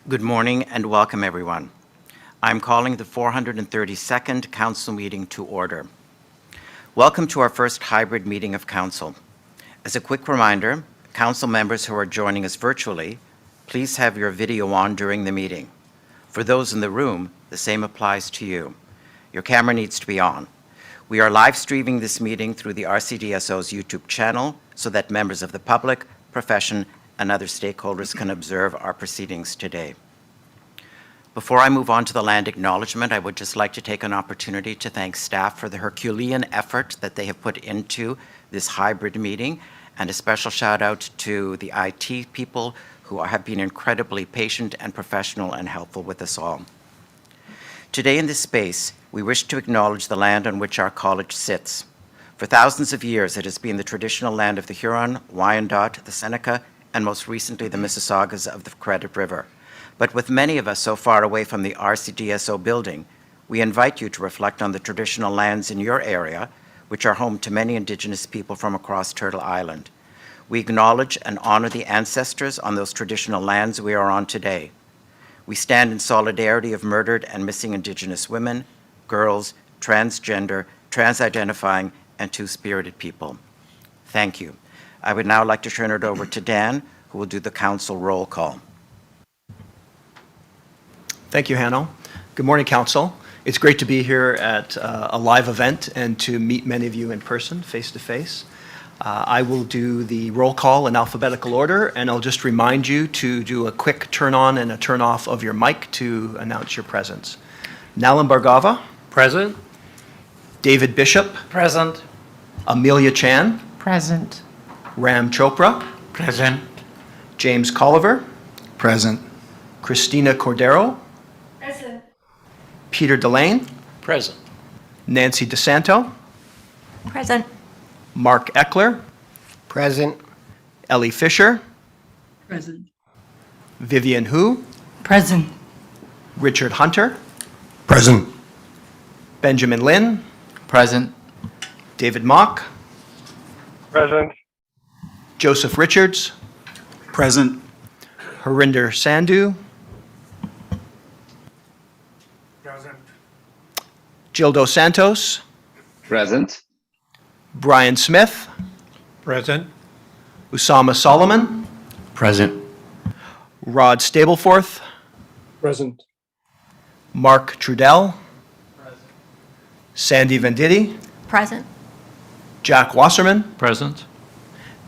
Good morning and welcome, everyone. I'm calling the 432nd Council meeting to order. Welcome to our first hybrid meeting of Council. As a quick reminder, Council members who are joining us virtually, please have your video on during the meeting. For those in the room, the same applies to you. Your camera needs to be on. We are live streaming this meeting through the RCDSO's YouTube channel so that members of the public, profession, and other stakeholders can observe our proceedings today. Before I move on to the land acknowledgement, I would just like to take an opportunity to thank staff for the Herculean effort that they have put into this hybrid meeting, and a special shout out to the IT people who have been incredibly patient and professional and helpful with us all. Today in this space, we wish to acknowledge the land on which our college sits. For thousands of years, it has been the traditional land of the Huron, Wyandot, the Seneca, and most recently the Mississaugas of the Credit River. But with many of us so far away from the RCDSO building, we invite you to reflect on the traditional lands in your area, which are home to many Indigenous people from across Turtle Island. We acknowledge and honor the ancestors on those traditional lands we are on today. We stand in solidarity of murdered and missing Indigenous women, girls, transgender, trans-identifying, and two-spirited people. Thank you. I would now like to turn it over to Dan, who will do the Council roll call. Thank you, Hanno. Good morning, Council. It's great to be here at a live event and to meet many of you in person, face-to-face. I will do the roll call in alphabetical order, and I'll just remind you to do a quick turn on and a turn off of your mic to announce your presence. Nalan Bargava. Present. David Bishop. Present. Amelia Chan. Present. Ram Chopra. Present. James Colliver. Present. Christina Cordero. Present. Peter Delane. Present. Nancy DeSanto. Present. Mark Eckler. Present. Ellie Fisher. Present. Vivian Hu. Present. Richard Hunter. Present. Benjamin Lin. Present. David Mock. Present. Joseph Richards. Present. Harinder Sandhu. Present. Gildo Santos. Present. Brian Smith. Present. Usama Solomon. Present. Rod Stapleforth. Present. Mark Trudell. Sandy Venditti. Present. Jack Wasserman. Present.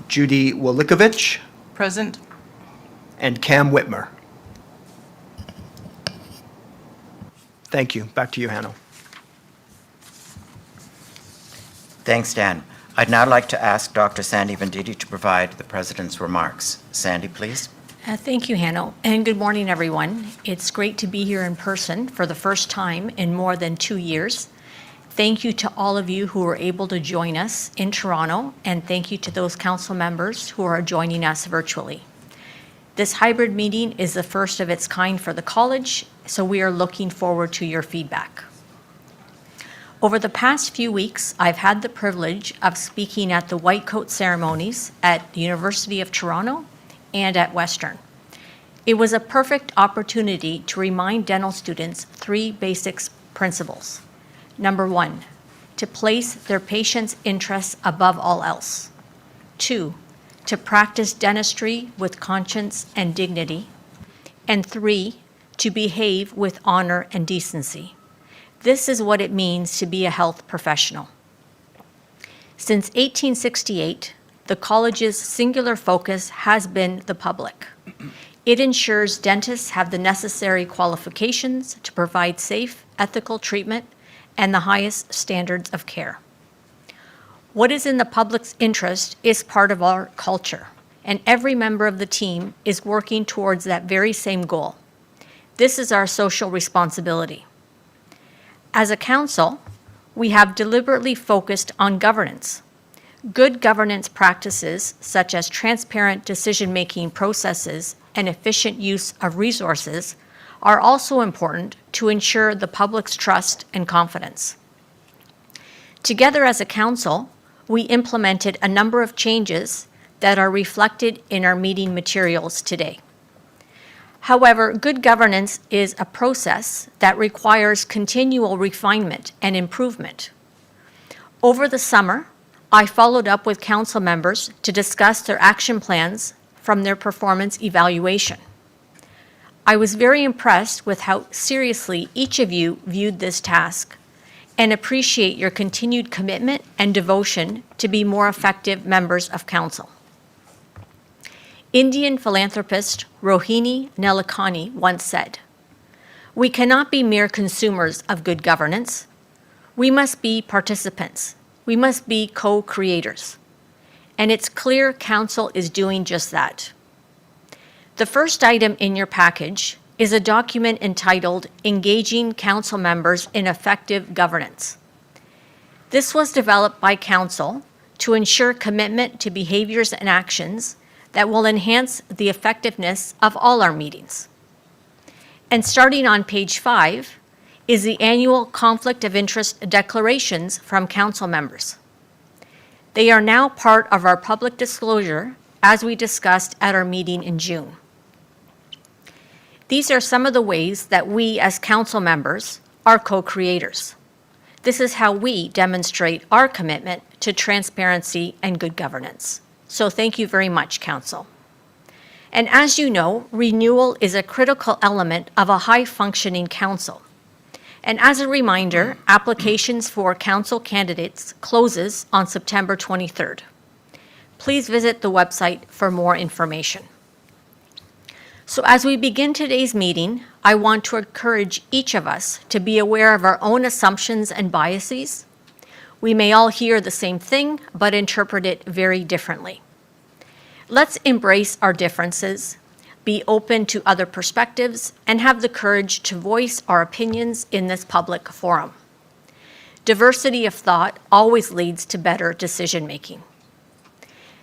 Judy Wolikovich. Present. And Cam Whitmer. Thank you. Back to you, Hanno. Thanks, Dan. I'd now like to ask Dr. Sandy Venditti to provide the President's remarks. Sandy, please. Thank you, Hanno, and good morning, everyone. It's great to be here in person for the first time in more than 2 years. Thank you to all of you who were able to join us in Toronto, and thank you to those council members who are joining us virtually. This hybrid meeting is the first of its kind for the college, so we are looking forward to your feedback. Over the past few weeks, I've had the privilege of speaking at the White Coat ceremonies at the University of Toronto and at Western. It was a perfect opportunity to remind dental students 3 basic principles. Number 1, to place their patients' interests above all else. 2, to practice dentistry with conscience and dignity. And 3, to behave with honor and decency. This is what it means to be a health professional. Since 1868, the college's singular focus has been the public. It ensures dentists have the necessary qualifications to provide safe, ethical treatment and the highest standards of care. What is in the public's interest is part of our culture, and every member of the team is working towards that very same goal. This is our social responsibility. As a council, we have deliberately focused on governance. Good governance practices, such as transparent decision-making processes and efficient use of resources, are also important to ensure the public's trust and confidence. Together as a council, we implemented a number of changes that are reflected in our meeting materials today. However, good governance is a process that requires continual refinement and improvement. Over the summer, I followed up with council members to discuss their action plans from their performance evaluation. I was very impressed with how seriously each of you viewed this task and appreciate your continued commitment and devotion to be more effective members of council. Indian philanthropist Rohini Nelakani once said, "We cannot be mere consumers of good governance. We must be participants. We must be co-creators." And it's clear council is doing just that. The first item in your package is a document entitled Engaging Council Members in Effective Governance. This was developed by council to ensure commitment to behaviors and actions that will enhance the effectiveness of all our meetings. And starting on page 5 is the annual conflict of interest declarations from council members. They are now part of our public disclosure as we discussed at our meeting in June. These are some of the ways that we as council members are co-creators. This is how we demonstrate our commitment to transparency and good governance. So thank you very much, council. And as you know, renewal is a critical element of a high-functioning council. And as a reminder, applications for council candidates closes on September 23rd. Please visit the website for more information. So as we begin today's meeting, I want to encourage each of us to be aware of our own assumptions and biases. We may all hear the same thing, but interpret it very differently. Let's embrace our differences, be open to other perspectives, and have the courage to voice our opinions in this public forum. Diversity of thought always leads to better decision-making.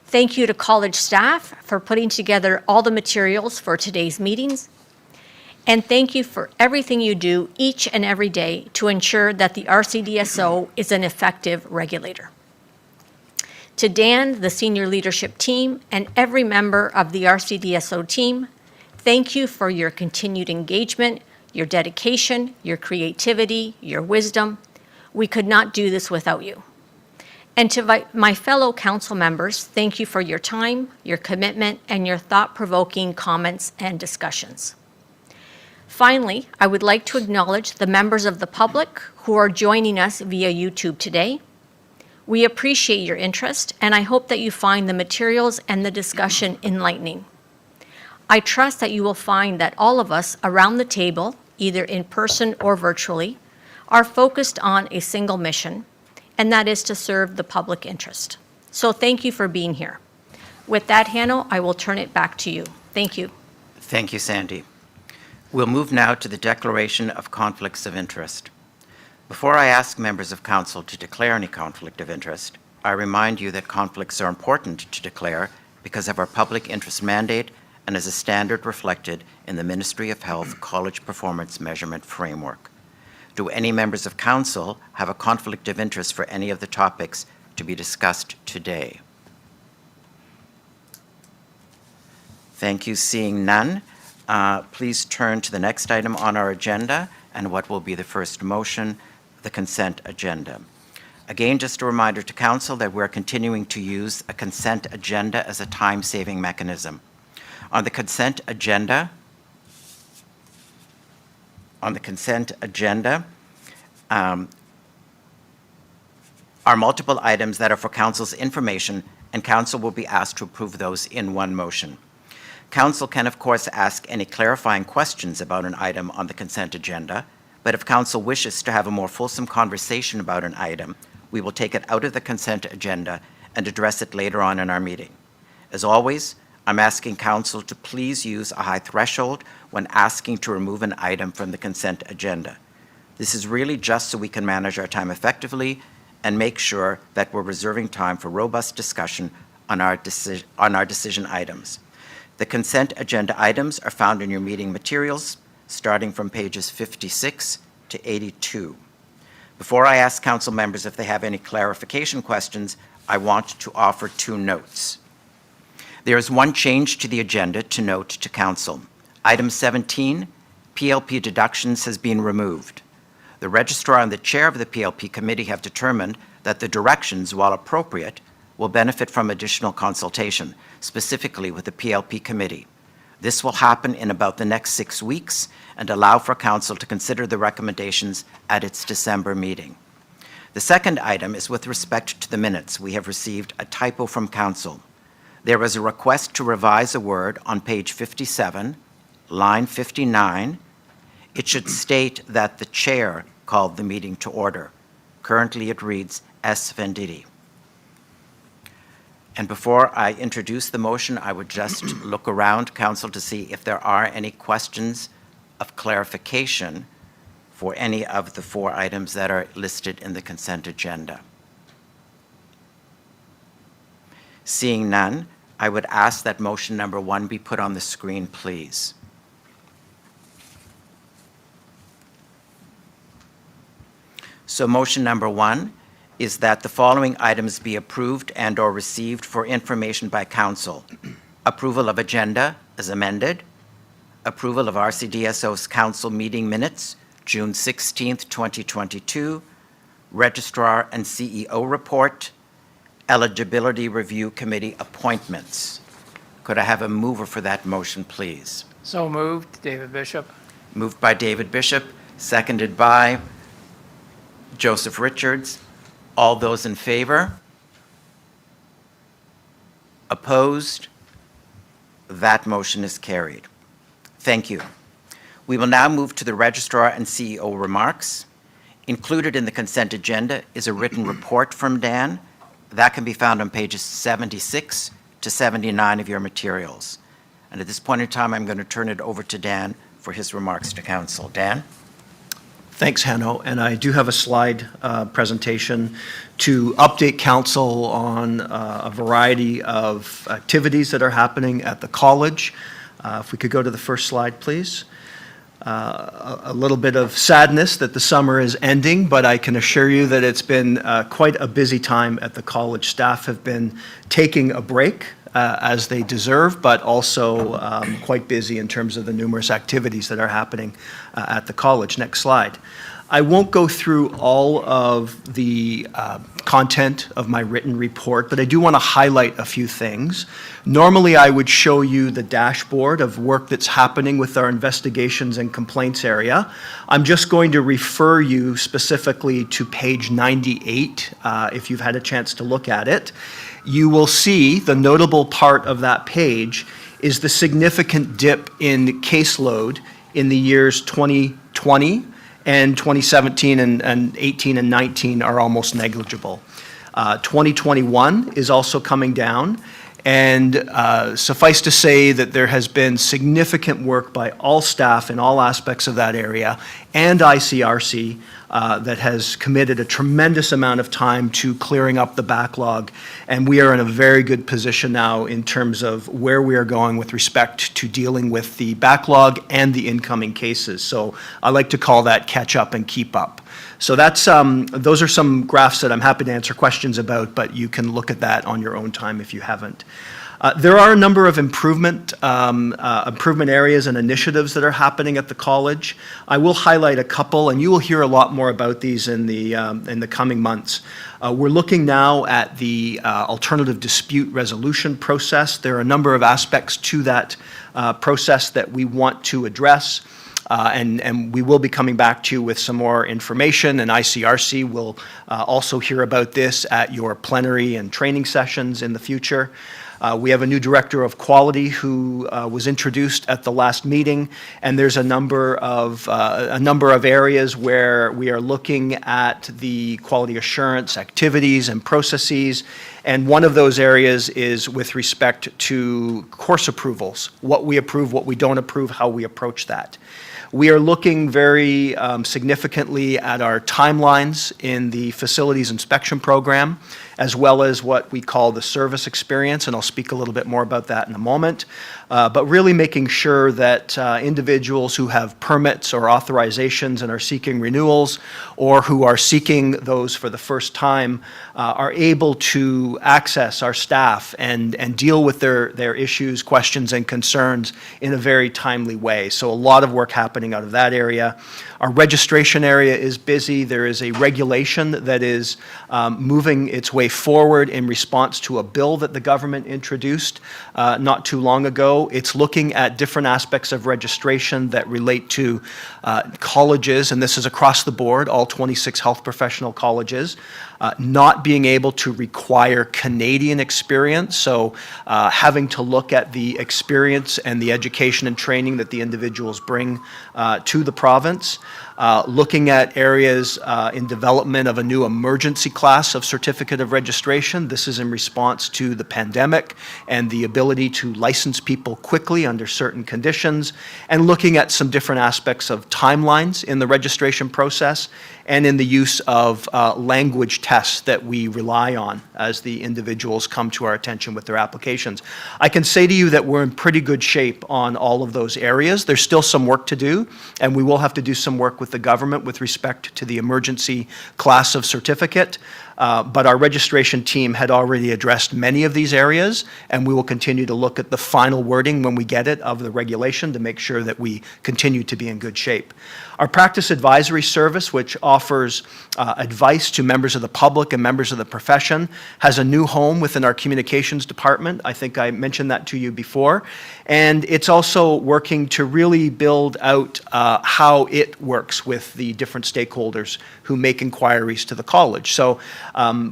Thank you to college staff for putting together all the materials for today's meetings. And thank you for everything you do each and every day to ensure that the RCDSO is an effective regulator. To Dan, the senior leadership team, and every member of the RCDSO team, thank you for your continued engagement, your dedication, your creativity, your wisdom. We could not do this without you. And to my fellow council members, thank you for your time, your commitment, and your thought-provoking comments and discussions. Finally, I would like to acknowledge the members of the public who are joining us via YouTube today. We appreciate your interest, and I hope that you find the materials and the discussion enlightening. I trust that you will find that all of us around the table, either in person or virtually, are focused on a single mission, and that is to serve the public interest. So thank you for being here. With that, Hanno, I will turn it back to you. Thank you. Thank you, Sandy. We'll move now to the declaration of conflicts of interest. Before I ask members of council to declare any conflict of interest, I remind you that conflicts are important to declare because of our public interest mandate and as a standard reflected in the Ministry of Health College Performance Measurement Framework. Do any members of council have a conflict of interest for any of the topics to be discussed today? Thank you. Seeing none, please turn to the next item on our agenda and what will be the first motion, the consent agenda. Again, just a reminder to council that we're continuing to use a consent agenda as a time-saving mechanism. On the consent agenda, are multiple items that are for council's information, and council will be asked to approve those in one motion. Council can, of course, ask any clarifying questions about an item on the consent agenda, but if council wishes to have a more fulsome conversation about an item, we will take it out of the consent agenda and address it later on in our meeting. As always, I'm asking council to please use a high threshold when asking to remove an item from the consent agenda. This is really just so we can manage our time effectively and make sure that we're reserving time for robust discussion on our decision items. The consent agenda items are found in your meeting materials, starting from pages 56 to 82. Before I ask council members if they have any clarification questions, I want to offer two notes. There is one change to the agenda to note to council. Item 17, PLP deductions has been removed. The Registrar and the Chair of the PLP Committee have determined that the directions, while appropriate, will benefit from additional consultation, specifically with the PLP Committee. This will happen in about the next 6 weeks and allow for Council to consider the recommendations at its December meeting. The second item is with respect to the minutes. We have received a typo from Council. There was a request to revise a word on page 57, line 59. It should state that the Chair called the meeting to order. Currently, it reads S. Venditti. And before I introduce the motion, I would just look around, Council, to see if there are any questions of clarification for any of the 4 items that are listed in the consent agenda. Seeing none, I would ask that motion number 1 be put on the screen, please. So motion number 1 is that the following items be approved and/or received for information by Council. Approval of agenda as amended, approval of RCDSO's Council meeting minutes, June 16th, 2022, Registrar and CEO report, Eligibility Review Committee appointments. Could I have a mover for that motion, please? So moved. David Bishop. Moved by David Bishop, seconded by Joseph Richards. All those in favor? Opposed? That motion is carried. Thank you. We will now move to the Registrar and CEO remarks. Included in the consent agenda is a written report from Dan. That can be found on pages 76 to 79 of your materials. And at this point in time, I'm going to turn it over to Dan for his remarks to Council. Dan? Thanks, Hanno. And I do have a slide presentation to update Council on a variety of activities that are happening at the college. If we could go to the first slide, please. A little bit of sadness that the summer is ending, but I can assure you that it's been quite a busy time at the college. Staff have been taking a break as they deserve, but also quite busy in terms of the numerous activities that are happening at the college. Next slide. I won't go through all of the content of my written report, but I do want to highlight a few things. Normally, I would show you the dashboard of work that's happening with our investigations and complaints area. I'm just going to refer you specifically to page 98, if you've had a chance to look at it. You will see the notable part of that page is the significant dip in caseload in the years 2020 and 2017 and 18 and 19 are almost negligible. 2021 is also coming down, and suffice to say that there has been significant work by all staff in all aspects of that area and ICRC that has committed a tremendous amount of time to clearing up the backlog, and we are in a very good position now in terms of where we are going with respect to dealing with the backlog and the incoming cases. So I like to call that catch up and keep up. So that's those are some graphs that I'm happy to answer questions about, but you can look at that on your own time if you haven't. There are a number of improvement areas and initiatives that are happening at the college. I will highlight a couple, and you will hear a lot more about these in the coming months. We're looking now at the alternative dispute resolution process. There are a number of aspects to that process that we want to address. And we will be coming back to you with some more information, and ICRC will also hear about this at your plenary and training sessions in the future. We have a new director of quality who was introduced at the last meeting, and there's a number of areas where we are looking at the quality assurance activities and processes. And one of those areas is with respect to course approvals, what we approve, what we don't approve, how we approach that. We are looking very significantly at our timelines in the facilities inspection program, as well as what we call the service experience, and I'll speak a little bit more about that in a moment. but really making sure that individuals who have permits or authorizations and are seeking renewals, or who are seeking those for the first time, are able to access our staff and deal with their issues, questions, and concerns in a very timely way. So a lot of work happening out of that area. Our registration area is busy. There is a regulation that is moving its way forward in response to a bill that the government introduced not too long ago. It's looking at different aspects of registration that relate to colleges, and this is across the board, all 26 health professional colleges, not being able to require Canadian experience, so having to look at the experience and the education and training that the individuals bring to the province. Looking at areas in development of a new emergency class of certificate of registration. This is in response to the pandemic and the ability to license people quickly under certain conditions, and looking at some different aspects of timelines in the registration process and in the use of language tests that we rely on as the individuals come to our attention with their applications. I can say to you that we're in pretty good shape on all of those areas. There's still some work to do, and we will have to do some work with the government with respect to the emergency class of certificate. But our registration team had already addressed many of these areas, and we will continue to look at the final wording when we get it of the regulation to make sure that we continue to be in good shape. Our practice advisory service, which offers advice to members of the public and members of the profession, has a new home within our communications department. I think I mentioned that to you before. And it's also working to really build out how it works with the different stakeholders who make inquiries to the college. So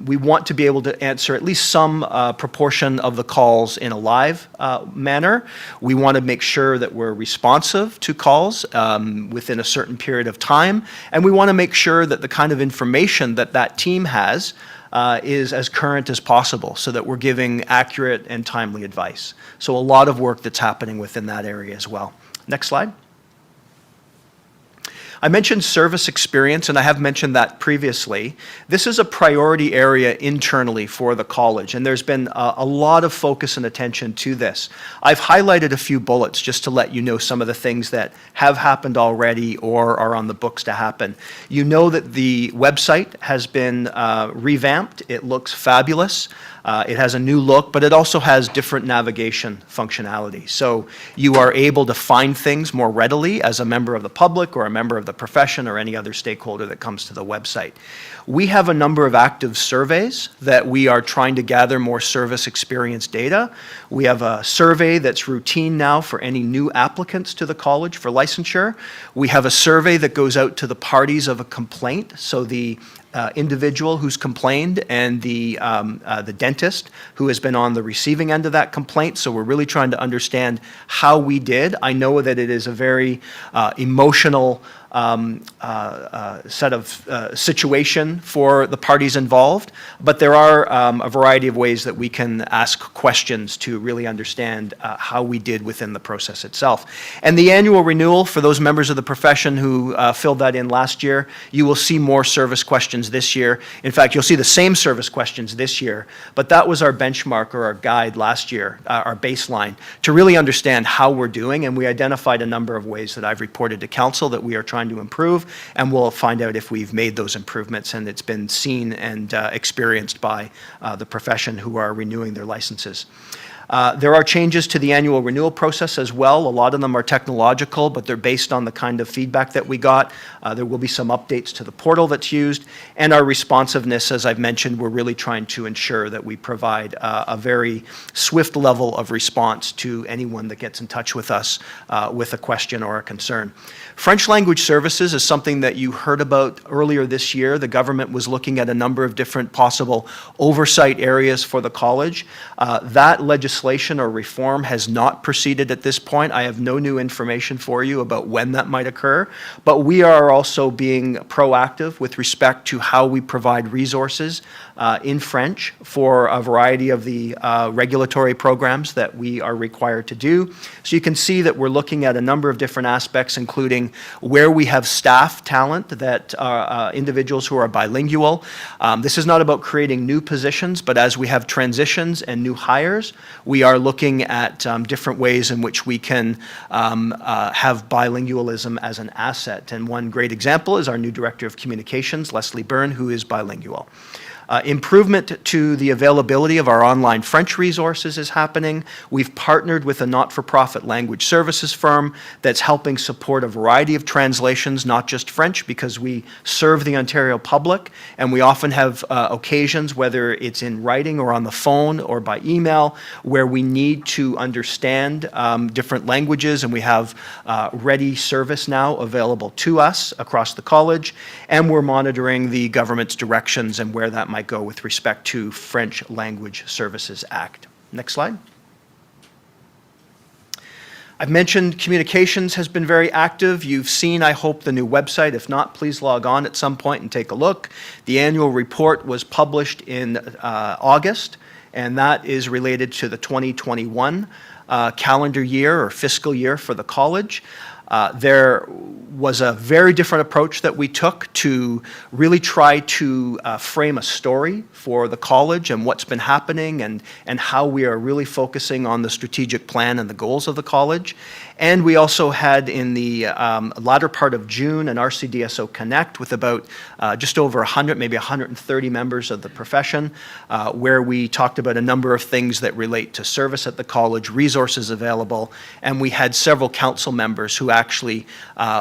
we want to be able to answer at least some proportion of the calls in a live manner. We want to make sure that we're responsive to calls within a certain period of time, and we want to make sure that the kind of information that that team has is as current as possible so that we're giving accurate and timely advice. So a lot of work that's happening within that area as well. Next slide. I mentioned service experience, and I have mentioned that previously. This is a priority area internally for the college, and there's been a lot of focus and attention to this. I've highlighted a few bullets just to let you know some of the things that have happened already or are on the books to happen. You know that the website has been revamped. It looks fabulous. It has a new look, but it also has different navigation functionality. So you are able to find things more readily as a member of the public or a member of the profession or any other stakeholder that comes to the website. We have a number of active surveys that we are trying to gather more service experience data. We have a survey that's routine now for any new applicants to the college for licensure. We have a survey that goes out to the parties of a complaint, so the individual who's complained and the dentist who has been on the receiving end of that complaint. So we're really trying to understand how we did. I know that it is a very emotional set of situation for the parties involved, but there are a variety of ways that we can ask questions to really understand how we did within the process itself. And the annual renewal, for those members of the profession who filled that in last year, you will see more service questions this year. In fact, you'll see the same service questions this year, but that was our benchmark or our guide last year, our baseline, to really understand how we're doing, and we identified a number of ways that I've reported to council that we are trying to improve, and we'll find out if we've made those improvements and it's been seen and experienced by the profession who are renewing their licenses. There are changes to the annual renewal process as well. A lot of them are technological, but they're based on the kind of feedback that we got. There will be some updates to the portal that's used, and our responsiveness, as I've mentioned, we're really trying to ensure that we provide a very swift level of response to anyone that gets in touch with us with a question or a concern. French language services is something that you heard about earlier this year. The government was looking at a number of different possible oversight areas for the college. That legislation or reform has not proceeded at this point. I have no new information for you about when that might occur, but we are also being proactive with respect to how we provide resources in French for a variety of the regulatory programs that we are required to do. So you can see that we're looking at a number of different aspects, including where we have staff talent that are individuals who are bilingual. This is not about creating new positions, but as we have transitions and new hires, we are looking at different ways in which we can have bilingualism as an asset. And one great example is our new Director of Communications, Leslie Byrne, who is bilingual. Improvement to the availability of our online French resources is happening. We've partnered with a not-for-profit language services firm that's helping support a variety of translations, not just French, because we serve the Ontario public, and we often have occasions, whether it's in writing or on the phone or by email, where we need to understand different languages, and we have ready service now available to us across the college, and we're monitoring the government's directions and where that might go with respect to French Language Services Act. Next slide. I've mentioned communications has been very active. You've seen, I hope, the new website. If not, please log on at some point and take a look. The annual report was published in August, and that is related to the 2021 calendar year or fiscal year for the college. There was a very different approach that we took to really try to frame a story for the college and what's been happening and how we are really focusing on the strategic plan and the goals of the college. And we also had in the latter part of June an RCDSO Connect with about just over 100, maybe 130 members of the profession, where we talked about a number of things that relate to service at the college, resources available, and we had several council members who actually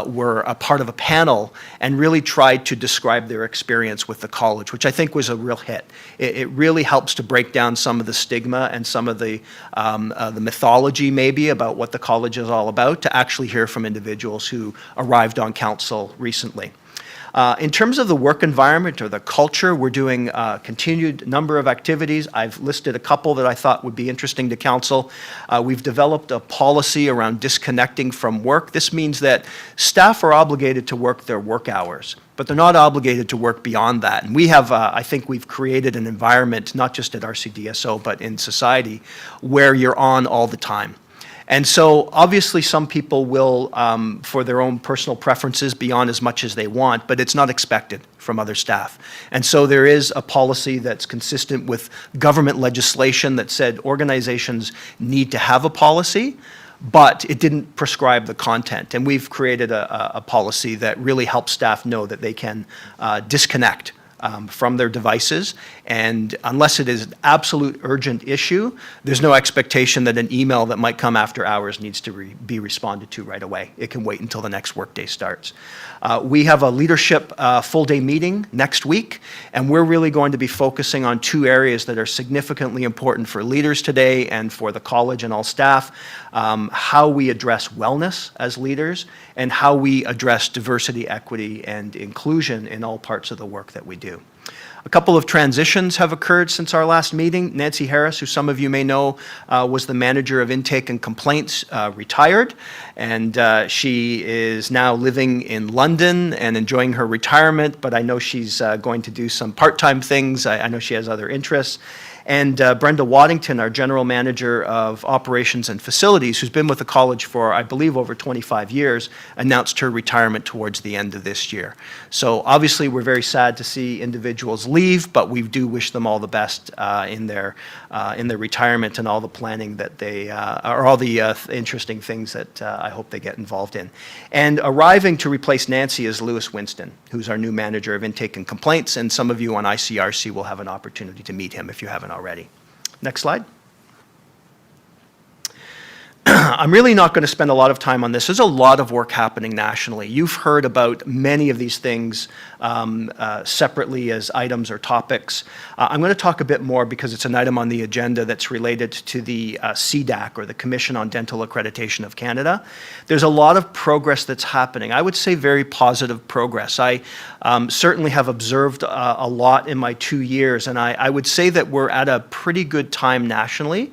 were a part of a panel and really tried to describe their experience with the college, which I think was a real hit. It really helps to break down some of the stigma and some of the mythology maybe about what the college is all about, to actually hear from individuals who arrived on council recently. In terms of the work environment or the culture, we're doing a continued number of activities. I've listed a couple that I thought would be interesting to council. We've developed a policy around disconnecting from work. This means that staff are obligated to work their work hours, but they're not obligated to work beyond that. And we have, I think we've created an environment, not just at RCDSO, but in society, where you're on all the time. And so obviously some people will, for their own personal preferences, be on as much as they want, but it's not expected from other staff. And so there is a policy that's consistent with government legislation that said organizations need to have a policy, but it didn't prescribe the content. And we've created a policy that really helps staff know that they can disconnect from their devices, and unless it is an absolute urgent issue, there's no expectation that an email that might come after hours needs to be responded to right away. It can wait until the next workday starts. We have a leadership full-day meeting next week, and we're really going to be focusing on two areas that are significantly important for leaders today and for the college and all staff: how we address wellness as leaders and how we address diversity, equity, and inclusion in all parts of the work that we do. A couple of transitions have occurred since our last meeting. Nancy Harris, who some of you may know, was the manager of intake and complaints, retired, and she is now living in London and enjoying her retirement, but I know she's going to do some part-time things. I know she has other interests. And Brenda Waddington, our General Manager of Operations and Facilities, who's been with the college for, I believe, over 25 years, announced her retirement towards the end of this year. So obviously we're very sad to see individuals leave, but we do wish them all the best in their retirement and all the planning that they, or all the interesting things that I hope they get involved in. And arriving to replace Nancy is Lewis Winston, who's our new Manager of Intake and Complaints, and some of you on ICRC will have an opportunity to meet him if you haven't already. Next slide. I'm really not going to spend a lot of time on this. There's a lot of work happening nationally. You've heard about many of these things separately as items or topics. I'm going to talk a bit more because it's an item on the agenda that's related to the CDAC, or the Commission on Dental Accreditation of Canada. There's a lot of progress that's happening. I would say very positive progress. I certainly have observed a lot in my 2 years, and I would say that we're at a pretty good time nationally.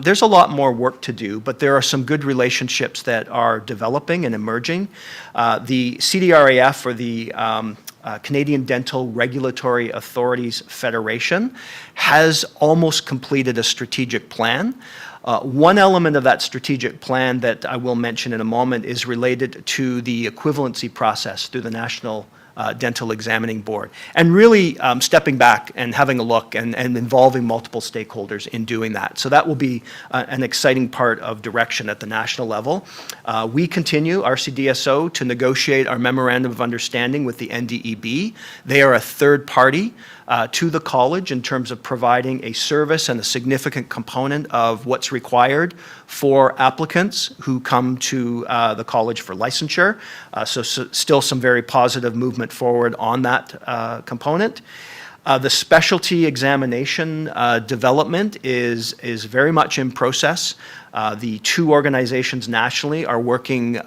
There's a lot more work to do, but there are some good relationships that are developing and emerging. The CDRAF, or the Canadian Dental Regulatory Authorities Federation, has almost completed a strategic plan. One element of that strategic plan that I will mention in a moment is related to the equivalency process through the National dental examining board. And really stepping back and having a look and involving multiple stakeholders in doing that. So that will be an exciting part of direction at the national level. We continue, RCDSO, to negotiate our memorandum of understanding with the NDEB. They are a third party to the college in terms of providing a service and a significant component of what's required for applicants who come to the college for licensure. So still some very positive movement forward on that component. The specialty examination development is very much in process. The two organizations nationally are working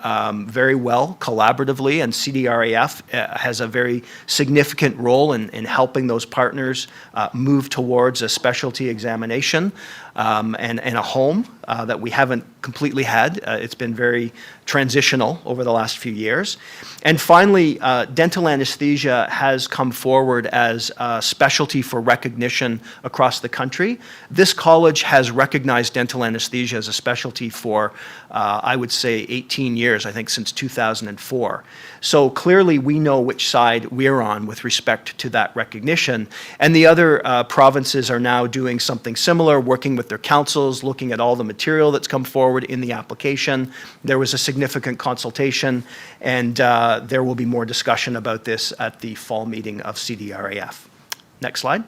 very well collaboratively, and CDRAF has a very significant role in helping those partners move towards a specialty examination and a home that we haven't completely had. It's been very transitional over the last few years. And finally, dental anesthesia has come forward as a specialty for recognition across the country. This college has recognized dental anesthesia as a specialty for, I would say, 18 years, I think since 2004. So clearly we know which side we're on with respect to that recognition. And the other provinces are now doing something similar, working with their councils, looking at all the material that's come forward in the application. There was a significant consultation, and there will be more discussion about this at the fall meeting of CDRAF. Next slide.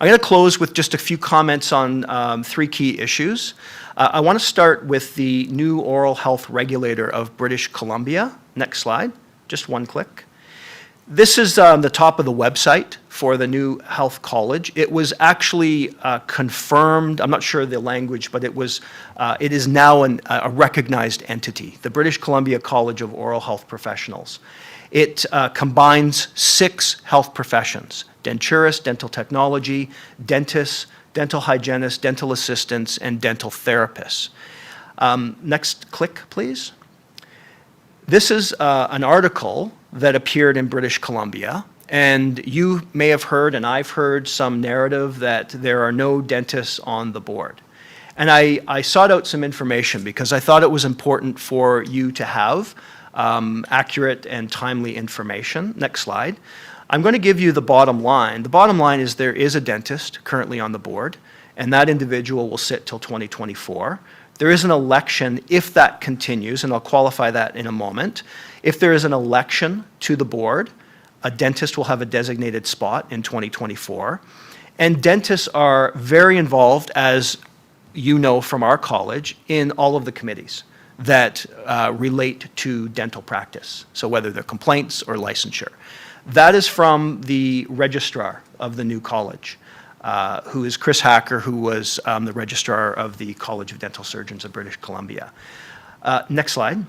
I'm going to close with just a few comments on three key issues. I want to start with the new oral health regulator of British Columbia. Next slide, just one click. This is the top of the website for the new health college. It was actually confirmed, I'm not sure the language, but it is now a recognized entity, the British Columbia College of Oral Health Professionals. It combines 6 health professions: denturists, dental technology, dentists, dental hygienists, dental assistants, and dental therapists. Next click, please. This is an article that appeared in British Columbia, and you may have heard, and I've heard, some narrative that there are no dentists on the board. And I sought out some information because I thought it was important for you to have accurate and timely information. Next slide. I'm going to give you the bottom line. The bottom line is there is a dentist currently on the board, and that individual will sit till 2024. There is an election if that continues, and I'll qualify that in a moment. If there is an election to the board, a dentist will have a designated spot in 2024. And dentists are very involved, as you know from our college, in all of the committees that relate to dental practice, so whether they're complaints or licensure. That is from the registrar of the new college, who is Chris Hacker, who was the registrar of the College of Dental Surgeons of British Columbia. Next slide.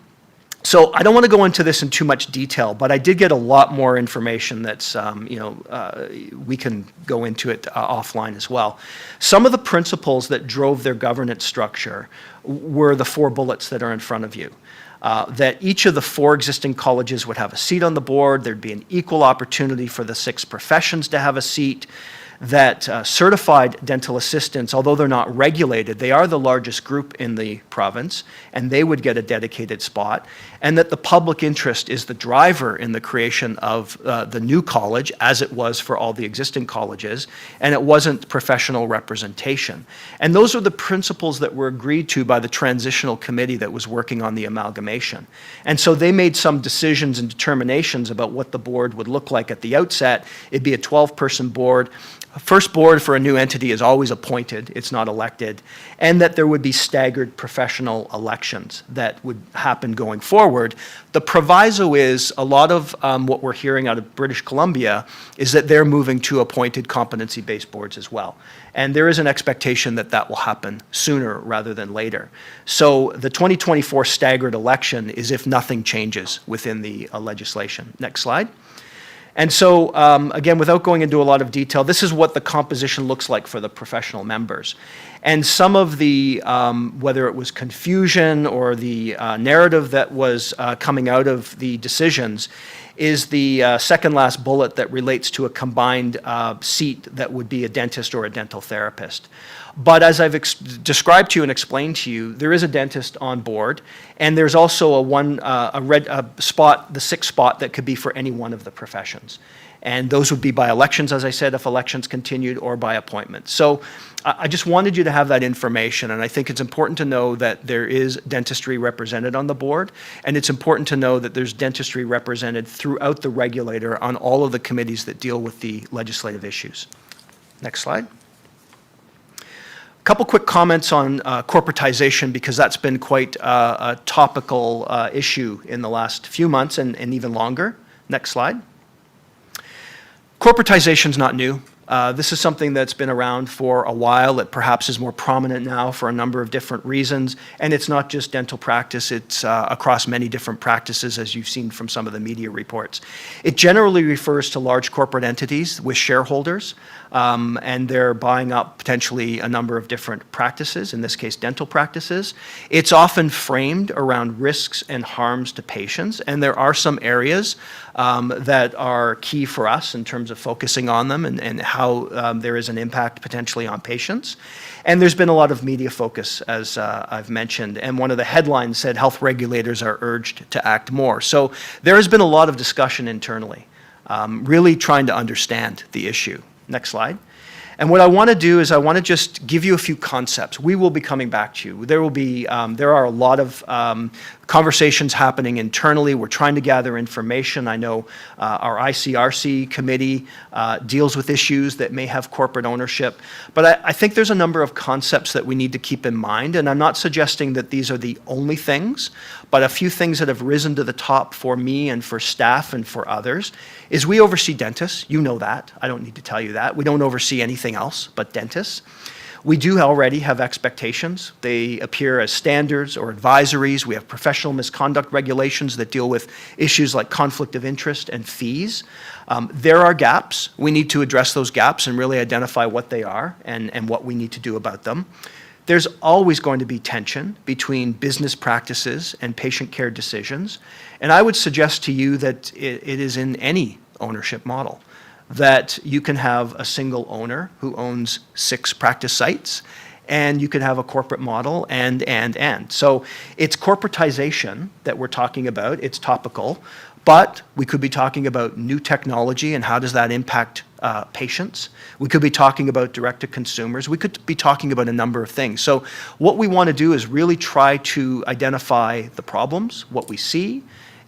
So I don't want to go into this in too much detail, but I did get a lot more information that's, we can go into it offline as well. Some of the principles that drove their governance structure were the 4 bullets that are in front of you. That each of the 4 existing colleges would have a seat on the board, there'd be an equal opportunity for the 6 professions to have a seat, that certified dental assistants, although they're not regulated, they are the largest group in the province, and they would get a dedicated spot, and that the public interest is the driver in the creation of the new college, as it was for all the existing colleges, and it wasn't professional representation. And those are the principles that were agreed to by the transitional committee that was working on the amalgamation. And so they made some decisions and determinations about what the board would look like at the outset. It'd be a 12-person board. First board for a new entity is always appointed, it's not elected, and that there would be staggered professional elections that would happen going forward. The proviso is a lot of what we're hearing out of British Columbia is that they're moving to appointed competency-based boards as well. And there is an expectation that that will happen sooner rather than later. So the 2024 staggered election is if nothing changes within the legislation. Next slide. And so, again, without going into a lot of detail, this is what the composition looks like for the professional members. And some of the, whether it was confusion or the narrative that was coming out of the decisions, is the second last bullet that relates to a combined seat that would be a dentist or a dental therapist. But as I've described to you and explained to you, there is a dentist on board, and there's also a spot, the sixth spot, that could be for any one of the professions. And those would be by elections, as I said, if elections continued, or by appointment. So I just wanted you to have that information, and I think it's important to know that there is dentistry represented on the board, and it's important to know that there's dentistry represented throughout the regulator on all of the committees that deal with the legislative issues. Next slide. A couple quick comments on corporatization, because that's been quite a topical issue in the last few months and even longer. Next slide. Corporatization is not new. This is something that's been around for a while. It perhaps is more prominent now for a number of different reasons. And it's not just dental practice. It's across many different practices, as you've seen from some of the media reports. It generally refers to large corporate entities with shareholders, and they're buying up potentially a number of different practices, in this case, dental practices. It's often framed around risks and harms to patients, and there are some areas that are key for us in terms of focusing on them and how there is an impact potentially on patients. And there's been a lot of media focus, as I've mentioned, and one of the headlines said health regulators are urged to act more. So there has been a lot of discussion internally, really trying to understand the issue. Next slide. And what I want to do is I want to just give you a few concepts. We will be coming back to you. There are a lot of conversations happening internally. We're trying to gather information. I know our ICRC committee deals with issues that may have corporate ownership. But I think there's a number of concepts that we need to keep in mind. And I'm not suggesting that these are the only things, but a few things that have risen to the top for me and for staff and for others is we oversee dentists. You know that. I don't need to tell you that. We don't oversee anything else but dentists. We do already have expectations. They appear as standards or advisories. We have professional misconduct regulations that deal with issues like conflict of interest and fees. There are gaps. We need to address those gaps and really identify what they are and what we need to do about them. There's always going to be tension between business practices and patient care decisions. And I would suggest to you that it is in any ownership model that you can have a single owner who owns 6 practice sites, and you could have a corporate model and. So it's corporatization that we're talking about. It's topical, but we could be talking about new technology and how does that impact patients. We could be talking about direct to consumers. We could be talking about a number of things. So what we want to do is really try to identify the problems, what we see,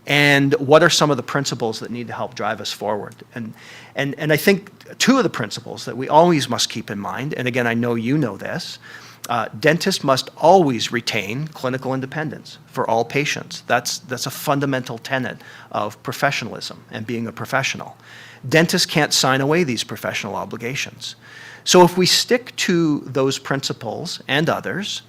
and what are some of the principles that need to help drive us forward. And I think 2 of the principles that we always must keep in mind, and again, I know you know this, dentists must always retain clinical independence for all patients. That's a fundamental tenet of professionalism and being a professional. Dentists can't sign away these professional obligations. So if we stick to those principles and others,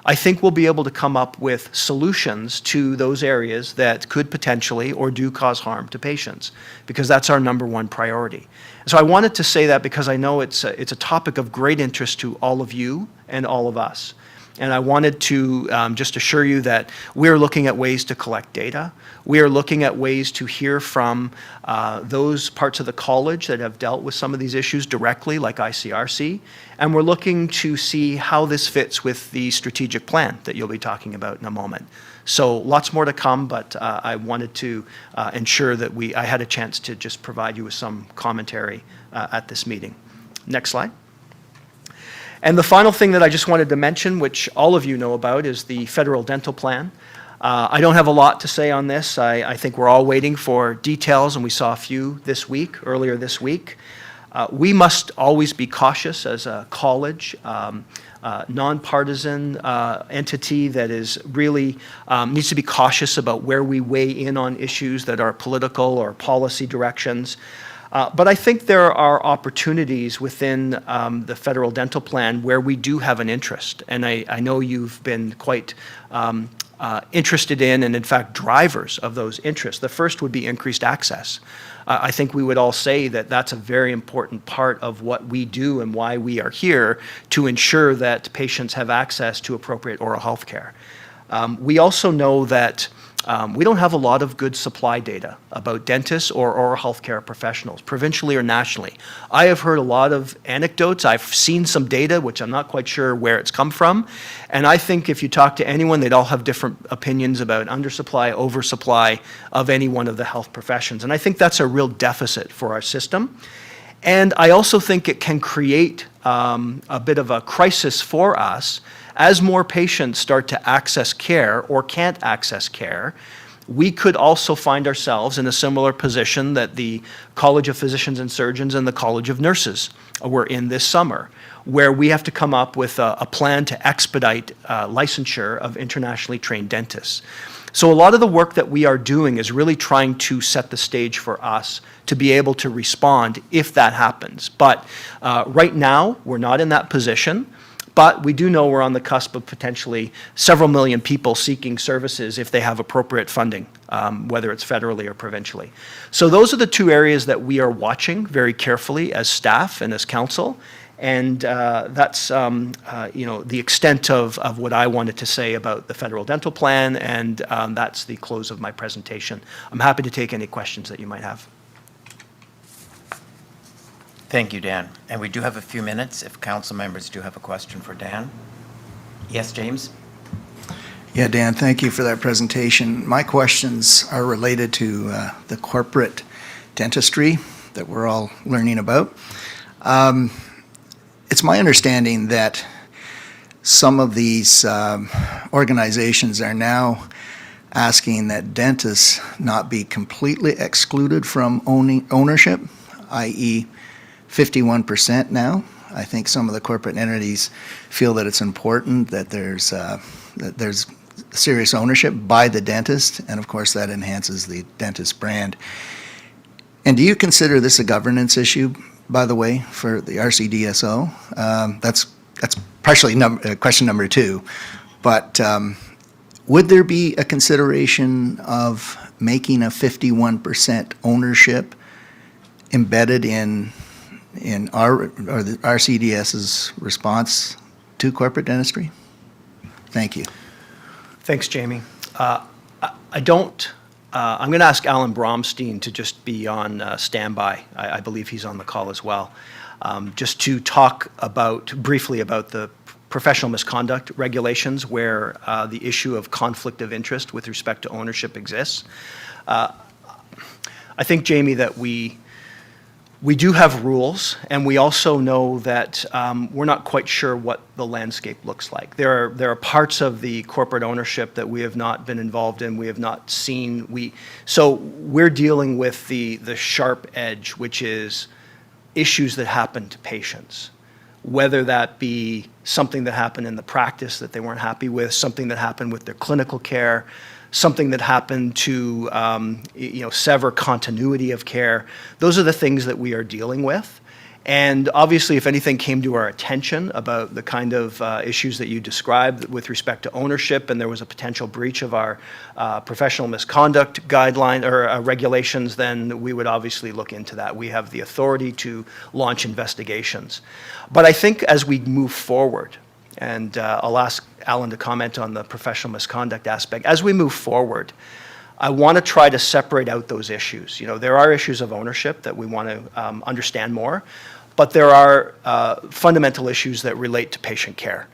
I think we'll be able to come up with solutions to those areas that could potentially or do cause harm to patients, because that's our number 1 priority. So I wanted to say that because I know it's a topic of great interest to all of you and all of us. And I wanted to just assure you that we're looking at ways to collect data. We are looking at ways to hear from those parts of the college that have dealt with some of these issues directly, like ICRC. And we're looking to see how this fits with the strategic plan that you'll be talking about in a moment. So lots more to come, but I wanted to ensure that I had a chance to just provide you with some commentary at this meeting. Next slide. And the final thing that I just wanted to mention, which all of you know about, is the federal dental plan. I don't have a lot to say on this. I think we're all waiting for details, and we saw a few earlier this week. We must always be cautious as a college, nonpartisan entity that is really needs to be cautious about where we weigh in on issues that are political or policy directions. But I think there are opportunities within the federal dental plan where we do have an interest. And I know you've been quite interested in fact, drivers of those interests. The first would be increased access. I think we would all say that that's a very important part of what we do and why we are here, to ensure that patients have access to appropriate oral health care. We also know that we don't have a lot of good supply data about dentists or oral health care professionals, provincially or nationally. I have heard a lot of anecdotes. I've seen some data, which I'm not quite sure where it's come from. And I think if you talk to anyone, they'd all have different opinions about undersupply, oversupply of any one of the health professions. And I think that's a real deficit for our system. And I also think it can create a bit of a crisis for us as more patients start to access care or can't access care. We could also find ourselves in a similar position that the College of Physicians and Surgeons and the College of Nurses were in this summer, where we have to come up with a plan to expedite licensure of internationally trained dentists. So a lot of the work that we are doing is really trying to set the stage for us to be able to respond if that happens. But right now, we're not in that position. But we do know we're on the cusp of potentially several million people seeking services if they have appropriate funding, whether it's federally or provincially. So those are the two areas that we are watching very carefully as staff and as council. And that's the extent of what I wanted to say about the federal dental plan, and that's the close of my presentation. I'm happy to take any questions that you might have. Thank you, Dan. And we do have a few minutes if council members do have a question for Dan. Yes, James? Yeah, Dan, thank you for that presentation. My questions are related to the corporate dentistry that we're all learning about. It's my understanding that some of these organizations are now asking that dentists not be completely excluded from ownership, i.e., 51% now. I think some of the corporate entities feel that it's important that there's serious ownership by the dentist, and of course that enhances the dentist brand. And do you consider this a governance issue, by the way, for the RCDSO? That's partially question number 2. But would there be a consideration of making a 51% ownership embedded in the RCDS's response to corporate dentistry? Thank you. Thanks, Jamie. I'm going to ask Alan Bromstein to just be on standby. I believe he's on the call as well, just to talk briefly about the professional misconduct regulations where the issue of conflict of interest with respect to ownership exists. I think, Jamie, that we do have rules, and we also know that we're not quite sure what the landscape looks like. There are parts of the corporate ownership that we have not been involved in, we have not seen. So we're dealing with the sharp edge, which is issues that happen to patients, whether that be something that happened in the practice that they weren't happy with, something that happened with their clinical care, something that happened to sever continuity of care. Those are the things that we are dealing with. And obviously, if anything came to our attention about the kind of issues that you described with respect to ownership, and there was a potential breach of our professional misconduct guideline or regulations, then we would obviously look into that. We have the authority to launch investigations. But I think as we move forward, and I'll ask Alan to comment on the professional misconduct aspect. As we move forward, I want to try to separate out those issues. There are issues of ownership that we want to understand more, but there are fundamental issues that relate to patient care.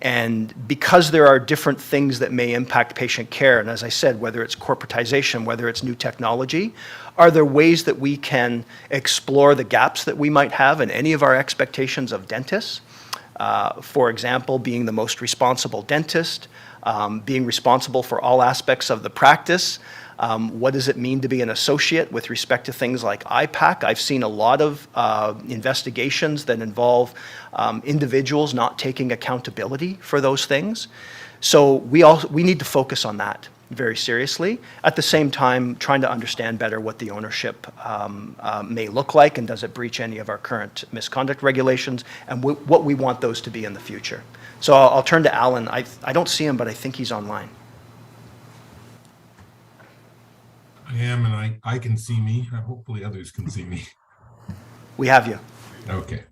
And because there are different things that may impact patient care, and as I said, whether it's corporatization, whether it's new technology, are there ways that we can explore the gaps that we might have in any of our expectations of dentists? For example, being the most responsible dentist, being responsible for all aspects of the practice. What does it mean to be an associate with respect to things like IPAC? I've seen a lot of investigations that involve individuals not taking accountability for those things. So we need to focus on that very seriously. At the same time, trying to understand better what the ownership may look like, and does it breach any of our current misconduct regulations, and what we want those to be in the future. So I'll turn to Alan. I don't see him, but I think he's online. am, and I can see me. Hopefully others can see me. We have you. Okay.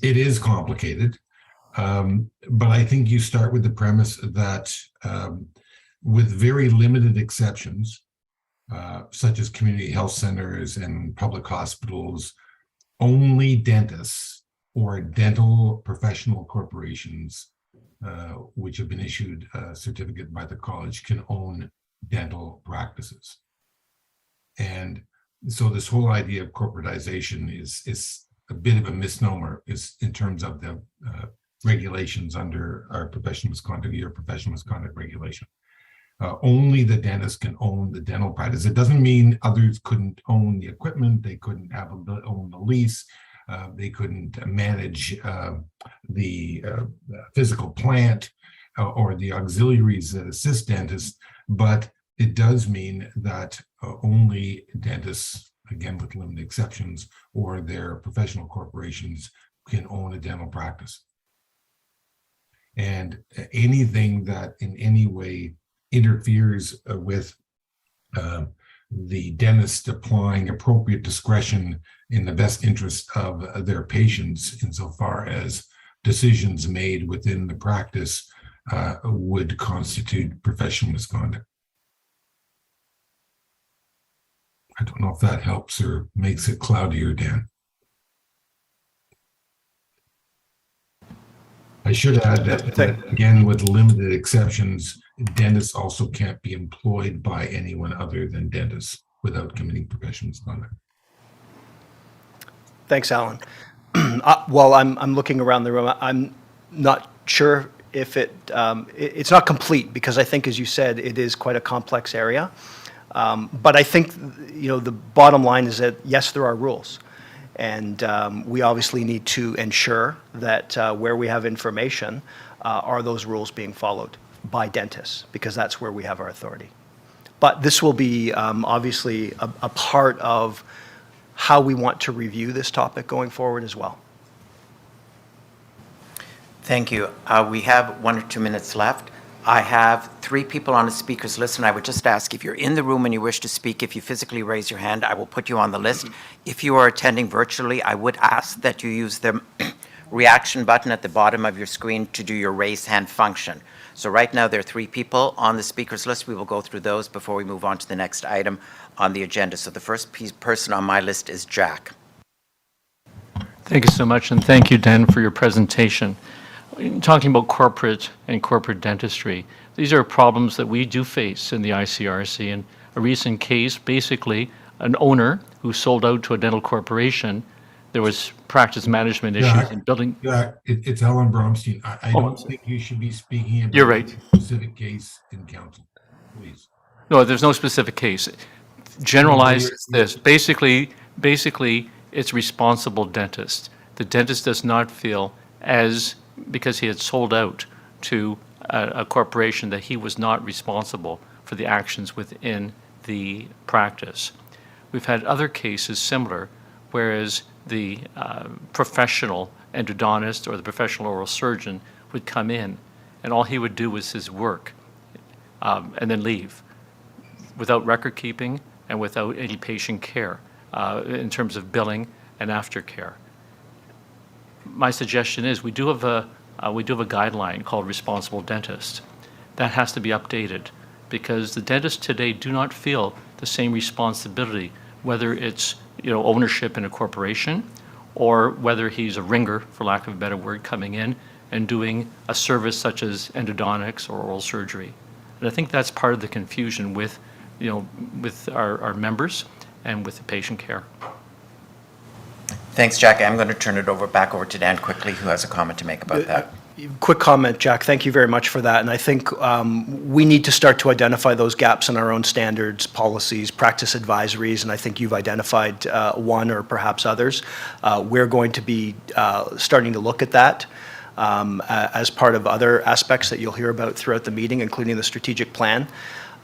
It is complicated, but I think you start with the premise that with very limited exceptions, such as community health centers and public hospitals, only dentists or dental professional corporations which have been issued a certificate by the college can own dental practices. And so this whole idea of corporatization is a bit of a misnomer is in terms of the regulations under our professional misconduct, your professional misconduct regulation. Only the dentist can own the dental practice. It doesn't mean others couldn't own the equipment, they couldn't own the lease, they couldn't manage the physical plant or the auxiliaries that assist dentists, but it does mean that only dentists, again with limited exceptions, or their professional corporations can own a dental practice. And anything that in any way interferes with the dentist applying appropriate discretion in the best interest of their patients insofar as decisions made within the practice would constitute professional misconduct. I don't know if that helps or makes it cloudier, Dan. I should add that again, with limited exceptions, dentists also can't be employed by anyone other than dentists without committing professional misconduct. Thanks, Alan. While I'm looking around the room, I'm not sure if it's not complete, because I think, as you said, it is quite a complex area. But I think, the bottom line is that, yes, there are rules. And we obviously need to ensure that where we have information, are those rules being followed by dentists, because that's where we have our authority. But this will be obviously a part of how we want to review this topic going forward as well. Thank you. We have 1 or 2 minutes left. I have 3 people on the speakers list, and I would just ask, if you're in the room and you wish to speak, if you physically raise your hand, I will put you on the list. If you are attending virtually, I would ask that you use the reaction button at the bottom of your screen to do your raise hand function. So right now there are 3 people on the speakers list. We will go through those before we move on to the next item on the agenda. So the first person on my list is Jack. Thank you so much, and thank you, Dan, for your presentation. Talking about corporate and corporate dentistry, these are problems that we do face in the ICRC. In a recent case, basically, an owner who sold out to a dental corporation, there was practice management issues in building. Yeah, it's Alan Bromstein. I don't think you should be speaking about You're right. a specific case in council, please. No, there's no specific case. Generalized this. Basically, it's responsible dentist. The dentist does not feel because he had sold out to a corporation that he was not responsible for the actions within the practice. We've had other cases similar, whereas the professional endodontist or the professional oral surgeon would come in and all he would do was his work and then leave without record keeping and without any patient care in terms of billing and aftercare. My suggestion is we do have a guideline called responsible dentist. That has to be updated because the dentists today do not feel the same responsibility, whether it's ownership in a corporation or whether he's a ringer, for lack of a better word, coming in and doing a service such as endodontics or oral surgery. And I think that's part of the confusion with our members and with the patient care. Thanks, Jack. I'm going to turn it back over to Dan quickly, who has a comment to make about that. Quick comment, Jack. Thank you very much for that. And I think we need to start to identify those gaps in our own standards, policies, practice advisories, and I think you've identified one or perhaps others. We're going to be starting to look at that as part of other aspects that you'll hear about throughout the meeting, including the strategic plan.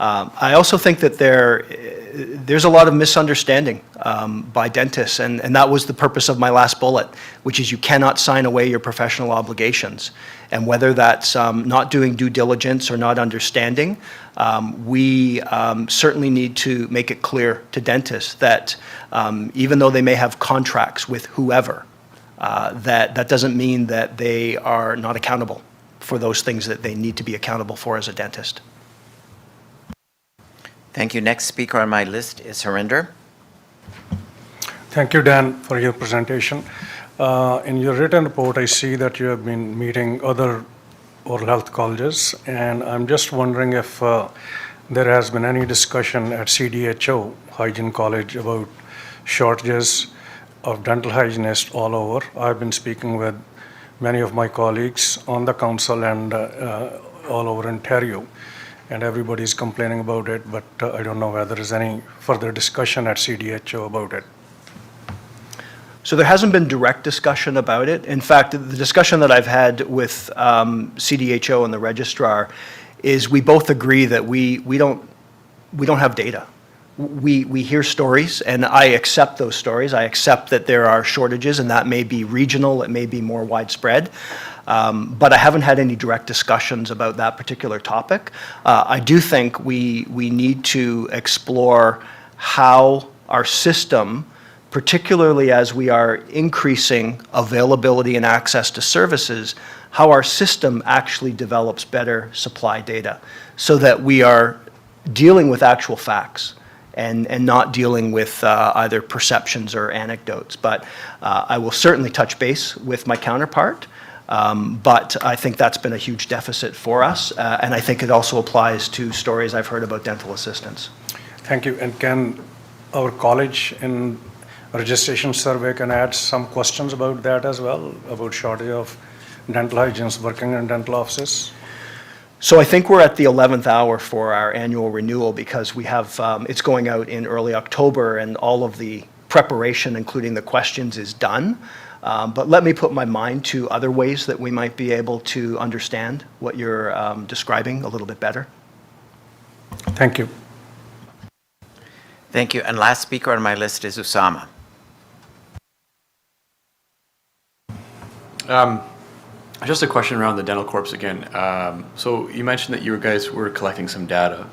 I also think that there's a lot of misunderstanding by dentists. And that was the purpose of my last bullet, which is you cannot sign away your professional obligations. And whether that's not doing due diligence or not understanding, we certainly need to make it clear to dentists that even though they may have contracts with whoever, that doesn't mean that they are not accountable for those things that they need to be accountable for as a dentist. Thank you. Next speaker on my list is Harinder. Thank you, Dan, for your presentation. In your written report, I see that you have been meeting other oral health colleges, and I'm just wondering if there has been any discussion at CDHO, Hygiene College, about shortages of dental hygienists all over. I've been speaking with many of my colleagues on the council and all over Ontario, and everybody's complaining about it, but I don't know whether there's any further discussion at CDHO about it. So there hasn't been direct discussion about it. In fact, the discussion that I've had with CDHO and the registrar is we both agree that we don't have data. We hear stories, and I accept those stories. I accept that there are shortages, and that may be regional, it may be more widespread. But I haven't had any direct discussions about that particular topic. I do think we need to explore how our system, particularly as we are increasing availability and access to services, how our system actually develops better supply data so that we are dealing with actual facts and not dealing with either perceptions or anecdotes. But I will certainly touch base with my counterpart, but I think that's been a huge deficit for us, and I think it also applies to stories I've heard about dental assistants. Thank you. And can our college in registration survey can add some questions about that as well, about shortage of dental hygienists working in dental offices? So I think we're at the 11th hour for our annual renewal because we have, it's going out in early October and all of the preparation, including the questions, is done. But let me put my mind to other ways that we might be able to understand what you're describing a little bit better. Thank you. Thank you. And last speaker on my list is Usama. Just a question around the dental corps again. So you mentioned that you guys were collecting some data.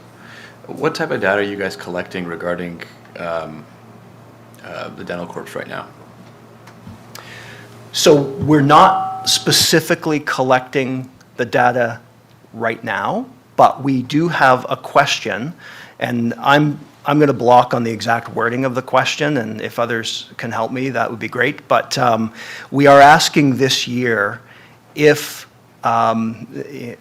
What type of data are you guys collecting regarding the dental corps right now? So we're not specifically collecting the data right now, but we do have a question, and I'm going to block on the exact wording of the question, and if others can help me, that would be great. But we are asking this year if, again,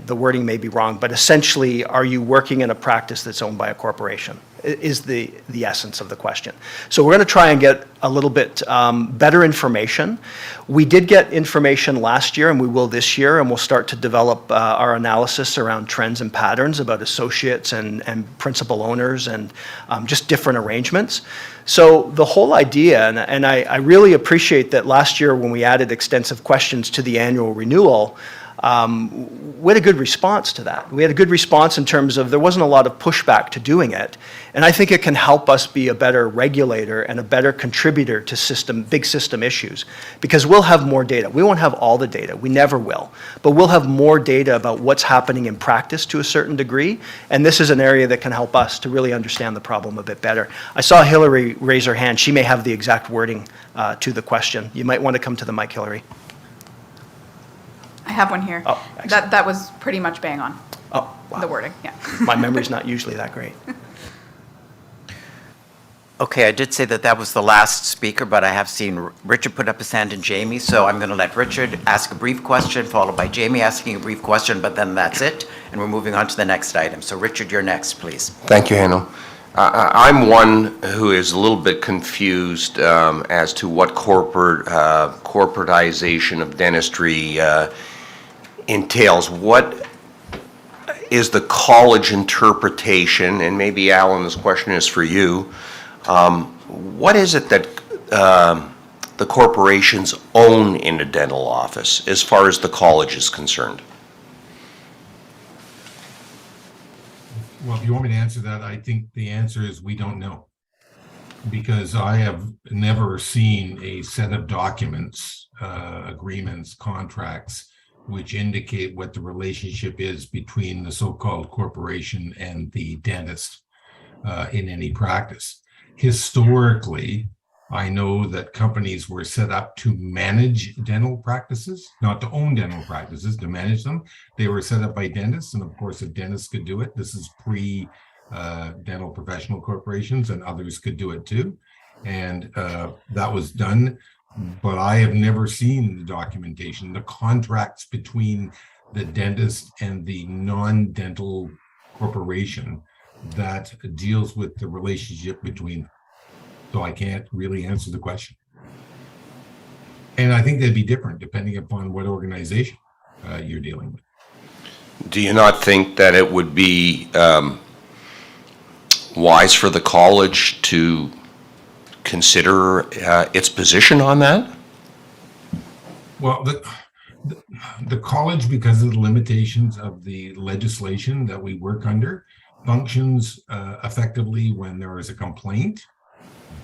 the wording may be wrong, but essentially, are you working in a practice that's owned by a corporation? Is the essence of the question. So we're going to try and get a little bit better information. We did get information last year, and we will this year, and we'll start to develop our analysis around trends and patterns about associates and principal owners and just different arrangements. So the whole idea, and I really appreciate that last year when we added extensive questions to the annual renewal, we had a good response to that. We had a good response in terms of there wasn't a lot of pushback to doing it. And I think it can help us be a better regulator and a better contributor to big system issues, because we'll have more data. We won't have all the data. We never will. But we'll have more data about what's happening in practice to a certain degree. And this is an area that can help us to really understand the problem a bit better. I saw Hillary raise her hand. She may have the exact wording to the question. You might want to come to the mic, Hillary. I have one here. Oh, excellent. That was pretty much bang on, Oh, wow. the wording, yeah. My memory's not usually that great. Okay, I did say that that was the last speaker, but I have seen Richard put up his hand and Jamie, so I'm going to let Richard ask a brief question, followed by Jamie asking a brief question, but then that's it, and we're moving on to the next item. So Richard, you're next, please. Thank you, Handel. I'm one who is a little bit confused as to what corporatization of dentistry entails. What is the college interpretation, and maybe Alan, this question is for you, what is it that the corporations own in a dental office as far as the college is concerned? Well, if you want me to answer that, I think the answer is we don't know. because I have never seen a set of documents, agreements, contracts, which indicate what the relationship is between the so-called corporation and the dentist in any practice. Historically, I know that companies were set up to manage dental practices, not to own dental practices, to manage them. They were set up by dentists, and of course, a dentist could do it. This is pre dental professional corporations, and others could do it too. And that was done, but I have never seen the documentation, the contracts between the dentist and the non-dental corporation that deals with the relationship between. So I can't really answer the question. And I think they'd be different depending upon what organization you're dealing with. Do you not think that it would be wise for the college to consider its position on that? Well, the college, because of the limitations of the legislation that we work under, functions effectively when there is a complaint.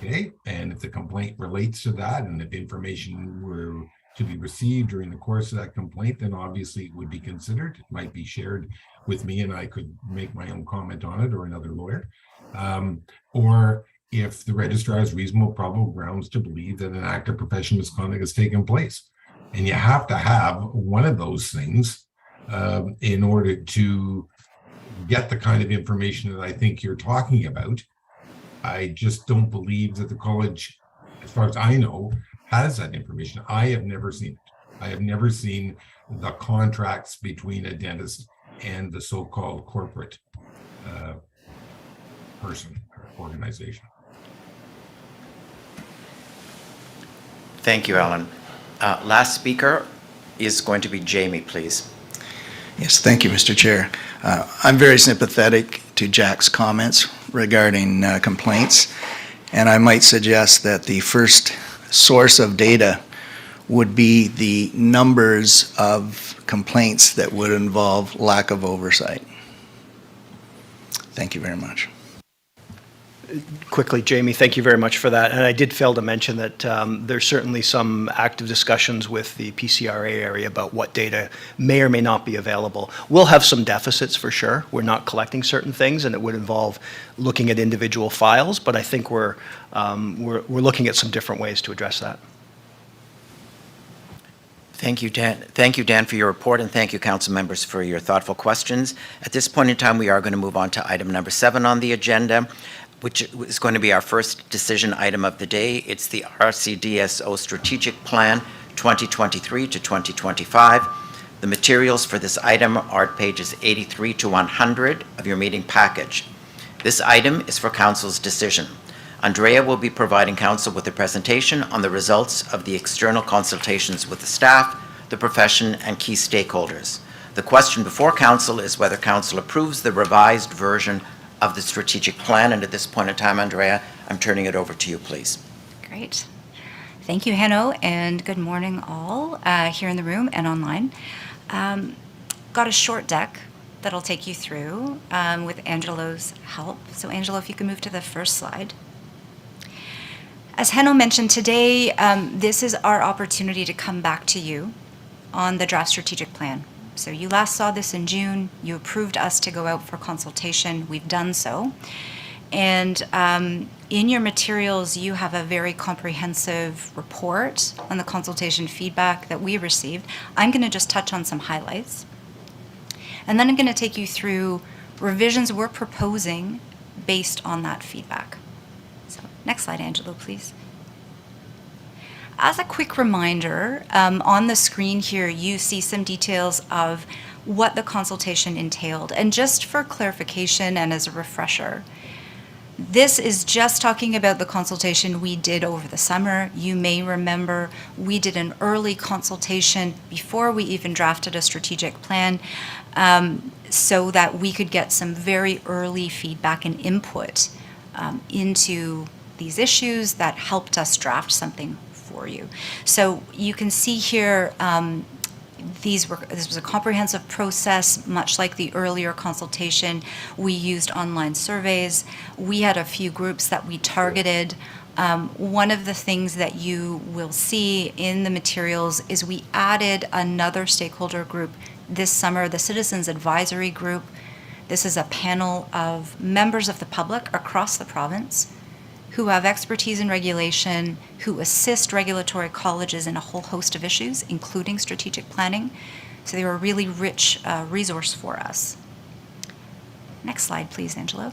Okay, and if the complaint relates to that, and if information were to be received during the course of that complaint, then obviously it would be considered. It might be shared with me and I could make my own comment on it, or another lawyer. Or if the registrar has reasonable probable grounds to believe that an act of professional misconduct has taken place. And you have to have one of those things in order to get the kind of information that I think you're talking about. I just don't believe that the college, as far as I know, has that information. I have never seen it. I have never seen the contracts between a dentist and the so-called corporate person or organization. Thank you, Alan. Last speaker is going to be Jamie, please. Yes, thank you, Mr. Chair. I'm very sympathetic to Jack's comments regarding complaints, and I might suggest that the first source of data would be the numbers of complaints that would involve lack of oversight. Thank you very much. Quickly, Jamie, thank you very much for that. And I did fail to mention that there's certainly some active discussions with the PCRA area about what data may or may not be available. We'll have some deficits for sure. We're not collecting certain things, and it would involve looking at individual files, but I think we're looking at some different ways to address that. Thank you, Dan. Thank you, Dan, for your report, and thank you, council members, for your thoughtful questions. At this point in time, we are going to move on to item number 7 on the agenda, which is going to be our first decision item of the day. It's the RCDSO Strategic Plan 2023 to 2025. The materials for this item are at pages 83 to 100 of your meeting package. This item is for council's decision. Andrea will be providing council with a presentation on the results of the external consultations with the staff, the profession, and key stakeholders. The question before council is whether council approves the revised version of the strategic plan. And at this point in time, Andrea, I'm turning it over to you, please. Great. Thank you, Hanno, and good morning all here in the room and online. Got a short deck that I'll take you through with Angelo's help. So Angelo, if you can move to the first slide. As Hanno mentioned today, this is our opportunity to come back to you on the draft strategic plan. So you last saw this in June. You approved us to go out for consultation. We've done so. And in your materials, you have a very comprehensive report on the consultation feedback that we received. I'm going to just touch on some highlights. And then I'm going to take you through revisions we're proposing based on that feedback. So next slide, Angelo, please. As a quick reminder, on the screen here, you see some details of what the consultation entailed. And just for clarification and as a refresher, this is just talking about the consultation we did over the summer. You may remember we did an early consultation before we even drafted a strategic plan so that we could get some very early feedback and input into these issues that helped us draft something for you. So you can see here This was a comprehensive process, much like the earlier consultation. We used online surveys. We had a few groups that we targeted. One of the things that you will see in the materials is we added another stakeholder group this summer, the Citizens Advisory Group. This is a panel of members of the public across the province who have expertise in regulation, who assist regulatory colleges in a whole host of issues, including strategic planning. So they were a really rich resource for us. Next slide, please, Angelo.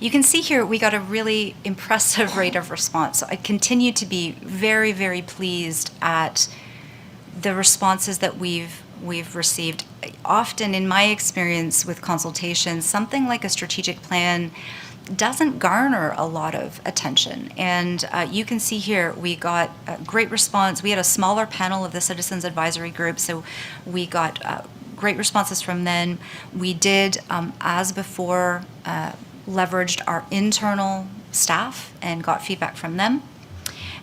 You can see here we got a really impressive rate of response. So I continue to be very, very pleased at the responses that we've received. Often in my experience with consultations, something like a strategic plan doesn't garner a lot of attention. And you can see here we got a great response. We had a smaller panel of the Citizens Advisory Group, so we got great responses from them. We did, as before, leveraged our internal staff and got feedback from them.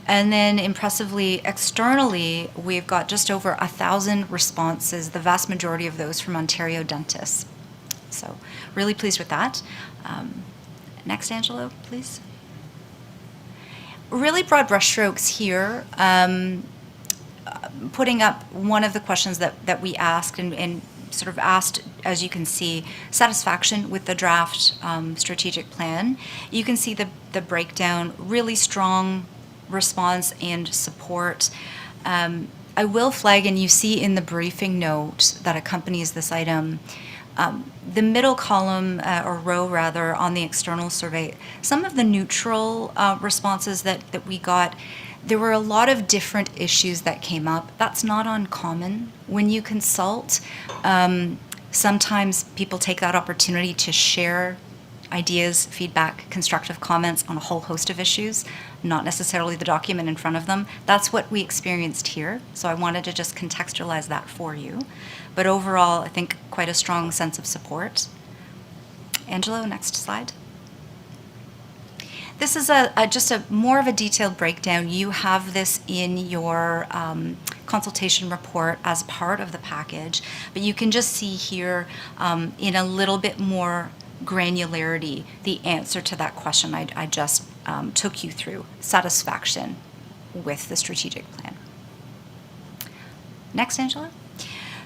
And then impressively, externally, we've got just over 1,000 responses, the vast majority of those from Ontario dentists. So really pleased with that. Next, Angelo, please. Really broad brushstrokes here, putting up one of the questions that we asked and sort of asked, as you can see, satisfaction with the draft strategic plan. You can see the breakdown, really strong response and support. I will flag, and you see in the briefing note that accompanies this item, the middle column, or row rather, on the external survey, some of the neutral responses that we got, there were a lot of different issues that came up. That's not uncommon. When you consult, sometimes people take that opportunity to share ideas, feedback, constructive comments on a whole host of issues, not necessarily the document in front of them. That's what we experienced here, so I wanted to just contextualize that for you. But overall, I think quite a strong sense of support. Angelo, next slide. This is just a more of a detailed breakdown. You have this in your consultation report as part of the package, but you can just see here in a little bit more granularity the answer to that question I just took you through, satisfaction with the strategic plan. Next, Angela.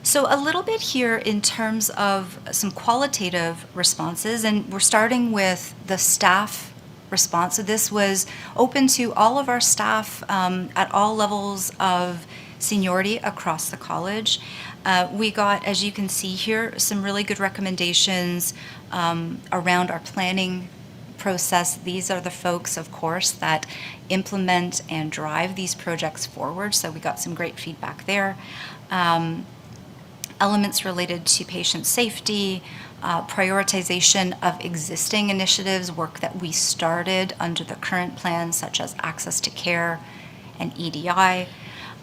So a little bit here in terms of some qualitative responses, and we're starting with the staff response. So this was open to all of our staff at all levels of seniority across the college. We got, as you can see here, some really good recommendations around our planning process. These are the folks, of course, that implement and drive these projects forward, so we got some great feedback there. Elements related to patient safety, prioritization of existing initiatives, work that we started under the current plan, such as access to care and EDI,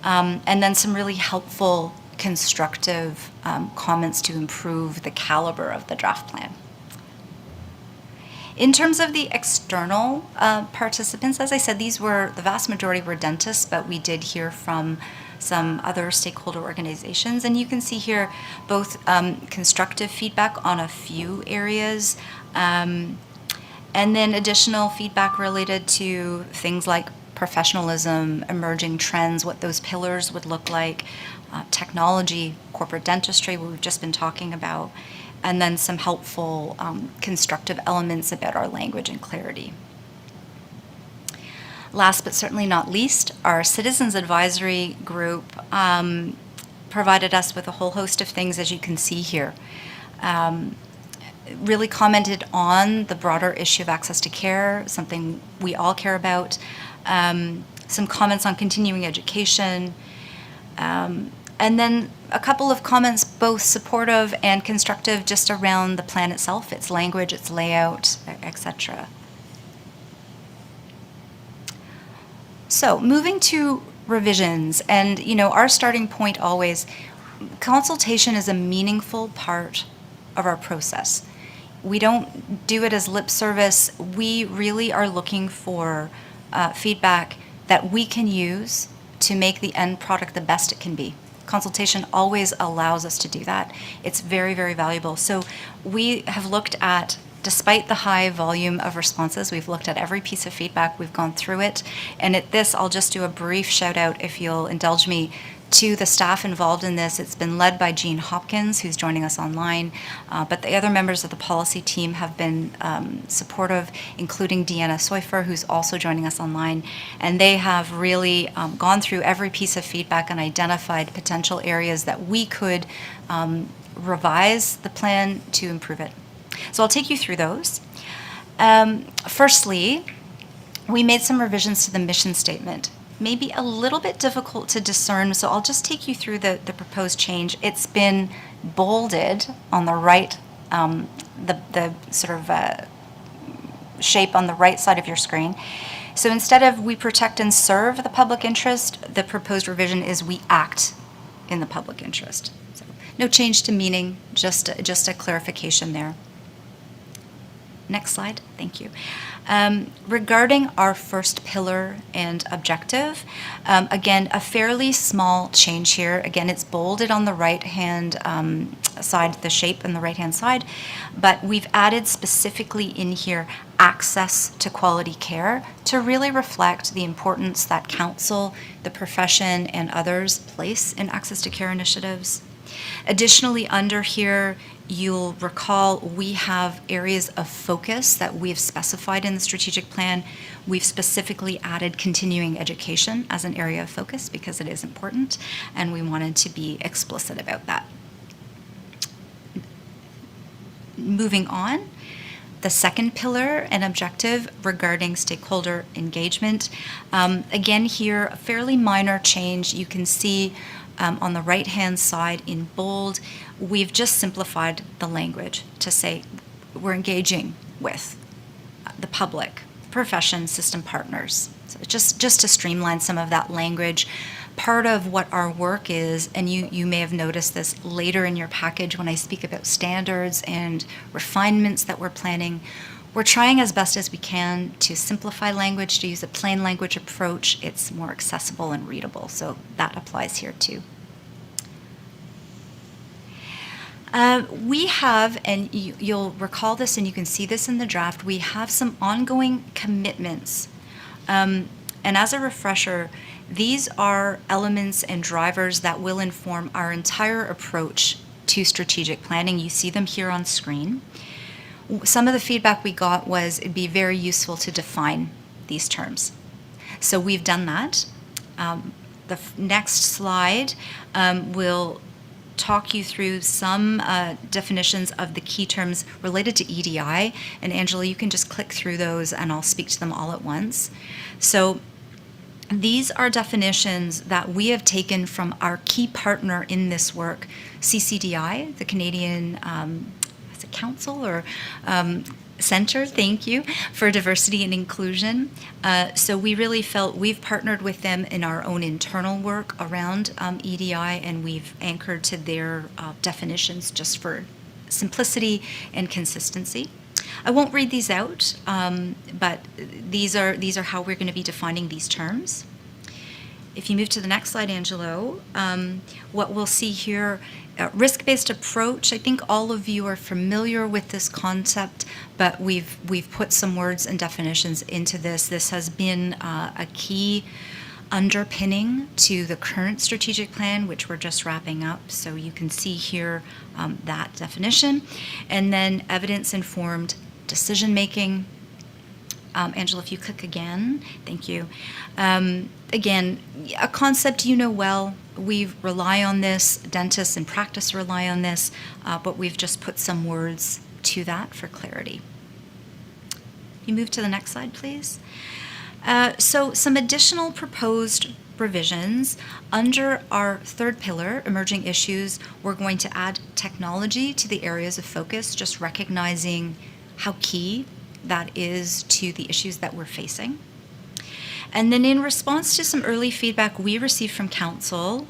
and then some really helpful, constructive comments to improve the caliber of the draft plan. In terms of the external participants, as I said, the vast majority were dentists, but we did hear from some other stakeholder organizations. And you can see here both constructive feedback on a few areas, and then additional feedback related to things like professionalism, emerging trends, what those pillars would look like, technology, corporate dentistry, what we've just been talking about, and then some helpful constructive elements about our language and clarity. Last but certainly not least, our Citizens Advisory Group provided us with a whole host of things, as you can see here. Really commented on the broader issue of access to care, something we all care about. Some comments on continuing education, and then a couple of comments, both supportive and constructive, just around the plan itself, its language, its layout, etc. So moving to revisions, and our starting point always, consultation is a meaningful part of our process. We don't do it as lip service. We really are looking for feedback that we can use to make the end product the best it can be. Consultation always allows us to do that. It's very, very valuable. So we have looked at, despite the high volume of responses, we've looked at every piece of feedback, we've gone through it. And at this, I'll just do a brief shout out, if you'll indulge me, to the staff involved in this. It's been led by Jean Hopkins, who's joining us online, but the other members of the policy team have been supportive, including Deanna Soifer, who's also joining us online. And they have really gone through every piece of feedback and identified potential areas that we could revise the plan to improve it. So I'll take you through those. Firstly, we made some revisions to the mission statement. Maybe a little bit difficult to discern, so I'll just take you through the proposed change. It's been bolded on the right, the sort of shape on the right side of your screen. So instead of "we protect and serve the public interest," the proposed revision is "we act in the public interest." So no change to meaning, just a clarification there. Next slide, thank you. Regarding our first pillar and objective, again, a fairly small change here. Again, it's bolded on the right-hand side, the shape on the right-hand side, but we've added specifically in here access to quality care to really reflect the importance that council, the profession, and others place in access to care initiatives. Additionally, under here, you'll recall we have areas of focus that we've specified in the strategic plan. We've specifically added continuing education as an area of focus because it is important, and we wanted to be explicit about that. Moving on, the second pillar and objective regarding stakeholder engagement. Again here, a fairly minor change. You can see on the right-hand side in bold, we've just simplified the language to say we're engaging with the public, profession, system partners. So just to streamline some of that language. Part of what our work is, and you may have noticed this later in your package when I speak about standards and refinements that we're planning, we're trying as best as we can to simplify language, to use a plain language approach. It's more accessible and readable, so that applies here too. We have, and you'll recall this and you can see this in the draft, we have some ongoing commitments. And as a refresher, these are elements and drivers that will inform our entire approach to strategic planning. You see them here on screen. Some of the feedback we got was it'd be very useful to define these terms. So we've done that. The next slide will talk you through some definitions of the key terms related to EDI. And Angela, you can just click through those and I'll speak to them all at once. So these are definitions that we have taken from our key partner in this work, CCDI, the Canadian is it Council or Center, thank you, for Diversity and Inclusion. So we really felt we've partnered with them in our own internal work around EDI, and we've anchored to their definitions just for simplicity and consistency. I won't read these out, but these are how we're going to be defining these terms. If you move to the next slide, Angelo, what we'll see here, risk-based approach. I think all of you are familiar with this concept, but we've put some words and definitions into this. This has been a key underpinning to the current strategic plan, which we're just wrapping up. So you can see here that definition. And then evidence-informed decision-making. Angela, if you click again, thank you. Again, a concept you know well. We rely on this, dentists in practice rely on this, but we've just put some words to that for clarity. You move to the next slide, please. So some additional proposed revisions. Under our third pillar, emerging issues, we're going to add technology to the areas of focus, just recognizing how key that is to the issues that we're facing. And then in response to some early feedback we received from Council,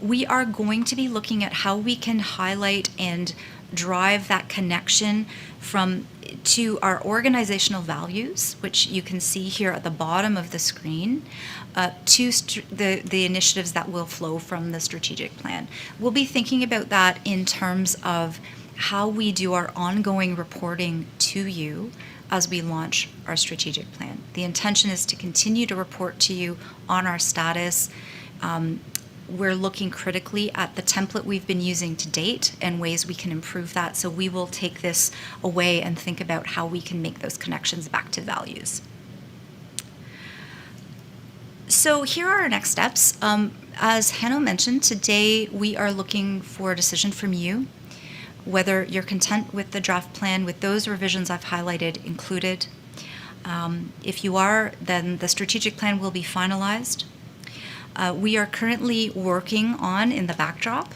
we are going to be looking at how we can highlight and drive that connection to our organizational values, which you can see here at the bottom of the screen, to the initiatives that will flow from the strategic plan. We'll be thinking about that in terms of how we do our ongoing reporting to you as we launch our strategic plan. The intention is to continue to report to you on our status. We're looking critically at the template we've been using to date and ways we can improve that. So we will take this away and think about how we can make those connections back to values. So here are our next steps. As Hanno mentioned, today we are looking for a decision from you, whether you're content with the draft plan with those revisions I've highlighted included. If you are, then the strategic plan will be finalized. We are currently working on, in the backdrop,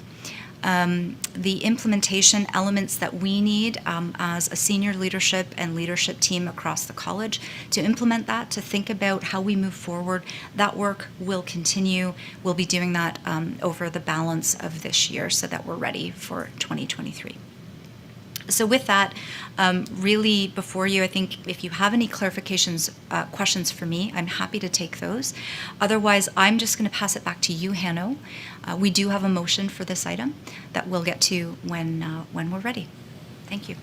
the implementation elements that we need as a senior leadership and leadership team across the college to implement that, to think about how we move forward. That work will continue. We'll be doing that over the balance of this year so that we're ready for 2023. So with that, really before you, I think if you have any clarifications, questions for me, I'm happy to take those. Otherwise, I'm just going to pass it back to you, Hanno. We do have a motion for this item that we'll get to when we're ready. Thank you.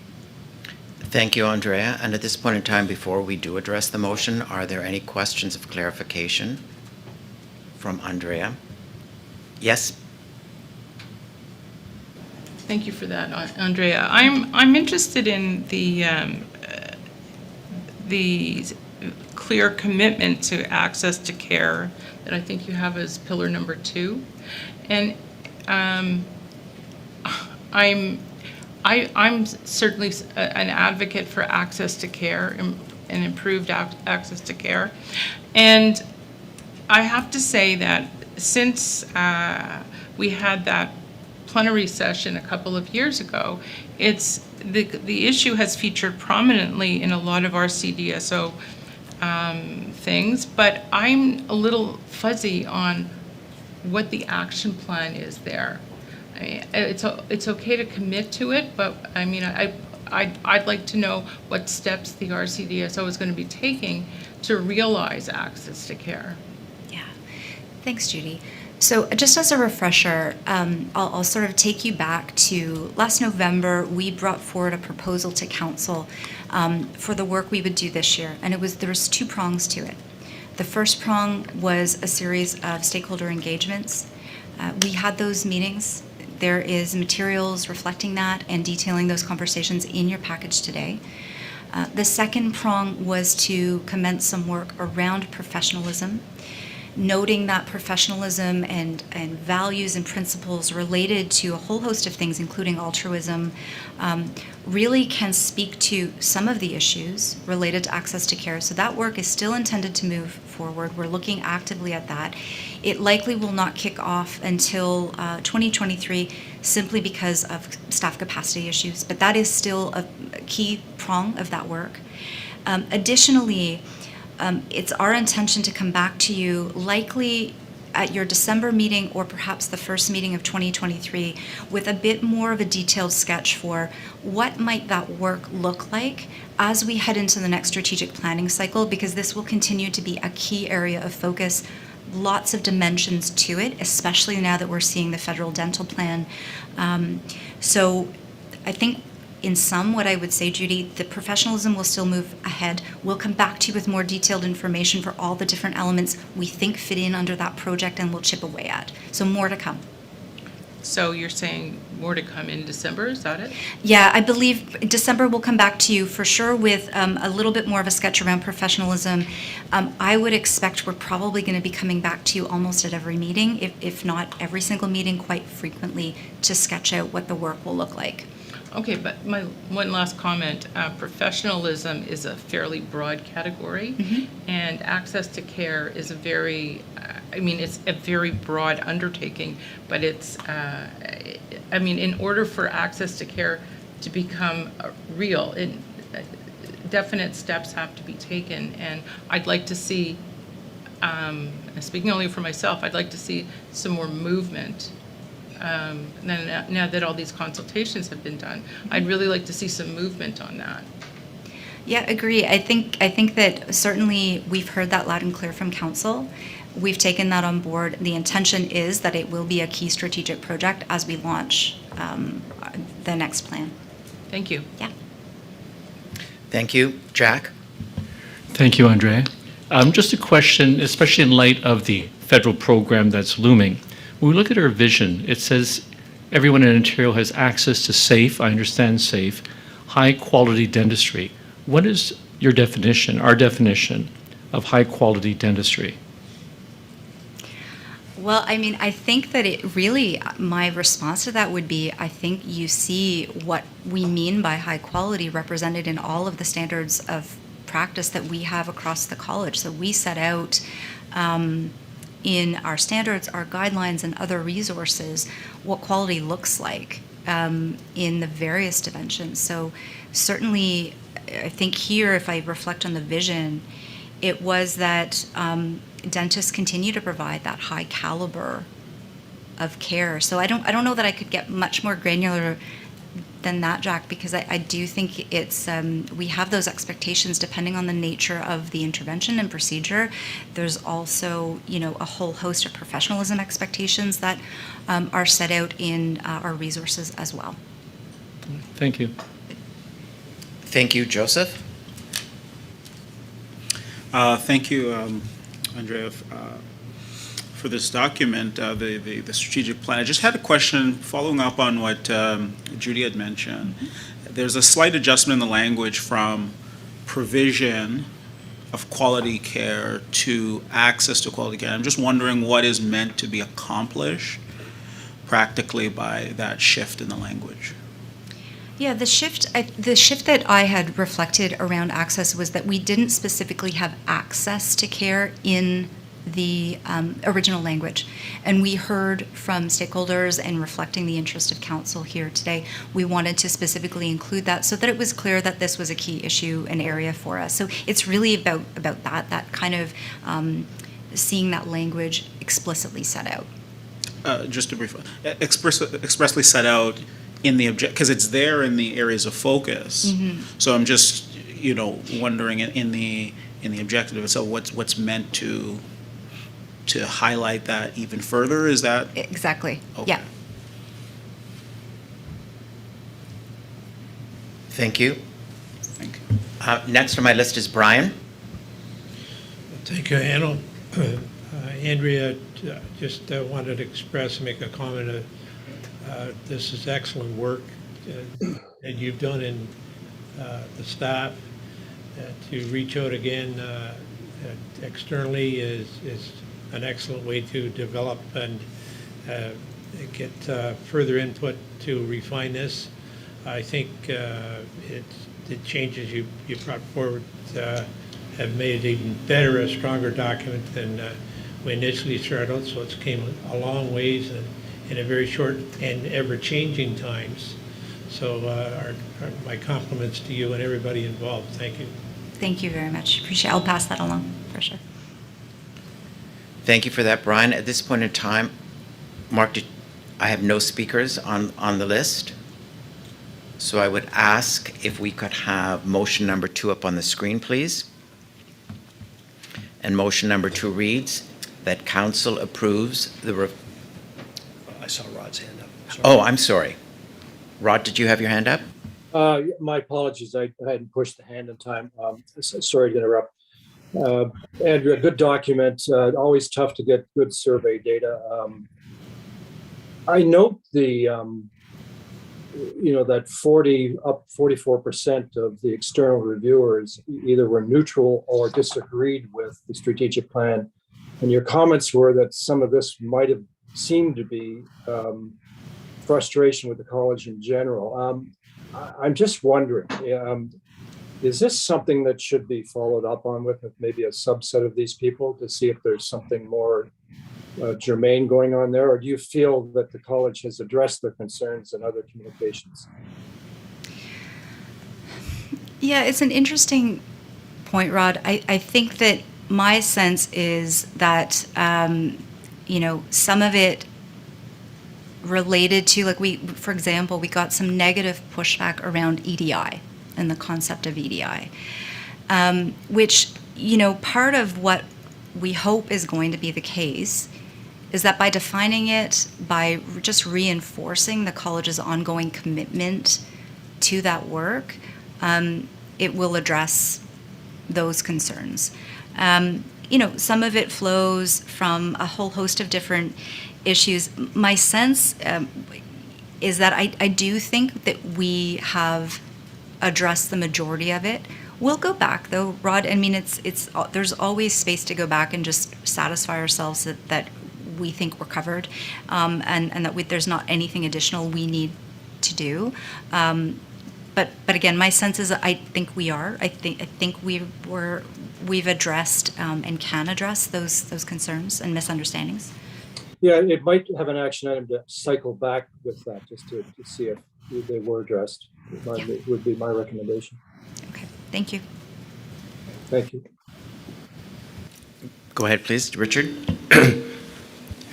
Thank you, Andrea. And at this point in time, before we do address the motion, are there any questions of clarification from Andrea? Yes? Thank you for that, Andrea. I'm interested in the clear commitment to access to care that I think you have as pillar number 2, and I'm certainly an advocate for access to care and improved access to care, and I have to say that since we had that plenary session a couple of years ago, the issue has featured prominently in a lot of RCDSO things, but I'm a little fuzzy on what the action plan is there. I mean, it's okay to commit to it, but I mean, I'd like to know what steps the RCDSO is going to be taking to realize access to care. Yeah, thanks, Judy. So just as a refresher, I'll sort of take you back to last November. We brought forward a proposal to council for the work we would do this year, and there was 2 prongs to it. The first prong was a series of stakeholder engagements. We had those meetings. There is materials reflecting that and detailing those conversations in your package today. The second prong was to commence some work around professionalism, noting that professionalism and values and principles related to a whole host of things, including altruism, really can speak to some of the issues related to access to care. So that work is still intended to move forward. We're looking actively at that. It likely will not kick off until 2023 simply because of staff capacity issues, but that is still a key prong of that work. Additionally, it's our intention to come back to you likely at your December meeting or perhaps the first meeting of 2023 with a bit more of a detailed sketch for what might that work look like as we head into the next strategic planning cycle, because this will continue to be a key area of focus. Lots of dimensions to it, especially now that we're seeing the federal dental plan. So I think in sum, what I would say, Judy, the professionalism will still move ahead. We'll come back to you with more detailed information for all the different elements we think fit in under that project and we'll chip away at. So more to come. So you're saying more to come in December, is that it? Yeah, I believe December will come back to you for sure with a little bit more of a sketch around professionalism. I would expect we're probably going to be coming back to you almost at every meeting, if not every single meeting, quite frequently, to sketch out what the work will look like. Okay, but my one last comment, professionalism is a fairly broad category, and access to care is a very, it's a very broad undertaking, but it's, in order for access to care to become real, definite steps have to be taken, and I'd like to see, speaking only for myself, I'd like to see some more movement now that all these consultations have been done. I'd really like to see some movement on that. Yeah, agree. I think that certainly we've heard that loud and clear from council. We've taken that on board. The intention is that it will be a key strategic project as we launch the next plan. Thank you. Yeah. Thank you. Jack? Thank you, Andrea. Just a question, especially in light of the federal program that's looming. When we look at our vision, it says everyone in Ontario has access to safe, I understand safe, high-quality dentistry. What is your definition, our definition, of high-quality dentistry? Well, I mean, I think that it really, my response to that would be, I think you see what we mean by high quality represented in all of the standards of practice that we have across the college. So we set out in our standards, our guidelines, and other resources what quality looks like in the various dimensions. So certainly, I think here, if I reflect on the vision, it was that dentists continue to provide that high caliber of care. So I don't know that I could get much more granular than that, Jack, because I do think it's we have those expectations depending on the nature of the intervention and procedure. There's also, you know, a whole host of professionalism expectations that are set out in our resources as well. Thank you. Thank you. Joseph? Thank you, Andrea, for this document, the strategic plan. I just had a question following up on what Judy had mentioned. There's a slight adjustment in the language from provision of quality care to access to quality care. I'm just wondering what is meant to be accomplished practically by that shift in the language. Yeah, the shift that I had reflected around access was that we didn't specifically have access to care in the original language. And we heard from stakeholders, and reflecting the interest of council here today, we wanted to specifically include that so that it was clear that this was a key issue and area for us. So it's really about that kind of seeing that language explicitly set out. Just to brief, expressly set out in the object, because it's there in the areas of focus. Mm-hmm. So I'm just, you know, wondering in the objective. So what's meant to highlight that even further? Is that Exactly? Okay. Yeah. Thank you. Thank you. Next on my list is Brian. Thank you, Anna. Andrea, just wanted to make a comment. This is excellent work that you've done in the staff. To reach out again externally is an excellent way to develop and get further input to refine this. I think the changes you brought forward have made it even better, a stronger document than we initially started out. So it's came a long ways and in a very short and ever-changing times. So my compliments to you and everybody involved. Thank you. Thank you very much. Appreciate it. I'll pass that along for sure. Thank you for that, Brian. At this point in time, Mark, I have no speakers on the list. So I would ask if we could have motion number 2 up on the screen, please. And motion number 2 reads that council approves the... I saw Rod's hand up. Sorry. Oh, I'm sorry. Rod, did you have your hand up? My apologies. I hadn't pushed the hand in time. Sorry to interrupt. Andrea, good document. Always tough to get good survey data. I note the, that 44% of the external reviewers either were neutral or disagreed with the strategic plan. And your comments were that some of this might have seemed to be frustration with the college in general. I'm just wondering, is this something that should be followed up on with maybe a subset of these people to see if there's something more germane going on there? Or do you feel that the college has addressed their concerns in other communications? Yeah, it's an interesting point, Rod. I think that my sense is that, some of it related to, like, for example, we got some negative pushback around EDI and the concept of EDI, which, part of what we hope is going to be the case is that by defining it, by just reinforcing the college's ongoing commitment to that work, it will address those concerns. Some of it flows from a whole host of different issues. My sense is that I do think that we have addressed the majority of it. We'll go back, though, Rod. I mean, there's always space to go back and just satisfy ourselves that we think we're covered, and that there's not anything additional we need to do. But again, my sense is that I think we are. I think we've addressed and can address those concerns and misunderstandings. Yeah, it might have an action item to cycle back with that, just to see if they were addressed. It would be my recommendation. Okay, thank you. Thank you. Go ahead, please, Richard.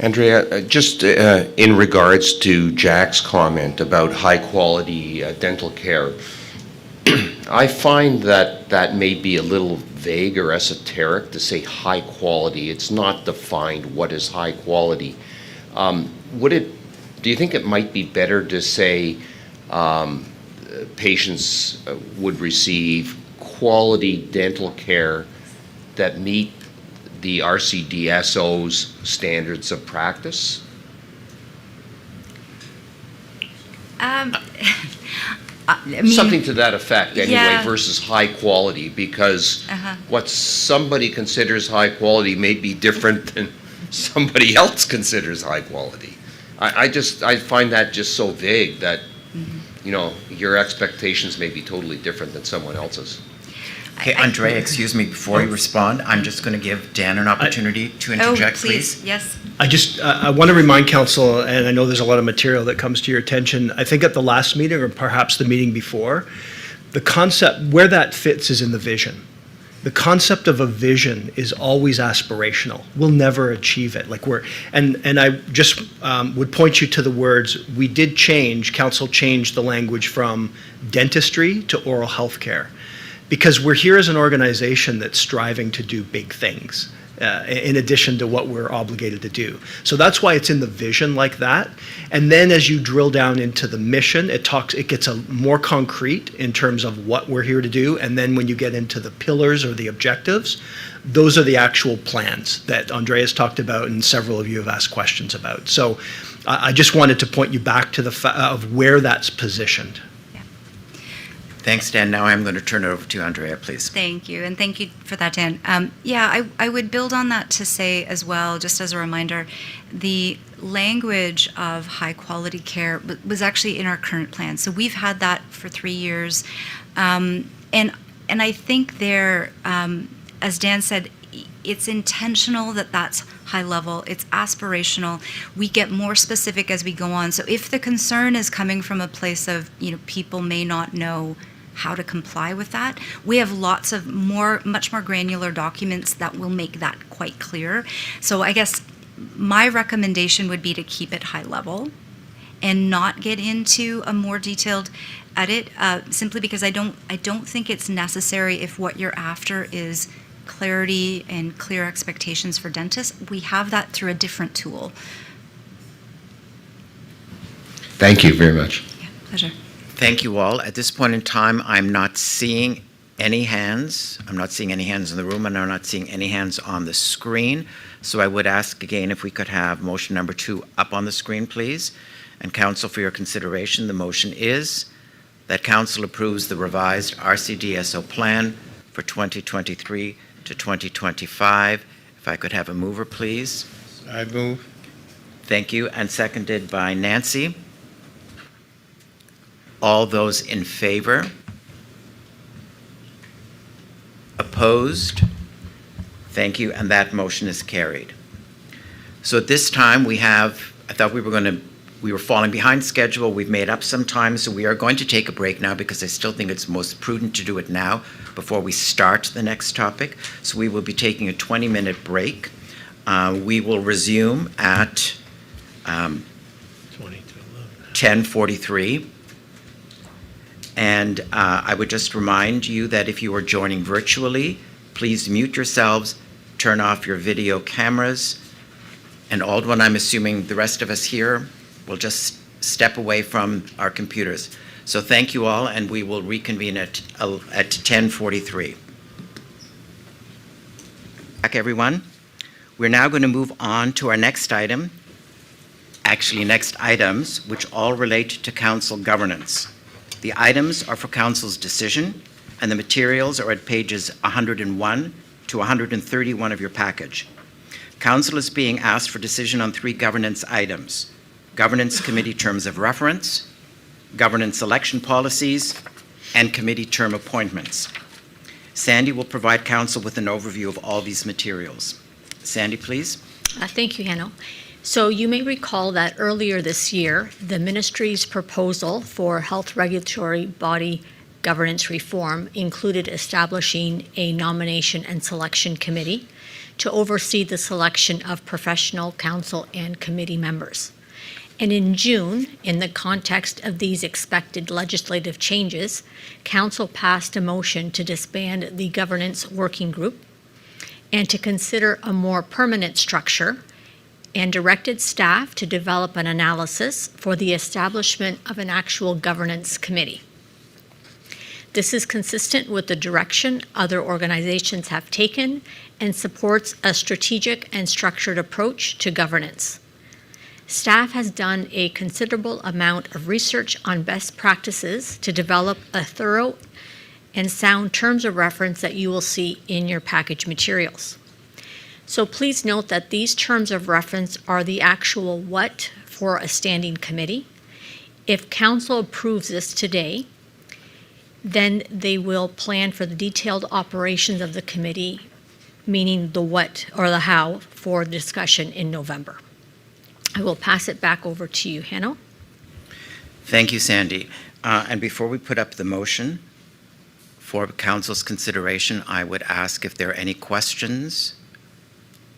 Andrea, just in regards to Jack's comment about high-quality dental care, I find that may be a little vague or esoteric to say high quality. It's not defined what is high quality. Do you think it might be better to say patients would receive quality dental care that meet the RCDSO's standards of practice? Something to that effect, anyway, yeah. Versus high quality, because what somebody considers high quality may be different than somebody else considers high quality. I find that just so vague that, your expectations may be totally different than someone else's. Okay, Andrea, excuse me, before you respond, I'm just going to give Dan an opportunity to interject, please. Yes. I want to remind council, and I know there's a lot of material that comes to your attention, I think at the last meeting or perhaps the meeting before, the concept, where that fits is in the vision. The concept of a vision is always aspirational. We'll never achieve it. And I just would point you to the words, we did change, council changed the language from dentistry to oral health care. Because we're here as an organization that's striving to do big things, in addition to what we're obligated to do. So that's why it's in the vision like that. And then as you drill down into the mission, it gets more concrete in terms of what we're here to do. And then when you get into the pillars or the objectives, those are the actual plans that Andrea's talked about and several of you have asked questions about. So I just wanted to point you back to of where that's positioned. Thanks, Dan. Now I'm going to turn it over to Andrea, please. Thank you, and thank you for that, Dan. I would build on that to say as well, just as a reminder, the language of high-quality care was actually in our current plan. So we've had that for 3 years, and I think there, as Dan said, it's intentional that that's high level, it's aspirational. We get more specific as we go on. So if the concern is coming from a place of, people may not know how to comply with that, we have lots of much more granular documents that will make that quite clear. So I guess my recommendation would be to keep it high level and not get into a more detailed edit, simply because I don't think it's necessary if what you're after is clarity and clear expectations for dentists. We have that through a different tool. Thank you very much. Yeah, pleasure. Thank you all. At this point in time, I'm not seeing any hands. I'm not seeing any hands in the room, and I'm not seeing any hands on the screen. So I would ask again if we could have motion number 2 up on the screen, please. And council, for your consideration, the motion is that council approves the revised RCDSO plan for 2023 to 2025. If I could have a mover, please. I move. Thank you. And seconded by Nancy. All those in favor? Opposed? Thank you, and that motion is carried. So at this time, I thought we were falling behind schedule. We've made up some time, so we are going to take a break now because I still think it's most prudent to do it now before we start the next topic. So we will be taking a 20-minute break. We will resume at 20. 10:43. And I would just remind you that if you are joining virtually, please mute yourselves, turn off your video cameras. And Aldwin, I'm assuming the rest of us here will just step away from our computers. So thank you all, and we will reconvene at 10:43. Back, everyone. We're now going to move on to our next item, actually next items, which all relate to council governance. The items are for council's decision, and the materials are at pages 101 to 131 of your package. Council is being asked for decision on 3 governance items: governance committee terms of reference, governance election policies, and committee term appointments. Sandy will provide council with an overview of all these materials. Sandy, please. Thank you, Hanno. So you may recall that earlier this year, the ministry's proposal for health regulatory body governance reform included establishing a nomination and selection committee to oversee the selection of professional council and committee members. And in June, in the context of these expected legislative changes, council passed a motion to disband the governance working group and to consider a more permanent structure, and directed staff to develop an analysis for the establishment of an actual governance committee. This is consistent with the direction other organizations have taken and supports a strategic and structured approach to governance. Staff has done a considerable amount of research on best practices to develop a thorough and sound terms of reference that you will see in your package materials. So please note that these terms of reference are the actual what for a standing committee. If council approves this today, then they will plan for the detailed operations of the committee, meaning the what or the how, for discussion in November. I will pass it back over to you, Hanno. Thank you, Sandy. And before we put up the motion for council's consideration, I would ask if there are any questions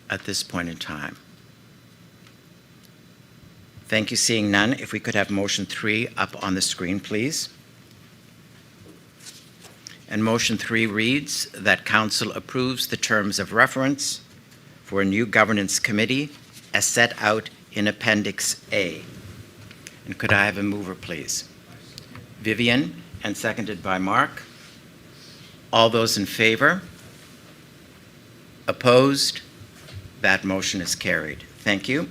at this point in time. Thank you. Seeing none, if we could have motion 3 up on the screen, please. And motion 3 reads that council approves the terms of reference for a new governance committee as set out in Appendix A. And could I have a mover, please? Vivian, and seconded by Mark. All those in favor? Opposed? That motion is carried. Thank you.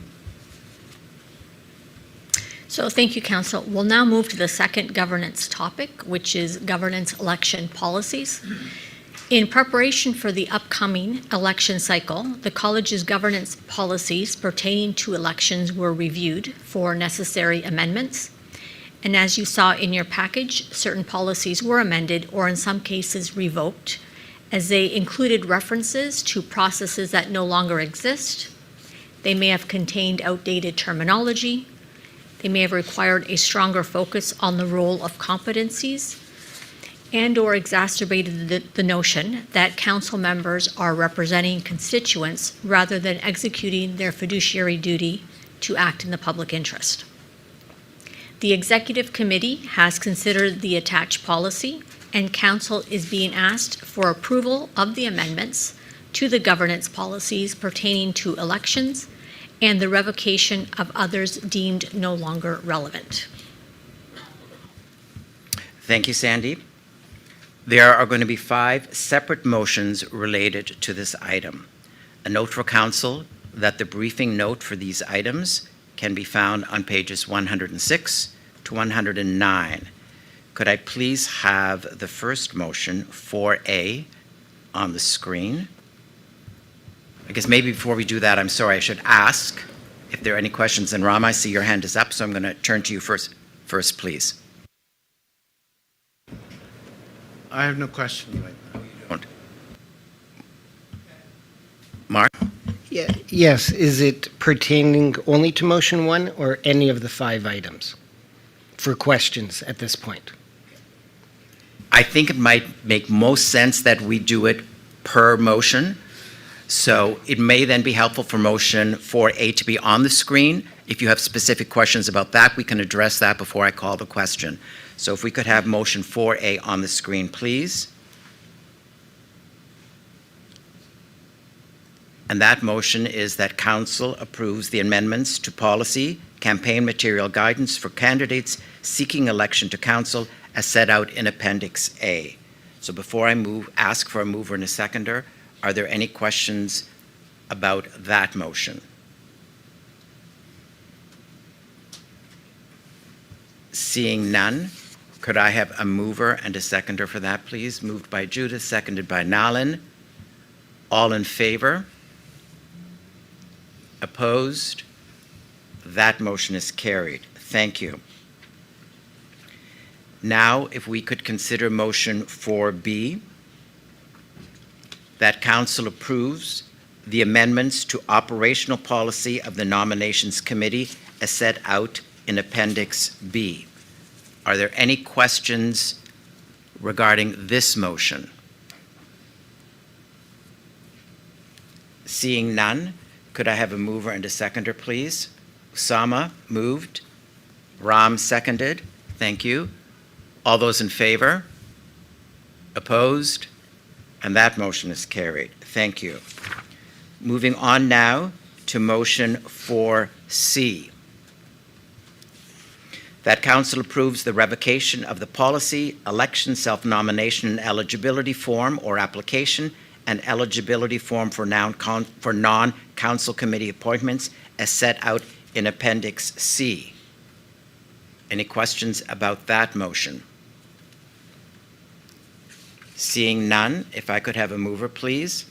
So thank you, Council. We'll now move to the second governance topic, which is governance election policies. In preparation for the upcoming election cycle, the college's governance policies pertaining to elections were reviewed for necessary amendments. And as you saw in your package, certain policies were amended or in some cases revoked, as they included references to processes that no longer exist. They may have contained outdated terminology. They may have required a stronger focus on the role of competencies, and or exacerbated the notion that council members are representing constituents rather than executing their fiduciary duty to act in the public interest. The Executive Committee has considered the attached policy, and council is being asked for approval of the amendments to the governance policies pertaining to elections and the revocation of others deemed no longer relevant. Thank you, Sandy. There are going to be 5 separate motions related to this item. A note for council that the briefing note for these items can be found on pages 106 to 109. Could I please have the first motion, 4A, on the screen? I guess maybe before we do that, I'm sorry, I should ask if there are any questions. And Ram, I see your hand is up, so I'm going to turn to you first, please. I have no question right now. You don't. Mark? Yeah, yes, is it pertaining only to motion 1 or any of the 5 items for questions at this point? I think it might make most sense that we do it per motion. So it may then be helpful for motion 4A to be on the screen. If you have specific questions about that, we can address that before I call the question. So if we could have motion 4A on the screen, please. And that motion is that council approves the amendments to policy, campaign material guidance for candidates seeking election to council as set out in Appendix A. So before I ask for a mover and a seconder, are there any questions about that motion? Seeing none, could I have a mover and a seconder for that, please? Moved by Judith, seconded by Nalin. All in favor? Opposed? That motion is carried. Thank you. Now, if we could consider motion 4B, that council approves the amendments to operational policy of the Nominations Committee as set out in Appendix B. Are there any questions regarding this motion? Seeing none, could I have a mover and a seconder, please? Usama moved. Ram seconded. Thank you. All those in favor? Opposed? And that motion is carried. Thank you. Moving on now to motion 4C. That council approves the revocation of the policy, election, self-nomination, and eligibility form or application, and eligibility form for non-council committee appointments as set out in Appendix C. Any questions about that motion? Seeing none, if I could have a mover, please.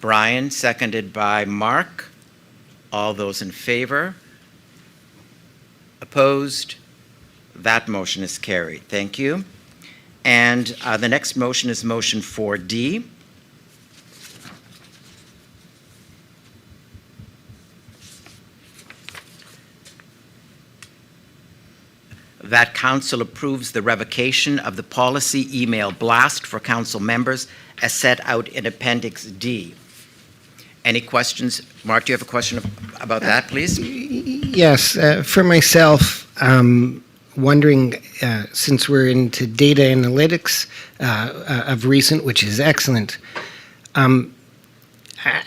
Brian, seconded by Mark. All those in favor? Opposed? That motion is carried. Thank you. And the next motion is motion 4D. That council approves the revocation of the policy email blast for council members as set out in Appendix D. Any questions? Mark, do you have a question about that, please? Yes, for myself, wondering, since we're into data analytics of recent, which is excellent,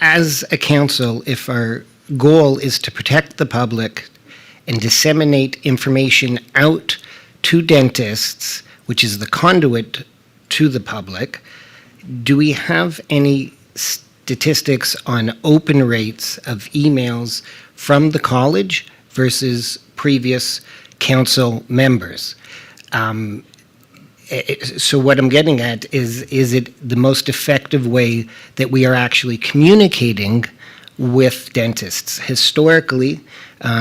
as a council, if our goal is to protect the public and disseminate information out to dentists, which is the conduit to the public, do we have any statistics on open rates of emails from the college versus previous council members? So what I'm getting at is it the most effective way that we are actually communicating with dentists? Historically,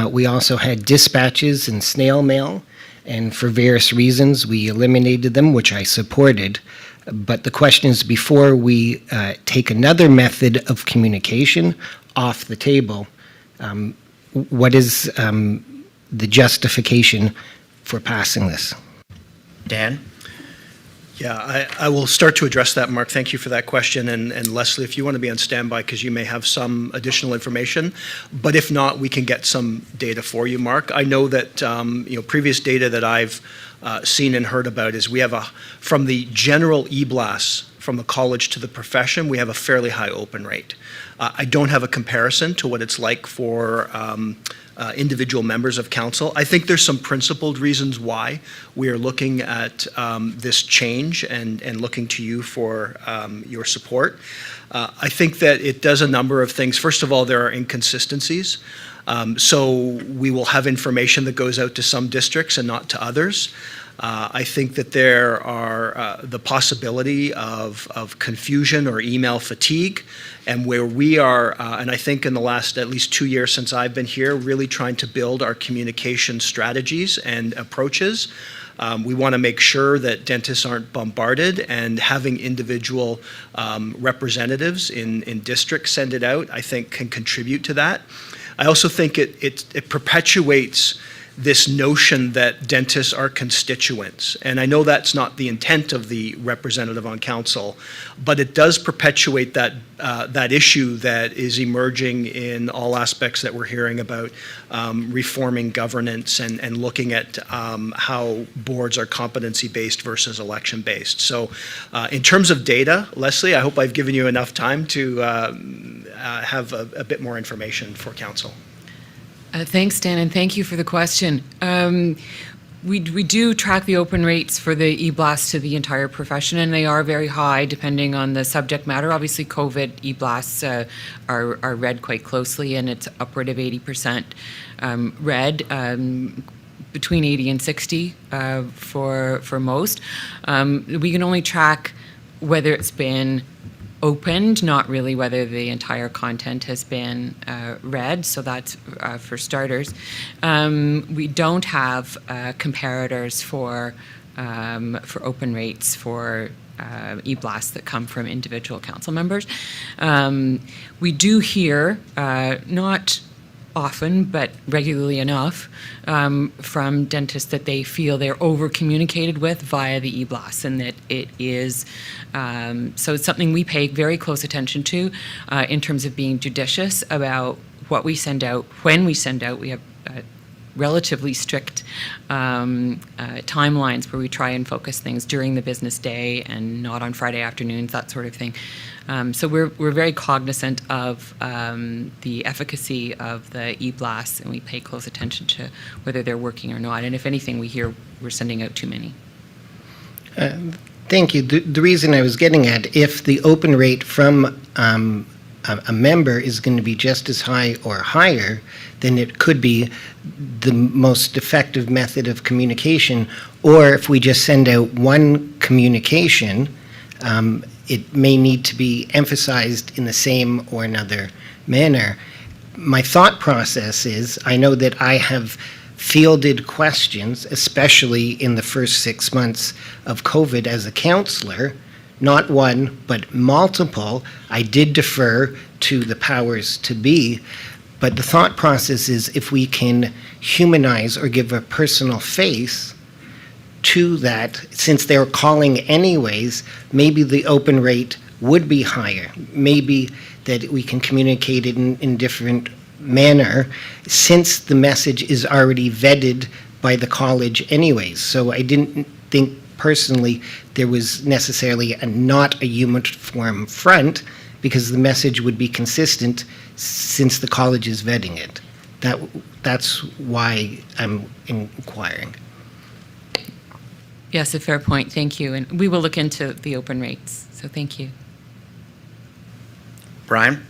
we also had dispatches and snail mail, and for various reasons, we eliminated them, which I supported. But the question is, before we take another method of communication off the table, what is the justification for passing this? Dan? Yeah, I will start to address that, Mark. Thank you for that question. And Leslie, if you want to be on standby, because you may have some additional information. But if not, we can get some data for you, Mark. I know that previous data that I've seen and heard about is we have from the general e-blasts from the college to the profession, we have a fairly high open rate. I don't have a comparison to what it's like for individual members of council. I think there's some principled reasons why we are looking at this change and looking to you for your support. I think that it does a number of things. First of all, there are inconsistencies. So we will have information that goes out to some districts and not to others. I think that there are the possibility of confusion or email fatigue, and where we are, and I think in the last at least 2 years since I've been here, really trying to build our communication strategies and approaches. We want to make sure that dentists aren't bombarded, and having individual representatives in districts send it out, I think, can contribute to that. I also think it perpetuates this notion that dentists are constituents. And I know that's not the intent of the representative on council, but it does perpetuate that, that issue that is emerging in all aspects that we're hearing about reforming governance and looking at how boards are competency-based versus election-based. So in terms of data, Leslie, I hope I've given you enough time to have a bit more information for council. Thanks, Dan, and thank you for the question. We do track the open rates for the e-blasts to the entire profession, and they are very high depending on the subject matter. Obviously, COVID e-blasts are read quite closely, and it's upward of 80% read, between 80 and 60 for most. We can only track whether it's been opened, not really whether the entire content has been read, so that's for starters. We don't have comparators for open rates for e-blasts that come from individual council members. We do hear, not often, but regularly enough, from dentists that they feel they're over-communicated with via the e-blasts, and that it is, so it's something we pay very close attention to in terms of being judicious about what we send out, when we send out. We have relatively strict timelines where we try and focus things during the business day and not on Friday afternoons, that sort of thing. So we're very cognizant of the efficacy of the e-blasts, and we pay close attention to whether they're working or not. And if anything, we hear we're sending out too many. Thank you. The reason I was getting at, if the open rate from a member is going to be just as high or higher, then it could be the most effective method of communication. Or if we just send out one communication, it may need to be emphasized in the same or another manner. My thought process is, I know that I have fielded questions, especially in the first 6 months of COVID as a counselor, not one, but multiple. I did defer to the powers to be, but the thought process is, if we can humanize or give a personal face to that, since they're calling anyways, maybe the open rate would be higher. Maybe that we can communicate it in different manner, since the message is already vetted by the college anyways. So I didn't think personally there was necessarily not a uniform front, because the message would be consistent since the college is vetting it. That's why I'm inquiring. Yes, a fair point. Thank you. And we will look into the open rates. So thank you. Brian?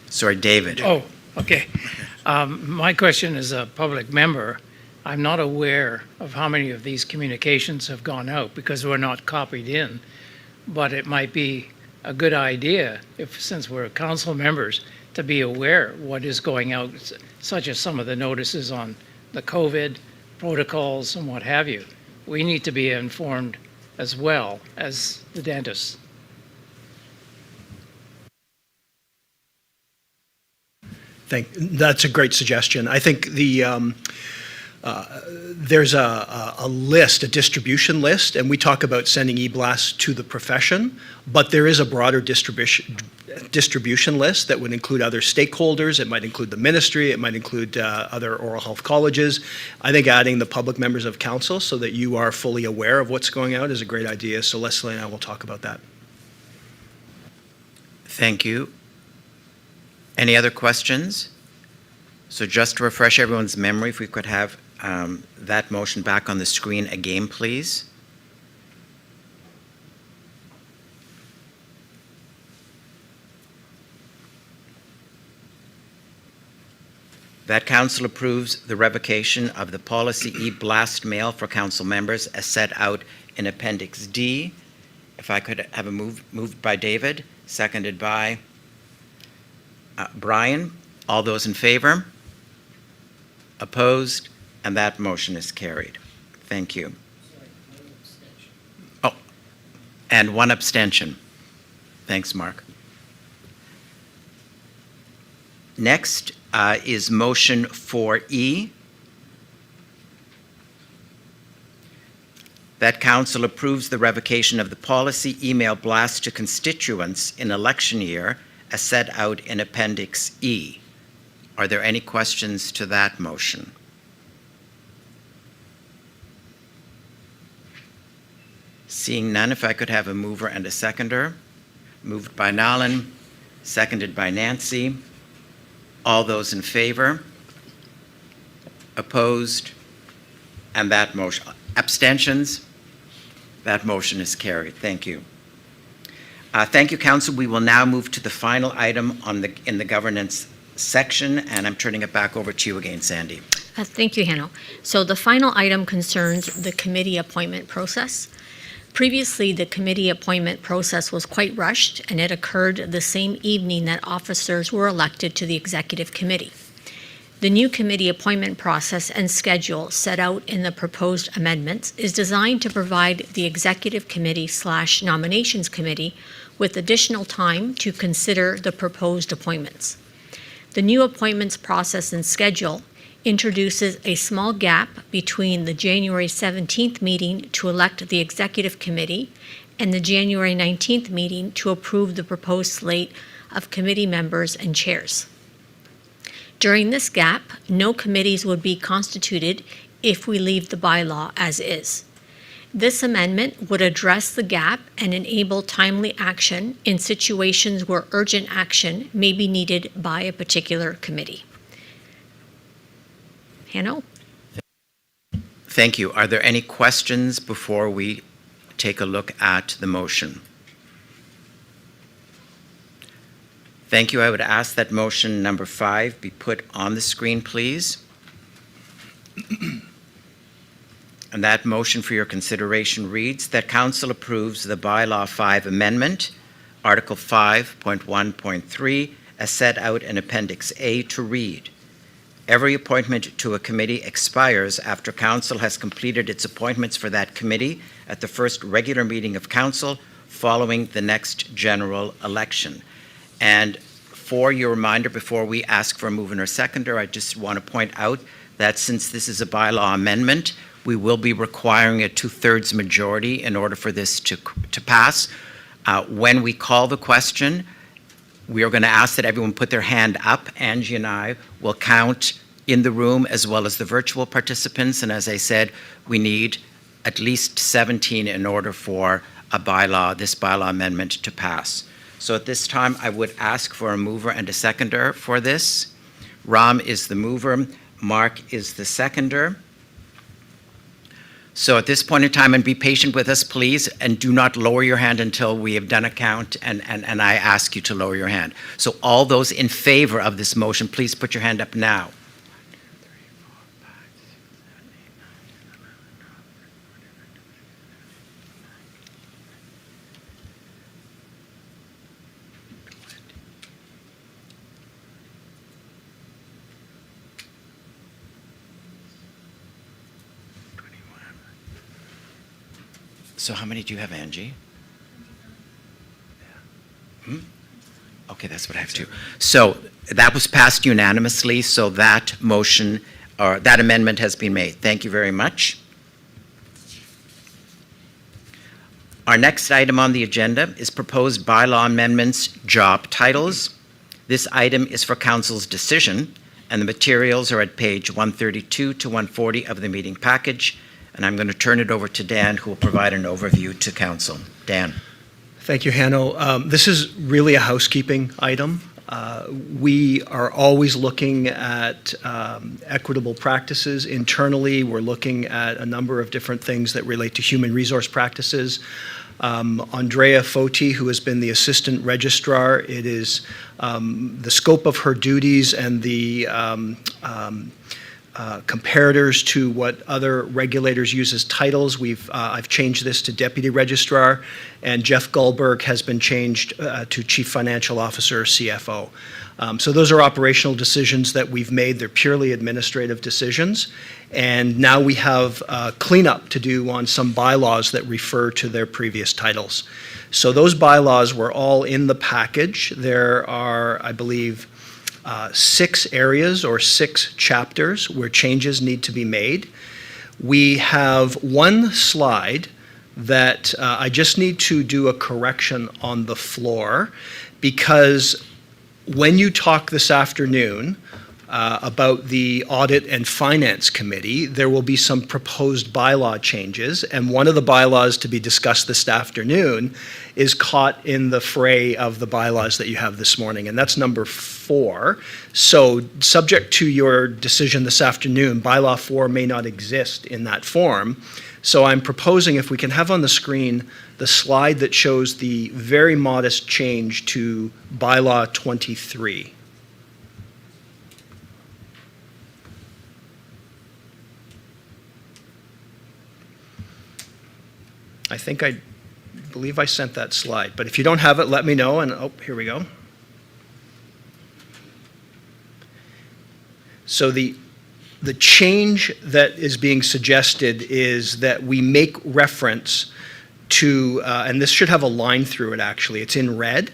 Sorry, David. Oh, okay. My question is a public member. I'm not aware of how many of these communications have gone out because we're not copied in, but it might be a good idea, if, since we're council members, to be aware what is going out, such as some of the notices on the COVID protocols and what have you. We need to be informed as well as the dentists. That's a great suggestion. I think there's a list, a distribution list, and we talk about sending e-blasts to the profession, but there is a broader distribution list that would include other stakeholders. It might include the ministry. It might include other oral health colleges. I think adding the public members of council so that you are fully aware of what's going out is a great idea. So Leslie and I will talk about that. Thank you. Any other questions? So just to refresh everyone's memory, if we could have that motion back on the screen again, please. That council approves the revocation of the policy e-blast mail for council members as set out in Appendix D. If I could have a moved by David, seconded by Brian. All those in favor? Opposed? And that motion is carried. Thank you. Oh, and one abstention. Thanks, Mark. Next, is motion 4E. That council approves the revocation of the policy email blast to constituents in election year as set out in Appendix E. Are there any questions to that motion? Seeing none, if I could have a mover and a seconder. Moved by Nolan, seconded by Nancy. All those in favor? Opposed? And that motion, abstentions? That motion is carried. Thank you. Thank you, Council. We will now move to the final item in the governance section, and I'm turning it back over to you again, Sandy. Thank you, Hanno. So the final item concerns the committee appointment process. Previously, the committee appointment process was quite rushed, and it occurred the same evening that officers were elected to the executive committee. The new committee appointment process and schedule set out in the proposed amendments is designed to provide the executive committee/nominations committee with additional time to consider the proposed appointments. The new appointments process and schedule introduces a small gap between the January 17th meeting to elect the executive committee and the January 19th meeting to approve the proposed slate of committee members and chairs. During this gap, no committees would be constituted if we leave the bylaw as is. This amendment would address the gap and enable timely action in situations where urgent action may be needed by a particular committee. Hanno? Thank you. Are there any questions before we take a look at the motion? Thank you. I would ask that motion number 5 be put on the screen, please. And that motion for your consideration reads that Council approves the Bylaw 5 Amendment, Article 5.1.3, as set out in Appendix A to read: every appointment to a committee expires after Council has completed its appointments for that committee at the first regular meeting of Council following the next general election. And for your reminder, before we ask for a mover or seconder, I just want to point out that since this is a bylaw amendment, we will be requiring a 2/3 majority in order for this to pass. When we call the question, we are going to ask that everyone put their hand up. Angie and I will count in the room as well as the virtual participants. And as I said, we need at least 17 in order for this bylaw amendment to pass. So at this time, I would ask for a mover and a seconder for this. Ram is the mover. Mark is the seconder. So at this point in time, and be patient with us, please, and do not lower your hand until we have done a count and I ask you to lower your hand. So all those in favor of this motion, please put your hand up now. So how many do you have, Angie? Okay, that's what I have too. So that was passed unanimously, so that motion, or that amendment has been made. Thank you very much. Our next item on the agenda is proposed bylaw amendments, job titles. This item is for Council's decision, and the materials are at page 132 to 140 of the meeting package. And I'm going to turn it over to Dan, who will provide an overview to Council. Dan. Thank you, Hanno. This is really a housekeeping item. We are always looking at equitable practices internally. We're looking at a number of different things that relate to human resource practices. Andrea Foti, who has been the assistant registrar, it is the scope of her duties and the comparators to what other regulators use as titles. I've changed this to deputy registrar, and Jeff Goldberg has been changed to chief financial officer, CFO. So those are operational decisions that we've made. They're purely administrative decisions. And now we have cleanup to do on some bylaws that refer to their previous titles. So those bylaws were all in the package. There are, I believe, 6 areas or 6 chapters where changes need to be made. We have one slide that I just need to do a correction on the floor, because when you talk this afternoon about the Audit and Finance Committee, there will be some proposed bylaw changes, and one of the bylaws to be discussed this afternoon is caught in the fray of the bylaws that you have this morning, and that's number 4. So subject to your decision this afternoon, bylaw 4 may not exist in that form. So I'm proposing, if we can have on the screen the slide that shows the very modest change to bylaw 23. I believe I sent that slide, but if you don't have it, let me know, and oh, here we go. So the change that is being suggested is that we make reference to, and this should have a line through it actually, it's in red.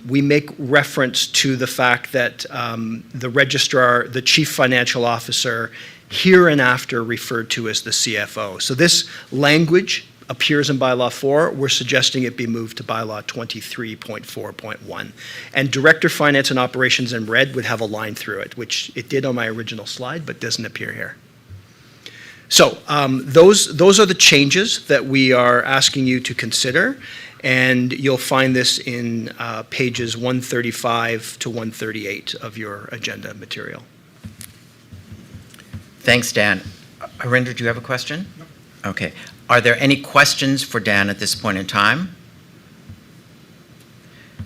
We make reference to the fact that the registrar, the chief financial officer, hereinafter referred to as the CFO. So this language appears in bylaw 4. We're suggesting it be moved to bylaw 23.4.1. And Director Finance and Operations in red would have a line through it, which it did on my original slide, but doesn't appear here. So those are the changes that we are asking you to consider, and you'll find this in pages 135 to 138 of your agenda material. Thanks, Dan. Harinder, do you have a question? No. Okay. Are there any questions for Dan at this point in time?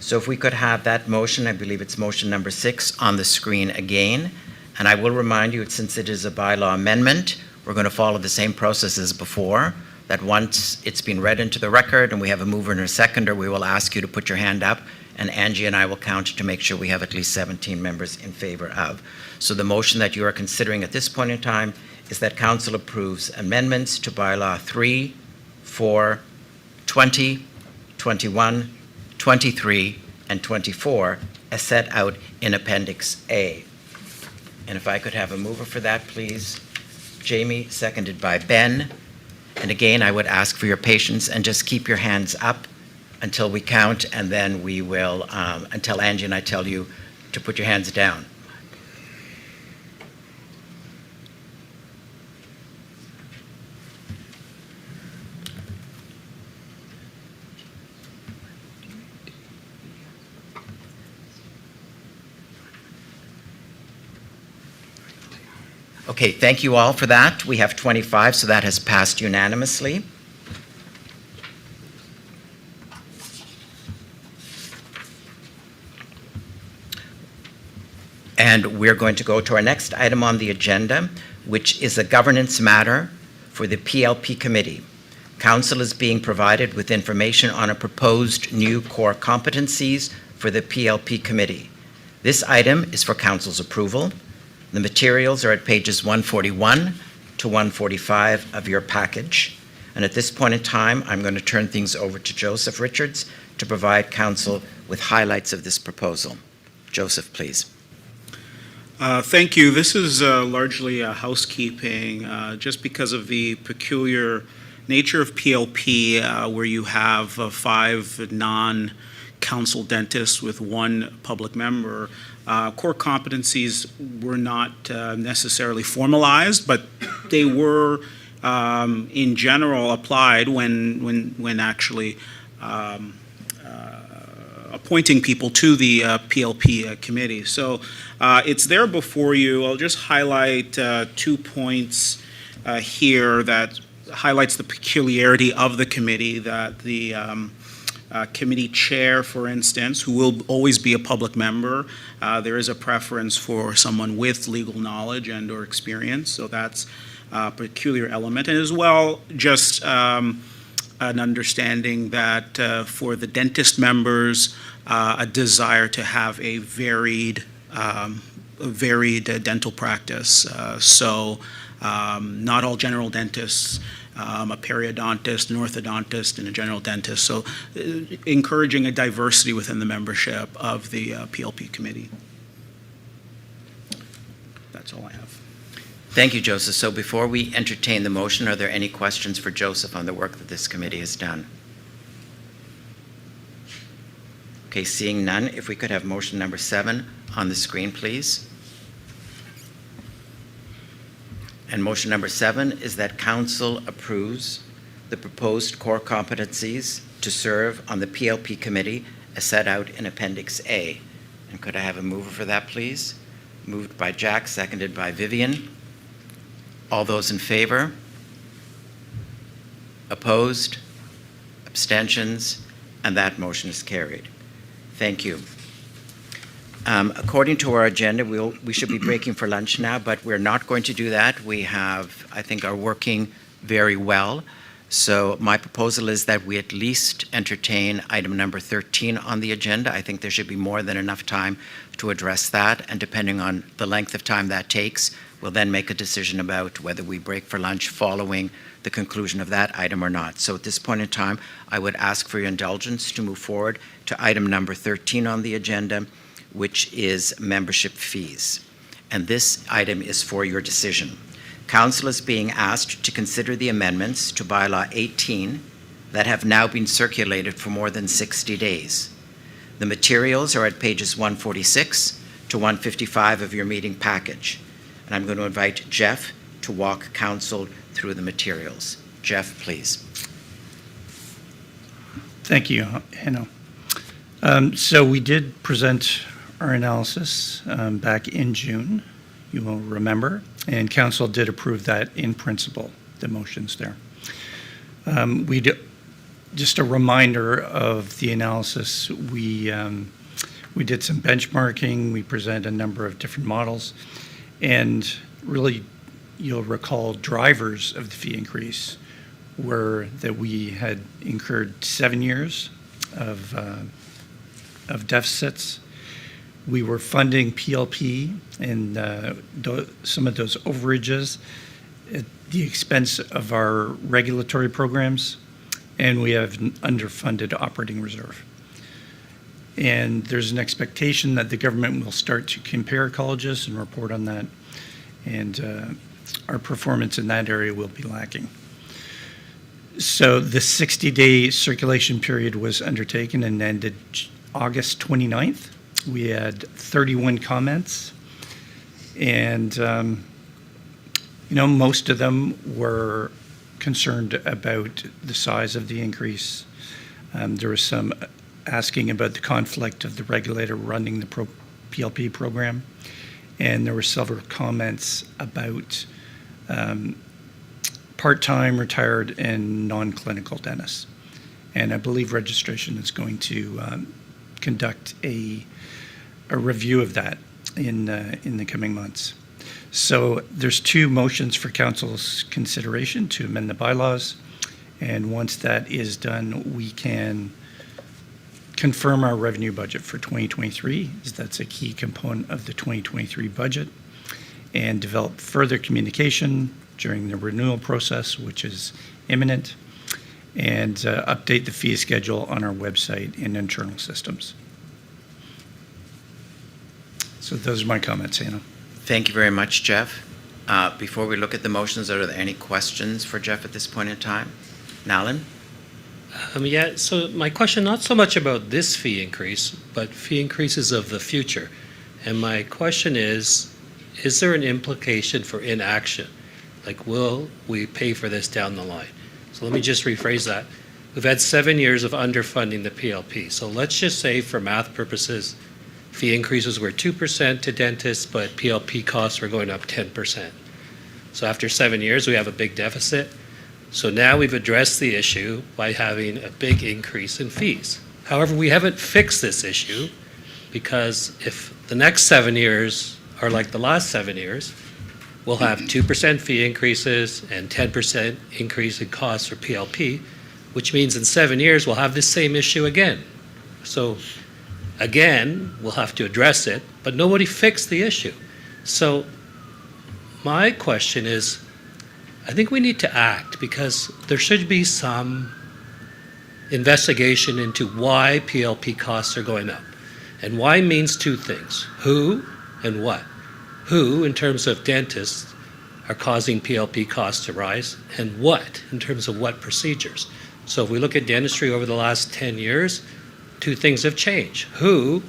So if we could have that motion, I believe it's motion number 6, on the screen again. And I will remind you, since it is a bylaw amendment, we're going to follow the same process as before, that once it's been read into the record and we have a mover and a seconder, we will ask you to put your hand up, and Angie and I will count to make sure we have at least 17 members in favor of. So the motion that you are considering at this point in time is that Council approves amendments to bylaw 3, 4, 20, 21, 23, and 24 as set out in Appendix A. And if I could have a mover for that, please. Jamie, seconded by Ben. And again, I would ask for your patience and just keep your hands up until we count, and then we will, until Angie and I tell you to put your hands down. Okay, thank you all for that. We have 25, so that has passed unanimously. And we're going to go to our next item on the agenda, which is a governance matter for the PLP committee. Council is being provided with information on a proposed new core competencies for the PLP committee. This item is for Council's approval. The materials are at pages 141 to 145 of your package. And at this point in time, I'm going to turn things over to Joseph Richards to provide Council with highlights of this proposal. Joseph, please. Thank you. This is largely housekeeping, just because of the peculiar nature of PLP, where you have 5 non-council dentists with 1 public member. Core competencies were not necessarily formalized, but they were in general applied when actually appointing people to the PLP committee. So it's there before you. I'll just highlight 2 points here that highlights the peculiarity of the committee, that the committee chair, for instance, who will always be a public member, there is a preference for someone with legal knowledge and or experience, so that's a peculiar element. And as well, just an understanding that for the dentist members, a desire to have a varied dental practice. So not all general dentists, a periodontist, an orthodontist, and a general dentist. So encouraging a diversity within the membership of the PLP committee. That's all I have. Thank you, Joseph. So before we entertain the motion, are there any questions for Joseph on the work that this committee has done? Okay, seeing none, if we could have motion number 7 on the screen, please. And motion number 7 is that council approves the proposed core competencies to serve on the PLP committee as set out in Appendix A. And could I have a mover for that, please? Moved by Jack, seconded by Vivian. All those in favor? Opposed? Abstentions? And that motion is carried. Thank you. According to our agenda, we should be breaking for lunch now, but we're not going to do that. We have, I think, are working very well. So my proposal is that we at least entertain item number 13 on the agenda. I think there should be more than enough time to address that, and depending on the length of time that takes, we'll then make a decision about whether we break for lunch following the conclusion of that item or not. So at this point in time, I would ask for your indulgence to move forward to item number 13 on the agenda, which is membership fees. And this item is for your decision. Council is being asked to consider the amendments to bylaw 18 that have now been circulated for more than 60 days. The materials are at pages 146 to 155 of your meeting package. And I'm going to invite Jeff to walk council through the materials. Jeff, please. Thank you, Hanno. So we did present our analysis back in June, you will remember, and council did approve that in principle, the motions there. Just a reminder of the analysis, we did some benchmarking, we presented a number of different models, and really you'll recall drivers of the fee increase were that we had incurred 7 years of deficits. We were funding PLP and some of those overages at the expense of our regulatory programs, and we have an underfunded operating reserve. And there's an expectation that the government will start to compare colleges and report on that, and our performance in that area will be lacking. So the 60-day circulation period was undertaken and ended August 29th. We had 31 comments, and most of them were concerned about the size of the increase. There was some asking about the conflict of the regulator running the PLP program, and there were several comments about part-time, retired, and non-clinical dentists. And I believe registration is going to conduct a review of that in the coming months. So there's 2 motions for council's consideration to amend the bylaws, and once that is done, we can confirm our revenue budget for 2023, as that's a key component of the 2023 budget, and develop further communication during the renewal process, which is imminent, and update the fee schedule on our website and internal systems. So those are my comments, Anna. Thank you very much, Jeff. Before we look at the motions, are there any questions for Jeff at this point in time? Nalan? Yeah, so my question, not so much about this fee increase, but fee increases of the future. And my question is there an implication for inaction? Like, will we pay for this down the line? So let me just rephrase that. We've had 7 years of underfunding the PLP. So let's just say, for math purposes, fee increases were 2% to dentists, but PLP costs were going up 10%. So after 7 years, we have a big deficit. So now we've addressed the issue by having a big increase in fees. However, we haven't fixed this issue, because if the next 7 years are like the last 7 years, we'll have 2% fee increases and 10% increase in costs for PLP, which means in 7 years, we'll have this same issue again. So again, we'll have to address it, but nobody fixed the issue. So my question is, I think we need to act, because there should be some investigation into why PLP costs are going up. And why means 2 things, who and what. who, in terms of dentists, are causing PLP costs to rise, and what, in terms of what procedures. So if we look at dentistry over the last 10 years, two things have changed. Who,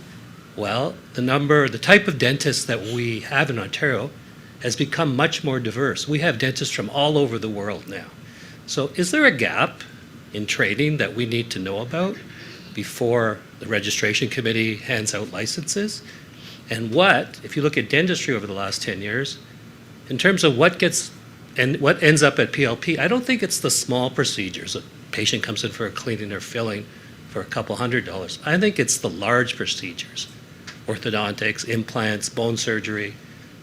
well, the type of dentists that we have in Ontario has become much more diverse. We have dentists from all over the world now. So is there a gap in training that we need to know about before the registration committee hands out licenses? And what, if you look at dentistry over the last 10 years, in terms of what gets and what ends up at PLP, I don't think it's the small procedures. A patient comes in for a cleaning or filling for a couple $100. I think it's the large procedures, orthodontics, implants, bone surgery.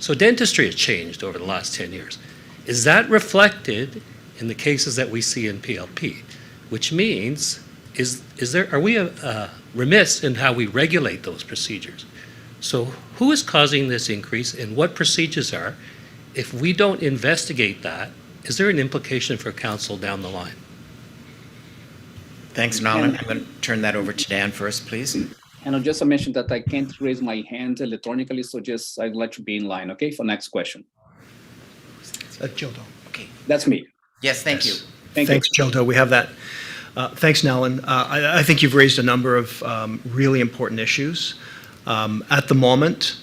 So dentistry has changed over the last 10 years. Is that reflected in the cases that we see in PLP? Which means, are we remiss in how we regulate those procedures? So who is causing this increase and what procedures are? If we don't investigate that, is there an implication for council down the line? Thanks, Nolan. I'm going to turn that over to Dan first, please. And I'll just mention that I can't raise my hand electronically, so just I'd like to be in line, okay, for next question. Gildo. Okay. That's me. Yes, thank you. Thanks, Gildo. We have that. Thanks, Nolan. I think you've raised a number of really important issues. At the moment,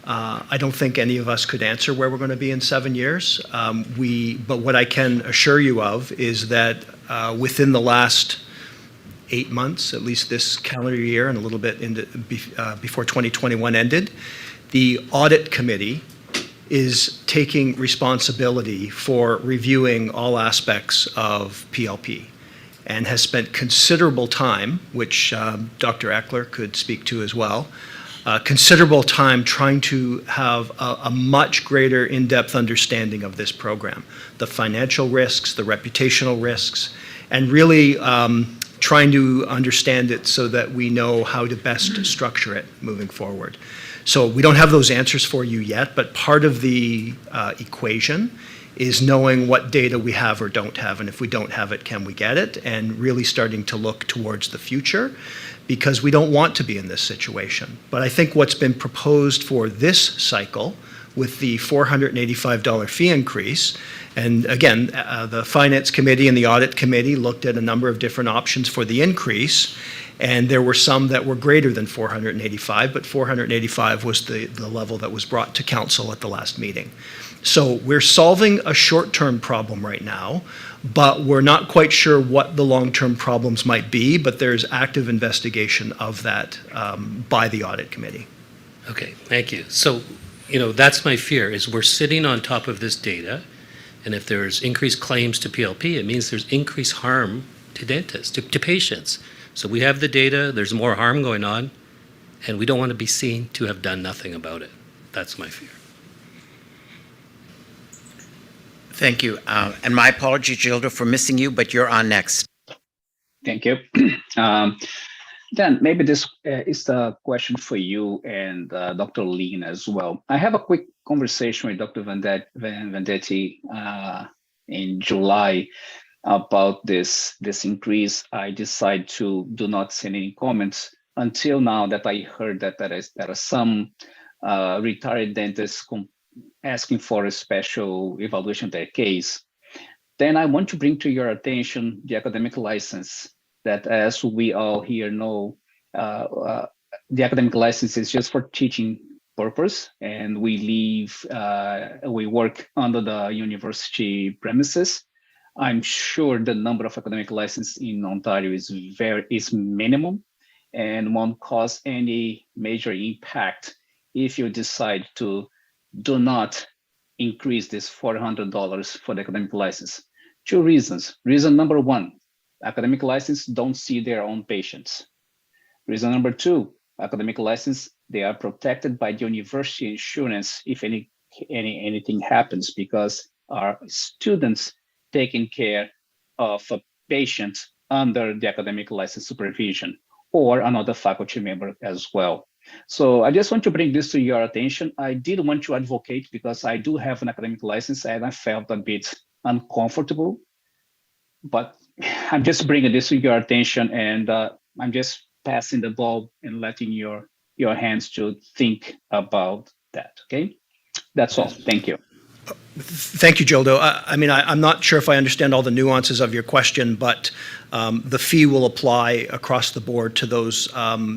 I don't think any of us could answer where we're going to be in 7 years. But what I can assure you of is that within the last 8 months, at least this calendar year and a little bit before 2021 ended, the audit committee is taking responsibility for reviewing all aspects of PLP and has spent considerable time, which Dr. Eckler could speak to as well, considerable time trying to have a much greater in-depth understanding of this program, the financial risks, the reputational risks, and really trying to understand it so that we know how to best structure it moving forward. So we don't have those answers for you yet, but part of the equation is knowing what data we have or don't have, and if we don't have it, can we get it, and really starting to look towards the future, because we don't want to be in this situation. But I think what's been proposed for this cycle with the $485 fee increase, and again, the Finance Committee and the Audit Committee looked at a number of different options for the increase, and there were some that were greater than 485, but 485 was the level that was brought to council at the last meeting. So we're solving a short-term problem right now, but we're not quite sure what the long-term problems might be, but there's active investigation of that by the Audit Committee. Okay, thank you. So, that's my fear, is we're sitting on top of this data, and if there's increased claims to PLP, it means there's increased harm to dentists, to patients. So we have the data, there's more harm going on, and we don't want to be seen to have done nothing about it. That's my fear. Thank you. And my apologies, Gildo, for missing you, but you're on next. Thank you. Dan, maybe this is a question for you and Dr. Lean as well. I have a quick conversation with Dr. Vendetti in July about this increase. I decided to do not send any comments until now that I heard that there are some retired dentists asking for a special evaluation of their case. Then I want to bring to your attention the academic license, that as we all here know, the academic license is just for teaching purpose, and we work under the university premises. I'm sure the number of academic licenses in Ontario is minimum and won't cause any major impact if you decide to do not increase this $400 for the academic license. Two reasons. Reason number one, academic license don't see their own patients. Reason number two, academic license, they are protected by the university insurance if anything happens, because our students taking care of a patient under the academic license supervision, or another faculty member as well. So I just want to bring this to your attention. I did want to advocate because I do have an academic license and I felt a bit uncomfortable, but I'm just bringing this to your attention, and I'm just passing the ball and letting your hands to think about that, okay? That's all. Thank you. Thank you, Jildo. I'm not sure if I understand all the nuances of your question, but the fee will apply across the board to those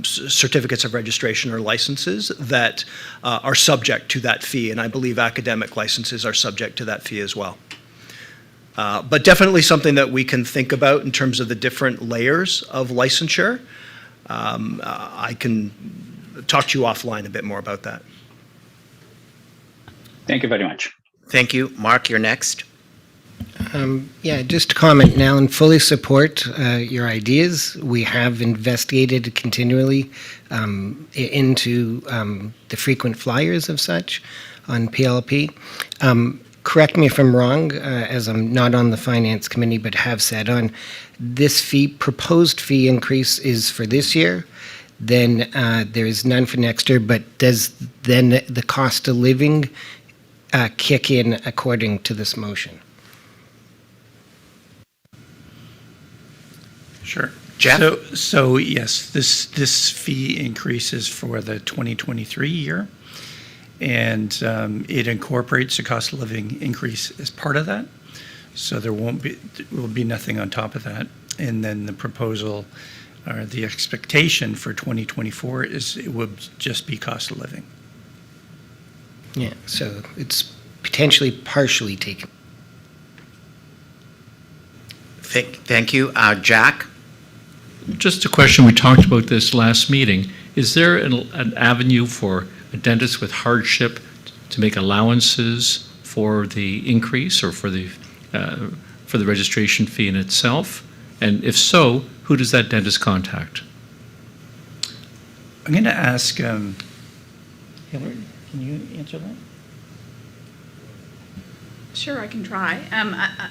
certificates of registration or licenses that are subject to that fee, and I believe academic licenses are subject to that fee as well. But definitely something that we can think about in terms of the different layers of licensure. I can talk to you offline a bit more about that. Thank you very much. Thank you. Mark, you're next. Yeah, just to comment now and fully support your ideas. We have investigated continually into the frequent flyers of such on PLP. Correct me if I'm wrong, as I'm not on the Finance Committee, but have said on this proposed fee increase is for this year. Then there is none for next year, but does then the cost of living kick in according to this motion? Sure. Jeff? So yes, this fee increases for the 2023 year, and it incorporates the cost of living increase as part of that. So there will be nothing on top of that. And then the proposal, or the expectation for 2024 is it would just be cost of living. Yeah, so it's potentially partially taken. Thank you. Jack? Just a question, we talked about this last meeting. Is there an avenue for a dentist with hardship to make allowances for the increase or for the registration fee in itself? And if so, who does that dentist contact? I'm going to ask, Hillary, can you answer that? Sure, I can try.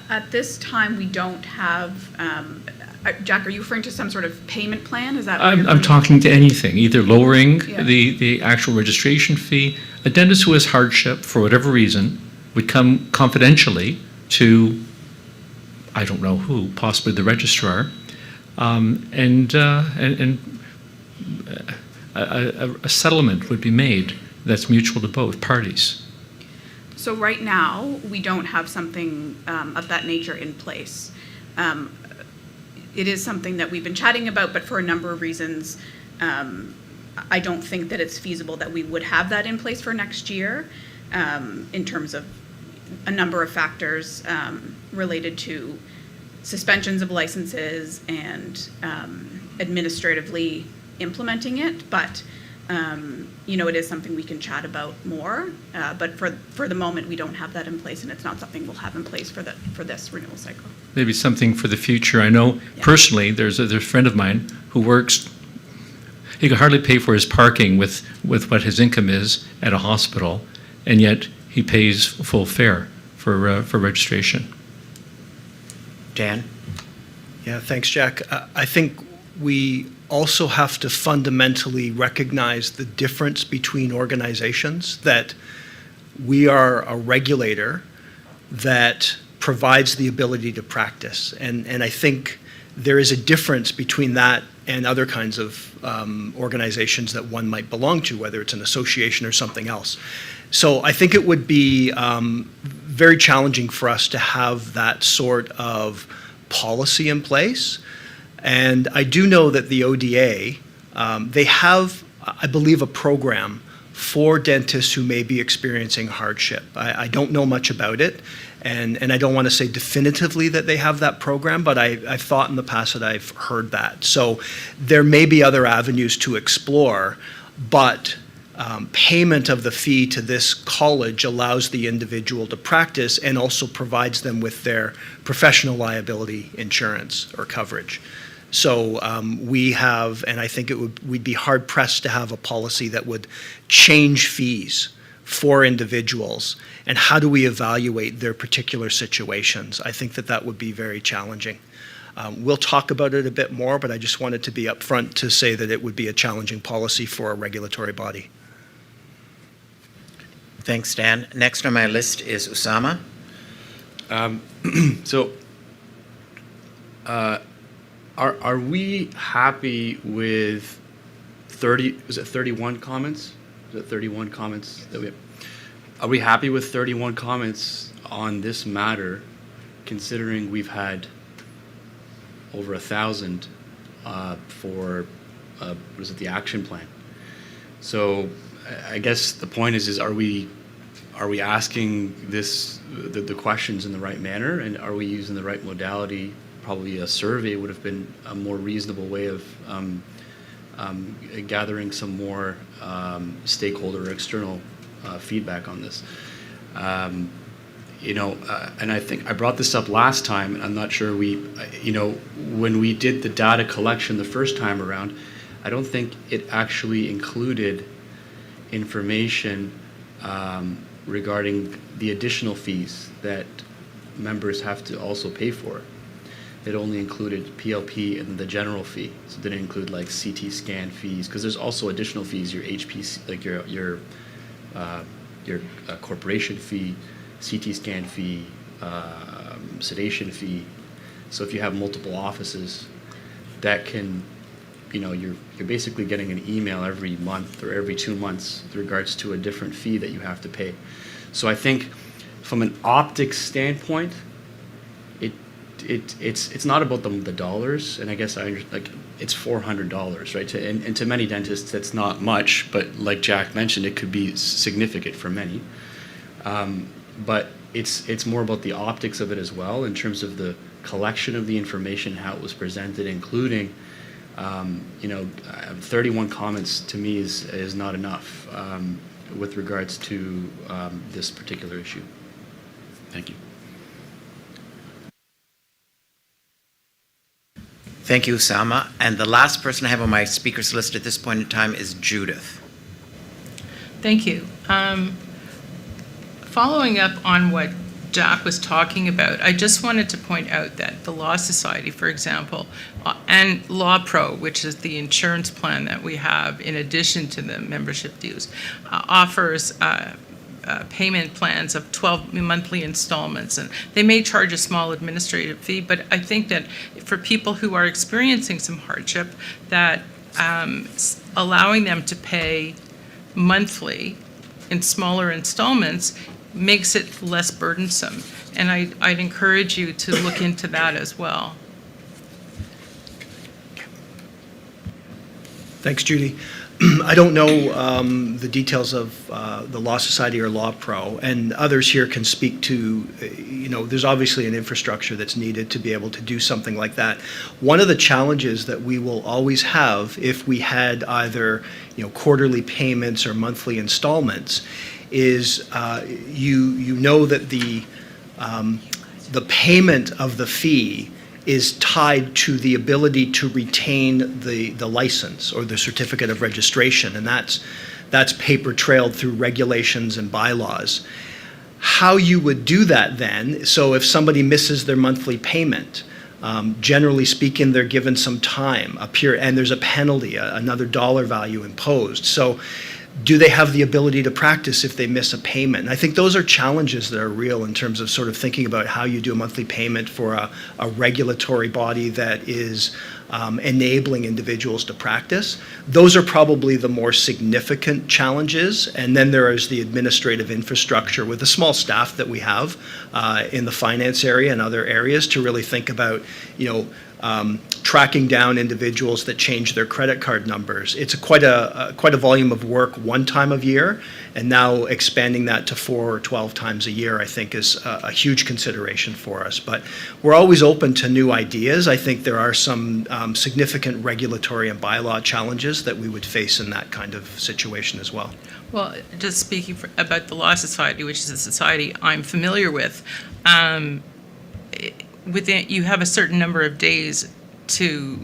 At this time, we don't have, Jack, are you referring to some sort of payment plan? Is that what you're I'm talking to anything, either lowering Yeah. the actual registration fee. A dentist who has hardship, for whatever reason, would come confidentially to, I don't know who, possibly the registrar, and a settlement would be made that's mutual to both parties. So right now, we don't have something of that nature in place. It is something that we've been chatting about, but for a number of reasons, I don't think that it's feasible that we would have that in place for next year, in terms of a number of factors related to suspensions of licenses and administratively implementing it. But it is something we can chat about more. But for the moment, we don't have that in place, and it's not something we'll have in place for this renewal cycle. Maybe something for the future. I know personally, there's a friend of mine who works, he can hardly pay for his parking with what his income is at a hospital, and yet he pays full fare for registration. Dan? Yeah, thanks, Jack. I think we also have to fundamentally recognize the difference between organizations, that we are a regulator that provides the ability to practice. And I think there is a difference between that and other kinds of organizations that one might belong to, whether it's an association or something else. So I think it would be very challenging for us to have that sort of policy in place. And I do know that the ODA, they have, I believe, a program for dentists who may be experiencing hardship. I don't know much about it, and I don't want to say definitively that they have that program, but I've thought in the past that I've heard that. So there may be other avenues to explore, but payment of the fee to this college allows the individual to practice and also provides them with their professional liability insurance or coverage. So we have, and I think we'd be hard pressed to have a policy that would change fees for individuals. And how do we evaluate their particular situations? I think that would be very challenging. We'll talk about it a bit more, but I just wanted to be upfront to say that it would be a challenging policy for a regulatory body. Thanks, Dan. Next on my list is Usama. Are we happy with 31 comments? Is it 31 comments that we have? Are we happy with 31 comments on this matter, considering we've had over 1,000 for, what is it, the action plan? So I guess the point is are we asking the questions in the right manner, and are we using the right modality? Probably a survey would have been a more reasonable way of gathering some more stakeholder external feedback on this. And I think I brought this up last time, and I'm not sure when we did the data collection the first time around, I don't think it actually included information regarding the additional fees that members have to also pay for. It only included PLP and the general fee. So it didn't include like CT scan fees, because there's also additional fees, your HPC, like your corporation fee, CT scan fee, sedation fee. So if you have multiple offices, that can, you're basically getting an email every month or every 2 months with regards to a different fee that you have to pay. So I think from an optics standpoint, it's not about the dollars, and I guess it's $400, right? And to many dentists, that's not much, but like Jack mentioned, it could be significant for many. But it's more about the optics of it as well, in terms of the collection of the information, how it was presented, including 31 comments to me is not enough with regards to this particular issue. Thank you. Thank you, Salma. And the last person I have on my speakers list at this point in time is Judith. Thank you. Following up on what Jack was talking about, I just wanted to point out that the Law Society, for example, and Law Pro, which is the insurance plan that we have in addition to the membership dues, offers payment plans of 12 monthly installments, and they may charge a small administrative fee, but I think that for people who are experiencing some hardship, that allowing them to pay monthly in smaller installments makes it less burdensome, and I'd encourage you to look into that as well. Thanks, Judy. I don't know the details of the Law Society or Law Pro, and others here can speak to, there's obviously an infrastructure that's needed to be able to do something like that. One of the challenges that we will always have if we had either, quarterly payments or monthly installments is you know that the payment of the fee is tied to the ability to retain the license or the certificate of registration, and that's paper trailed through regulations and bylaws. How you would do that then, so if somebody misses their monthly payment, generally speaking, they're given some time, and there's a penalty, another dollar value imposed. So do they have the ability to practice if they miss a payment? And I think those are challenges that are real in terms of sort of thinking about how you do a monthly payment for a regulatory body that is enabling individuals to practice. Those are probably the more significant challenges. And then there is the administrative infrastructure with the small staff that we have in the finance area and other areas to really think about, tracking down individuals that change their credit card numbers. It's quite a volume of work one time of year, and now expanding that to 4 or 12 times a year, I think, is a huge consideration for us. But we're always open to new ideas. I think there are some significant regulatory and bylaw challenges that we would face in that kind of situation as well. Well, just speaking about the Law Society, which is a society I'm familiar with, you have a certain number of days to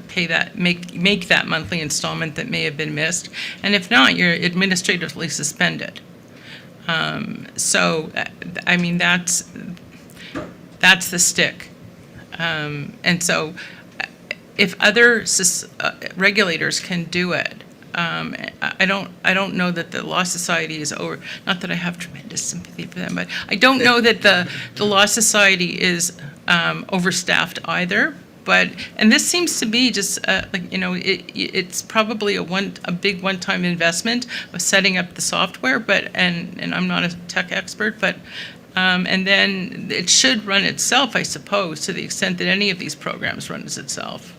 pay that, make that monthly installment that may have been missed, and if not, you're administratively suspended. So, I mean, that's the stick, and so if other regulators can do it, I don't know that the Law Society is over. Not that I have tremendous sympathy for them, but I don't know that the Law Society is overstaffed either. and this seems to be just, it's probably a big one-time investment of setting up the software, and I'm not a tech expert, but, and then it should run itself, I suppose, to the extent that any of these programs runs itself.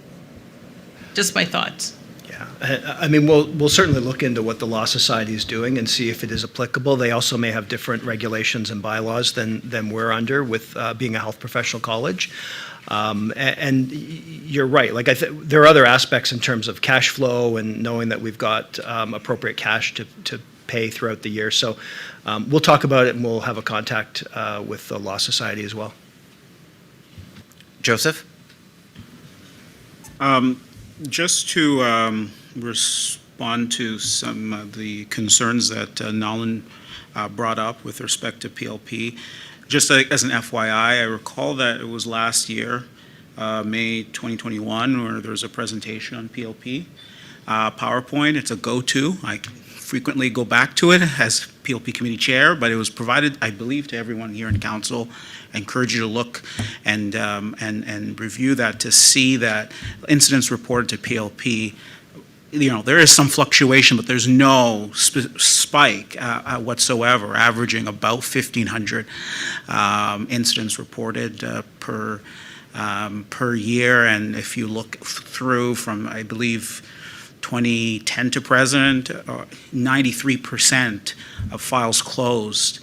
Just my thoughts. I mean, we'll certainly look into what the Law Society is doing and see if it is applicable. They also may have different regulations and bylaws than we're under with being a health professional college. And you're right. Like there are other aspects in terms of cash flow and knowing that we've got appropriate cash to pay throughout the year. So we'll talk about it and we'll have a contact with the Law Society as well. Joseph? Just to respond to some of the concerns that Nolan brought up with respect to PLP, just as an FYI, I recall that it was last year, May 2021, where there was a presentation on PLP. PowerPoint, it's a go-to. I frequently go back to it as PLP committee chair, but it was provided, I believe, to everyone here in council. I encourage you to look and review that to see that incidents reported to PLP, there is some fluctuation, but there's no spike whatsoever, averaging about 1,500 incidents reported per year. And if you look through from, I believe, 2010 to present, 93% of files closed,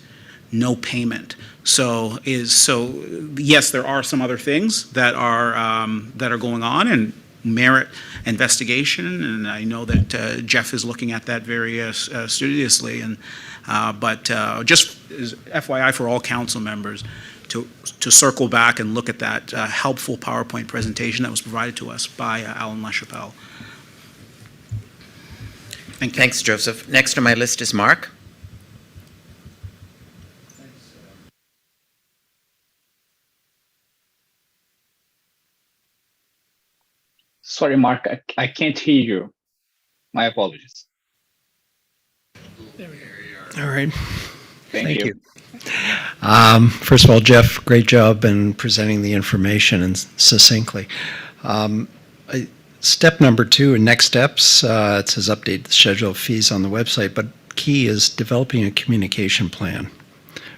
no payment. So yes, there are some other things that are going on and merit investigation, and I know that Jeff is looking at that very studiously. And but just as FYI for all council members, to circle back and look at that helpful PowerPoint presentation that was provided to us by Alan LaChapelle. Thank you. Thanks, Joseph. Next on my list is Mark. Sorry, Mark, I can't hear you. My apologies. All right. Thank you. First of all, Jeff, great job in presenting the information and succinctly. Step number 2 and next steps, it says update the schedule of fees on the website, but key is developing a communication plan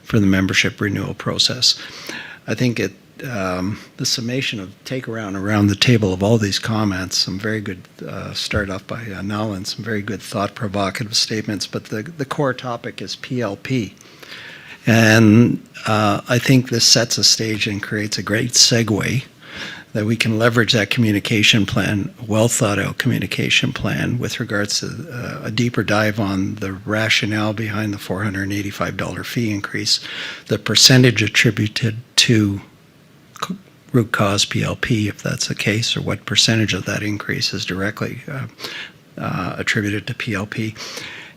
for the membership renewal process. I think the summation of take around the table of all these comments, some very good start off by Nolan, some very good thought-provocative statements, but the core topic is PLP. And I think this sets a stage and creates a great segue that we can leverage that communication plan, well thought out communication plan with regards to a deeper dive on the rationale behind the $485 fee increase, the percentage attributed to root cause PLP, if that's the case, or what percentage of that increase is directly attributed to PLP.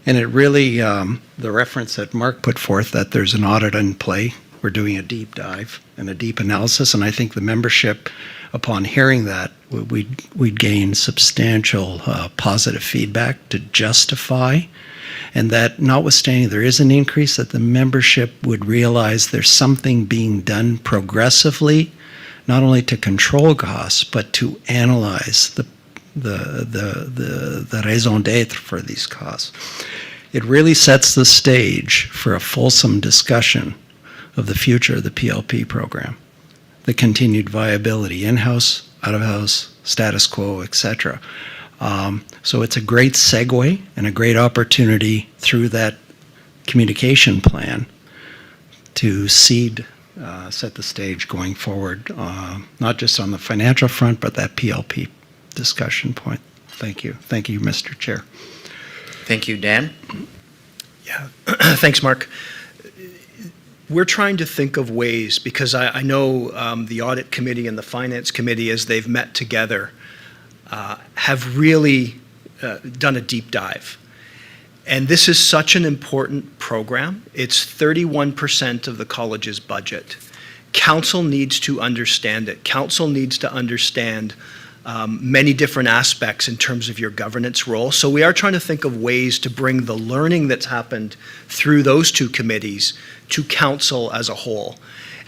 And it really, the reference that Mark put forth that there's an audit in play, we're doing a deep dive and a deep analysis, and I think the membership, upon hearing that, we'd gain substantial positive feedback to justify, and that notwithstanding there is an increase, that the membership would realize there's something being done progressively, not only to control costs, but to analyze the raison d'etre for these costs. It really sets the stage for a fulsome discussion of the future of the PLP program, the continued viability, in-house, out-of-house, status quo, etc. So it's a great segue and a great opportunity through that communication plan to set the stage going forward, not just on the financial front, but that PLP discussion point. Thank you. Thank you, Mr. Chair. Thank you, Dan. Yeah, thanks, Mark. We're trying to think of ways, because I know the audit committee and the finance committee, as they've met together, have really done a deep dive. And this is such an important program. It's 31% of the college's budget. Council needs to understand it. Council needs to understand many different aspects in terms of your governance role. So we are trying to think of ways to bring the learning that's happened through those two committees to council as a whole.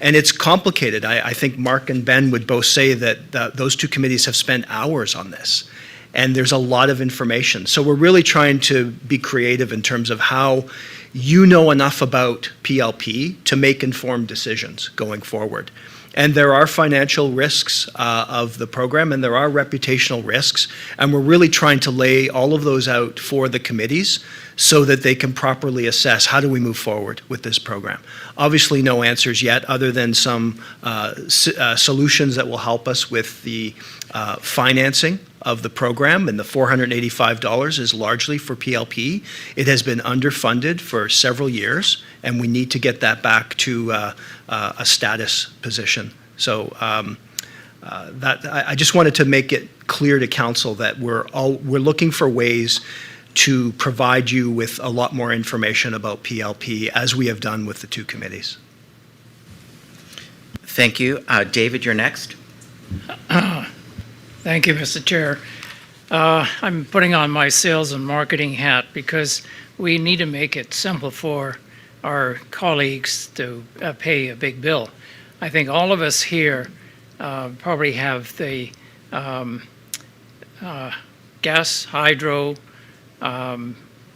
And it's complicated. I think Mark and Ben would both say that those two committees have spent hours on this. And there's a lot of information. So we're really trying to be creative in terms of how you know enough about PLP to make informed decisions going forward. And there are financial risks of the program, and there are reputational risks, and we're really trying to lay all of those out for the committees so that they can properly assess how do we move forward with this program. Obviously, no answers yet other than some solutions that will help us with the financing of the program, and the $485 is largely for PLP. It has been underfunded for several years, and we need to get that back to a status position. So I just wanted to make it clear to council that we're looking for ways to provide you with a lot more information about PLP, as we have done with the two committees. Thank you. David, you're next. Thank you, Mr. Chair. I'm putting on my sales and marketing hat because we need to make it simple for our colleagues to pay a big bill. I think all of us here probably have the gas, hydro,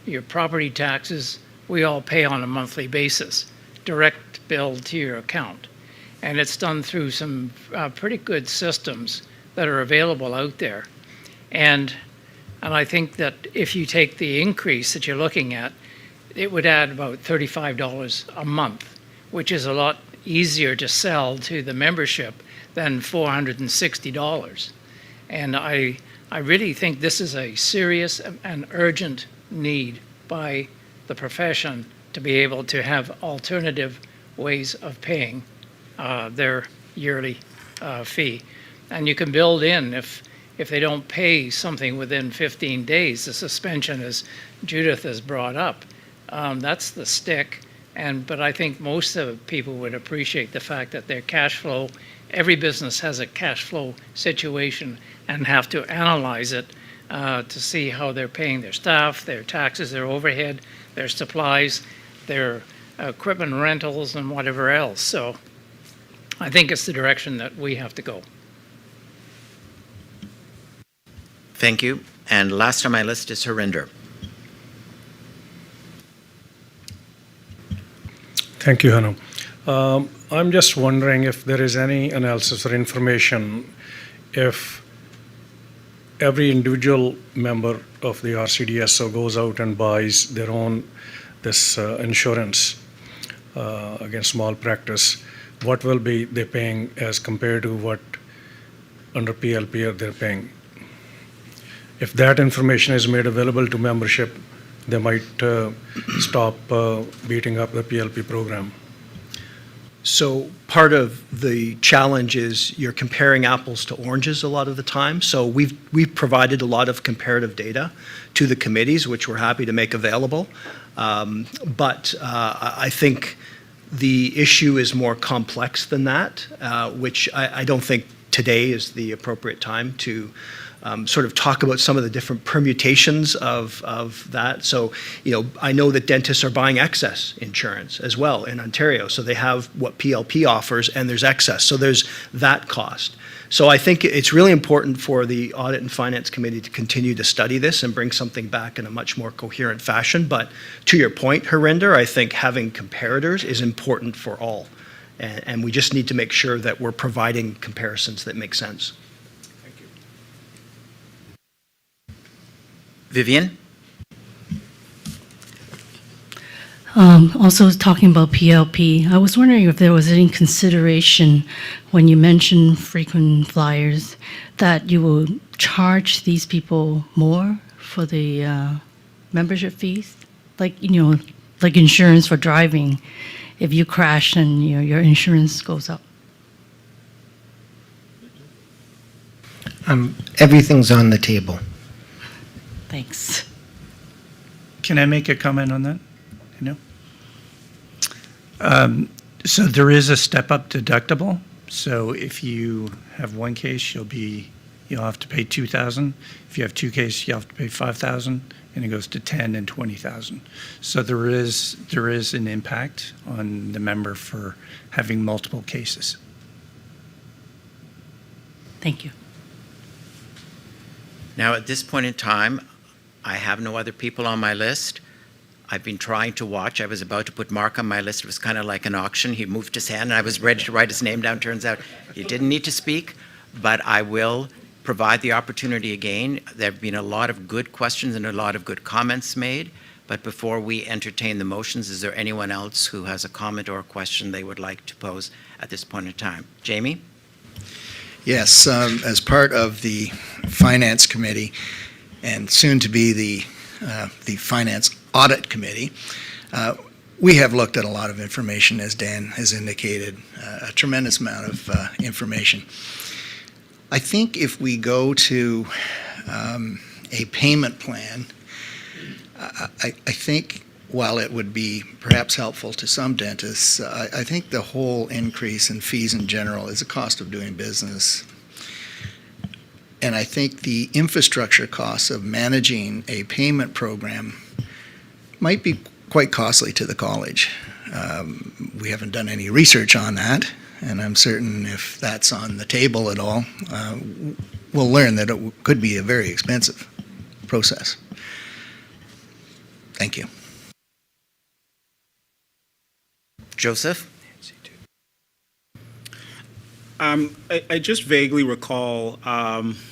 your property taxes, we all pay on a monthly basis, direct bill to your account. And it's done through some pretty good systems that are available out there. And I think that if you take the increase that you're looking at, it would add about $35 a month, which is a lot easier to sell to the membership than $460. And I really think this is a serious and urgent need by the profession to be able to have alternative ways of paying their yearly fee. And you can build in, if they don't pay something within 15 days, the suspension, as Judith has brought up, that's the stick. But I think most of the people would appreciate the fact that their cash flow, every business has a cash flow situation and have to analyze it to see how they're paying their staff, their taxes, their overhead, their supplies, their equipment rentals, and whatever else. So I think it's the direction that we have to go. Thank you. And last on my list is Harinder. Thank you, Hanno. I'm just wondering if there is any analysis or information if every individual member of the RCDSO goes out and buys their own insurance against malpractice, what will be they paying as compared to what under PLP they're paying? If that information is made available to membership, they might stop beating up the PLP program. So part of the challenge is you're comparing apples to oranges a lot of the time. So we've provided a lot of comparative data to the committees, which we're happy to make available. But I think the issue is more complex than that, which I don't think today is the appropriate time to sort of talk about some of the different permutations of that. So, I know that dentists are buying excess insurance as well in Ontario. So they have what PLP offers, and there's excess. So there's that cost. So I think it's really important for the Audit and Finance Committee to continue to study this and bring something back in a much more coherent fashion. But to your point, Harinder, I think having comparators is important for all. And we just need to make sure that we're providing comparisons that make sense. Vivian? Also talking about PLP, I was wondering if there was any consideration when you mentioned frequent flyers that you will charge these people more for the membership fees, like insurance for driving. If you crash and your insurance goes up. Everything's on the table. Thanks. Can I make a comment on that? So there is a step-up deductible. So if you have one case, you'll be you'll have to pay $2,000. If you have 2 cases, you'll have to pay $5,000, and it goes to $10,000 and $20,000. So there is an impact on the member for having multiple cases. Thank you. Now, at this point in time, I have no other people on my list. I've been trying to watch. I was about to put Mark on my list. It was kind of like an auction. He moved his hand, and I was ready to write his name down. Turns out he didn't need to speak, but I will provide the opportunity again. There have been a lot of good questions and a lot of good comments made, but before we entertain the motions, is there anyone else who has a comment or a question they would like to pose at this point in time? Jamie? Yes, as part of the Finance Committee and soon to be the Finance Audit Committee, we have looked at a lot of information, as Dan has indicated, a tremendous amount of information. I think if we go to a payment plan, I think while it would be perhaps helpful to some dentists, I think the whole increase in fees in general is a cost of doing business. And I think the infrastructure costs of managing a payment program might be quite costly to the college. We haven't done any research on that, and I'm certain if that's on the table at all, we'll learn that it could be a very expensive process. Thank you. Joseph? I just vaguely recall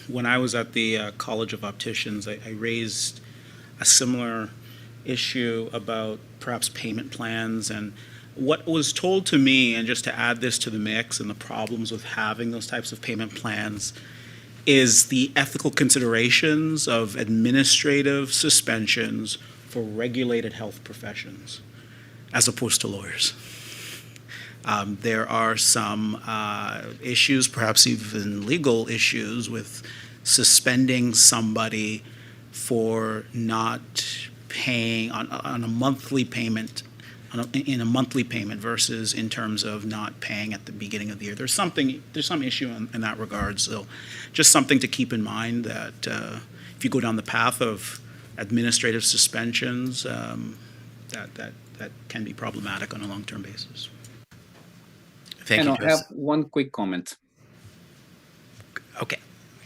when I was at the College of Opticians, I raised a similar issue about perhaps payment plans, and what was told to me, and just to add this to the mix and the problems with having those types of payment plans, is the ethical considerations of administrative suspensions for regulated health professions as opposed to lawyers. There are some issues, perhaps even legal issues, with suspending somebody for not paying on a monthly payment, in a monthly payment versus in terms of not paying at the beginning of the year. There's some issue in that regard. So just something to keep in mind that if you go down the path of administrative suspensions, that can be problematic on a long-term basis. Thank you, I have one quick comment. Okay.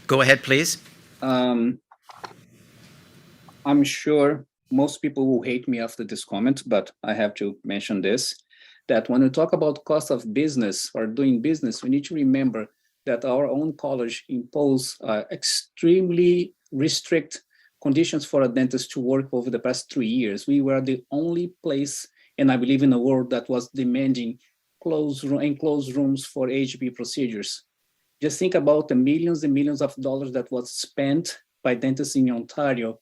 Go ahead, please. I'm sure most people will hate me after this comment, but I have to mention this, that when we talk about cost of business or doing business, we need to remember that our own college imposed extremely strict conditions for a dentist to work over the past 3 years. We were the only place, and I believe in the world, that was demanding enclosed rooms for HB procedures. Just think about the millions and millions of dollars that was spent by dentists in Ontario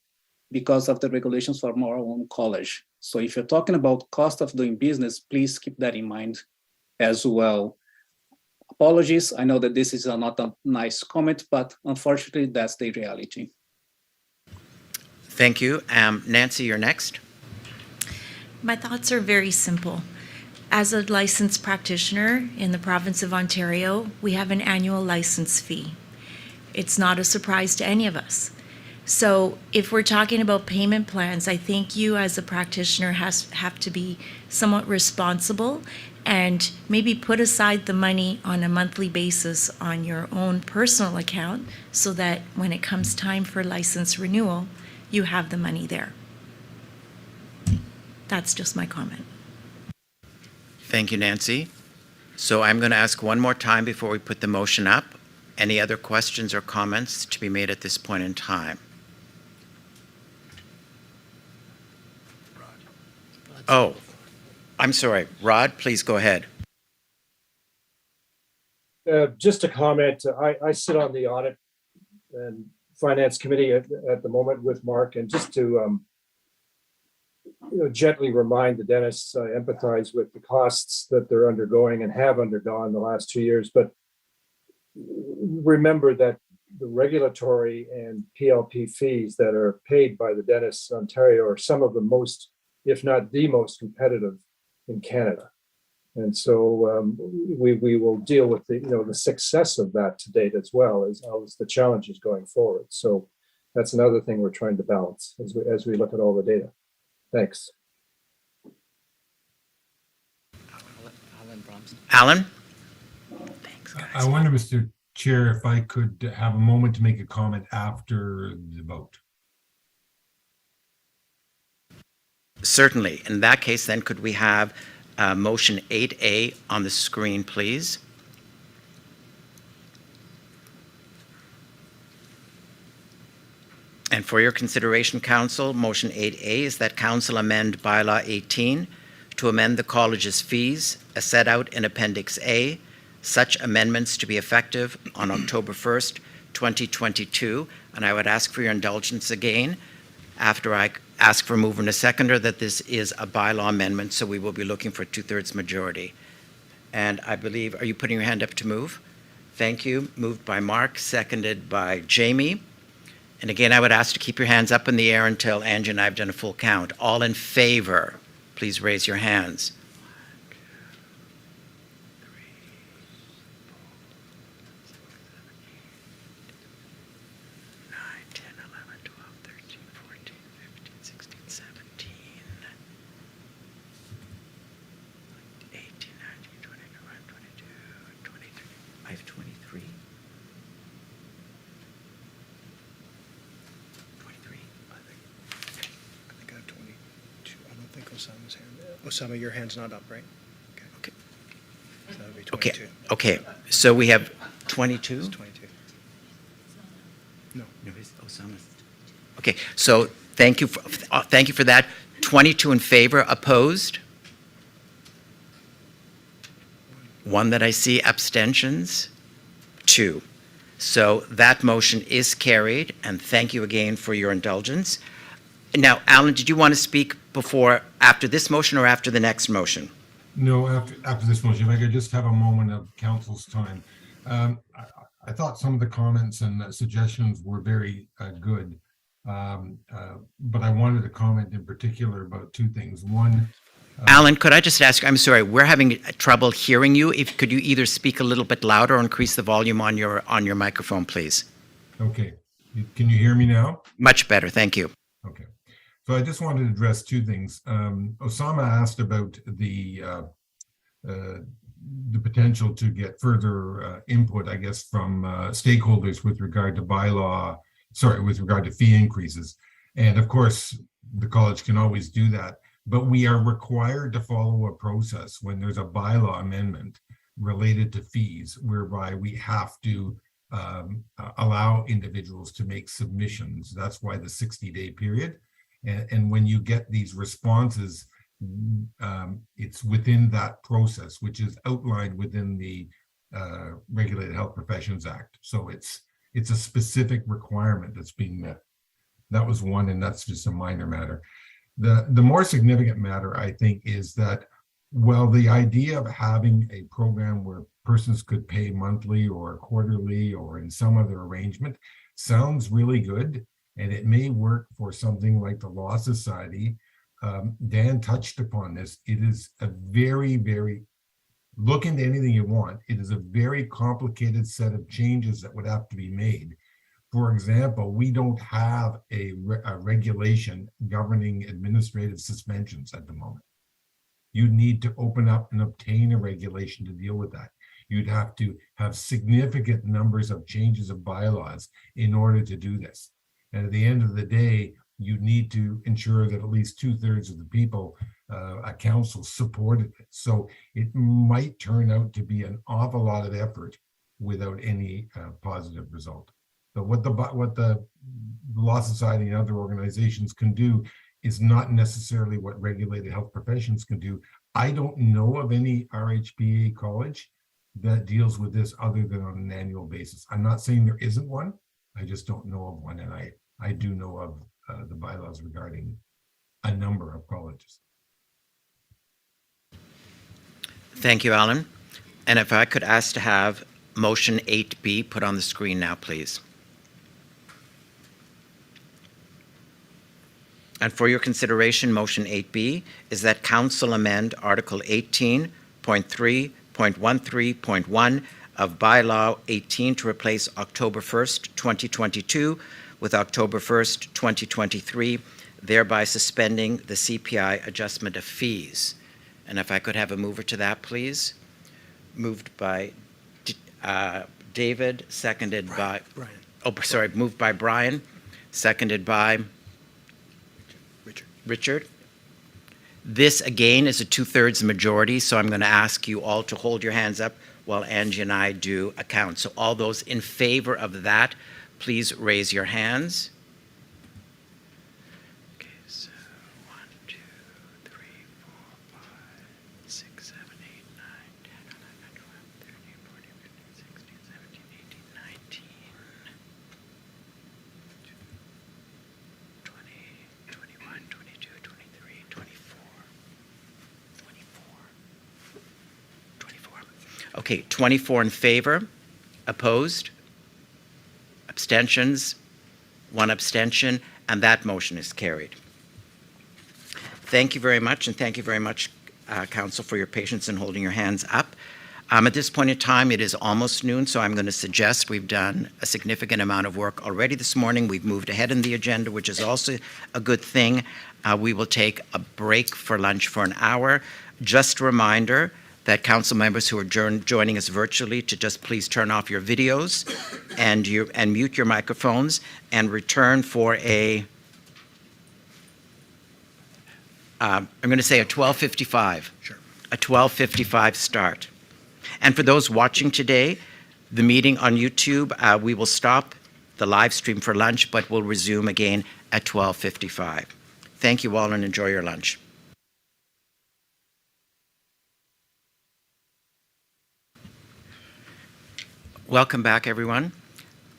because of the regulations from our own college. So if you're talking about cost of doing business, please keep that in mind as well. Apologies, I know that this is not a nice comment, but unfortunately, that's the reality. Thank you. Nancy, you're next. My thoughts are very simple. As a licensed practitioner in the province of Ontario, we have an annual license fee. It's not a surprise to any of us. So if we're talking about payment plans, I think you as a practitioner have to be somewhat responsible and maybe put aside the money on a monthly basis on your own personal account so that when it comes time for license renewal, you have the money there. That's just my comment. Thank you, Nancy. So I'm going to ask one more time before we put the motion up. Any other questions or comments to be made at this point in time? Oh, I'm sorry. Rod, please go ahead. Just a comment. I sit on the Audit and Finance Committee at the moment with Mark, and just to gently remind the dentists, I empathize with the costs that they're undergoing and have undergone the last 2 years. But remember that the regulatory and PLP fees that are paid by the dentists in Ontario are some of the most, if not the most competitive in Canada. And so we will deal with the success of that to date as well as the challenges going forward. So that's another thing we're trying to balance as we look at all the data. Thanks. Alan? I wonder, Mr. Chair, if I could have a moment to make a comment after the vote. Certainly. In that case, then, could we have motion 8A on the screen, please? And for your consideration, Council, motion 8A is that Council amend bylaw 18 to amend the college's fees as set out in Appendix A, such amendments to be effective on October 1st, 2022. And I would ask for your indulgence again after I ask for a mover and a seconder that this is a bylaw amendment, so we will be looking for a 2/3 majority. And I believe, are you putting your hand up to move? Thank you. Moved by Mark, seconded by Jamie. And again, I would ask to keep your hands up in the air until Angie and I have done a full count. All in favor, please raise your hands. Osama, your hand's not up, right? Okay. So that would be 22. Okay, so we have 22? It's 22. No. No, it's Osama's. Okay, so thank you for that. 22 in favor, opposed? One that I see, abstentions? 2. So that motion is carried, and thank you again for your indulgence. Now, Alan, did you want to speak after this motion or after the next motion? No, after this motion, if I could just have a moment of council's time. I thought some of the comments and suggestions were very good, but I wanted to comment in particular about 2 things. One, Alan, could I just ask, I'm sorry, we're having trouble hearing you. Could you either speak a little bit louder or increase the volume on your microphone, please? Okay. Can you hear me now? Much better, thank you. Okay. So I just wanted to address 2 things. Osama asked about the potential to get further input, I guess, from stakeholders with regard to fee increases. And of course, the college can always do that, but we are required to follow a process when there's a bylaw amendment related to fees, whereby we have to allow individuals to make submissions. That's why the 60-day period. And when you get these responses, it's within that process, which is outlined within the Regulated Health Professions Act. So it's a specific requirement that's being met. That was one, and that's just a minor matter. The more significant matter, I think, is that, well, the idea of having a program where persons could pay monthly or quarterly or in some other arrangement sounds really good. And it may work for something like the Law Society. Dan touched upon this. It is a very, look into anything you want. It is a very complicated set of changes that would have to be made. For example, we don't have a regulation governing administrative suspensions at the moment. You need to open up and obtain a regulation to deal with that. You'd have to have significant numbers of changes of bylaws in order to do this. And at the end of the day, you need to ensure that at least 2/3 of the people at council supported it. So it might turn out to be an awful lot of effort without any positive result. But what the Law Society and other organizations can do is not necessarily what Regulated Health Professions can do. I don't know of any RHPA college that deals with this other than on an annual basis. I'm not saying there isn't one. I just don't know of one, and I do know of the bylaws regarding a number of colleges. Thank you, Alan. And if I could ask to have motion 8B put on the screen now, please. And for your consideration, motion 8B is that council amend Article 18, 6.3.13.1 of Bylaw 18 to replace October 1st, 2022 with October 1st, 2023, thereby suspending the CPI adjustment of fees. And if I could have a mover to that, please. Moved by David, seconded by... Brian. Oh, sorry, moved by Brian, seconded by... Richard. This, again, is a 2/3 majority, so I'm going to ask you all to hold your hands up while Angie and I do a count. So all those in favor of that, please raise your hands. Okay, so 1, 2, 3, 4, 5, 6, 7, 8, 9, 10, 11, 12, 13, 14, 15, 16, 17, 18, 19, 20, 21, 22, 23, 24. 24. Okay, 24 in favor, opposed, abstentions, 1 abstention, and that motion is carried. Thank you very much, and thank you very much, Council, for your patience in holding your hands up. At this point in time, it is almost noon, so I'm going to suggest we've done a significant amount of work already this morning. We've moved ahead in the agenda, which is also a good thing. We will take a break for lunch for an hour. Just a reminder that council members who are joining us virtually to just please turn off your videos and mute your microphones and return for I'm going to say a 12:55. Sure. A 12:55 start. And for those watching today, the meeting on YouTube, we will stop the live stream for lunch, but we'll resume again at 12:55. Thank you all and enjoy your lunch. Welcome back, everyone.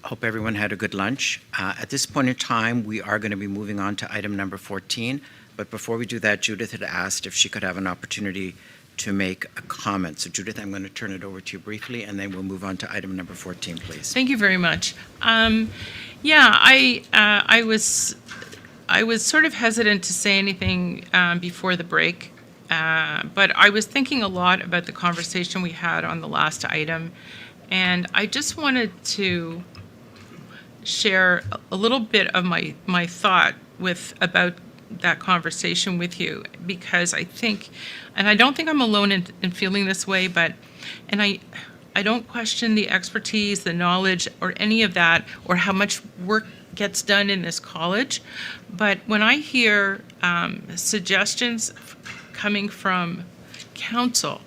Hope everyone had a good lunch. At this point in time, we are going to be moving on to item number 14. But before we do that, Judith had asked if she could have an opportunity to make a comment. So Judith, I'm going to turn it over to you briefly, and then we'll move on to item number 14, please. Thank you very much. I was sort of hesitant to say anything before the break, but I was thinking a lot about the conversation we had on the last item, and I just wanted to share a little bit of my thought about that conversation with you, because I think, and I don't think I'm alone in feeling this way, and I don't question the expertise, the knowledge, or any of that, or how much work gets done in this college. But when I hear suggestions coming from council,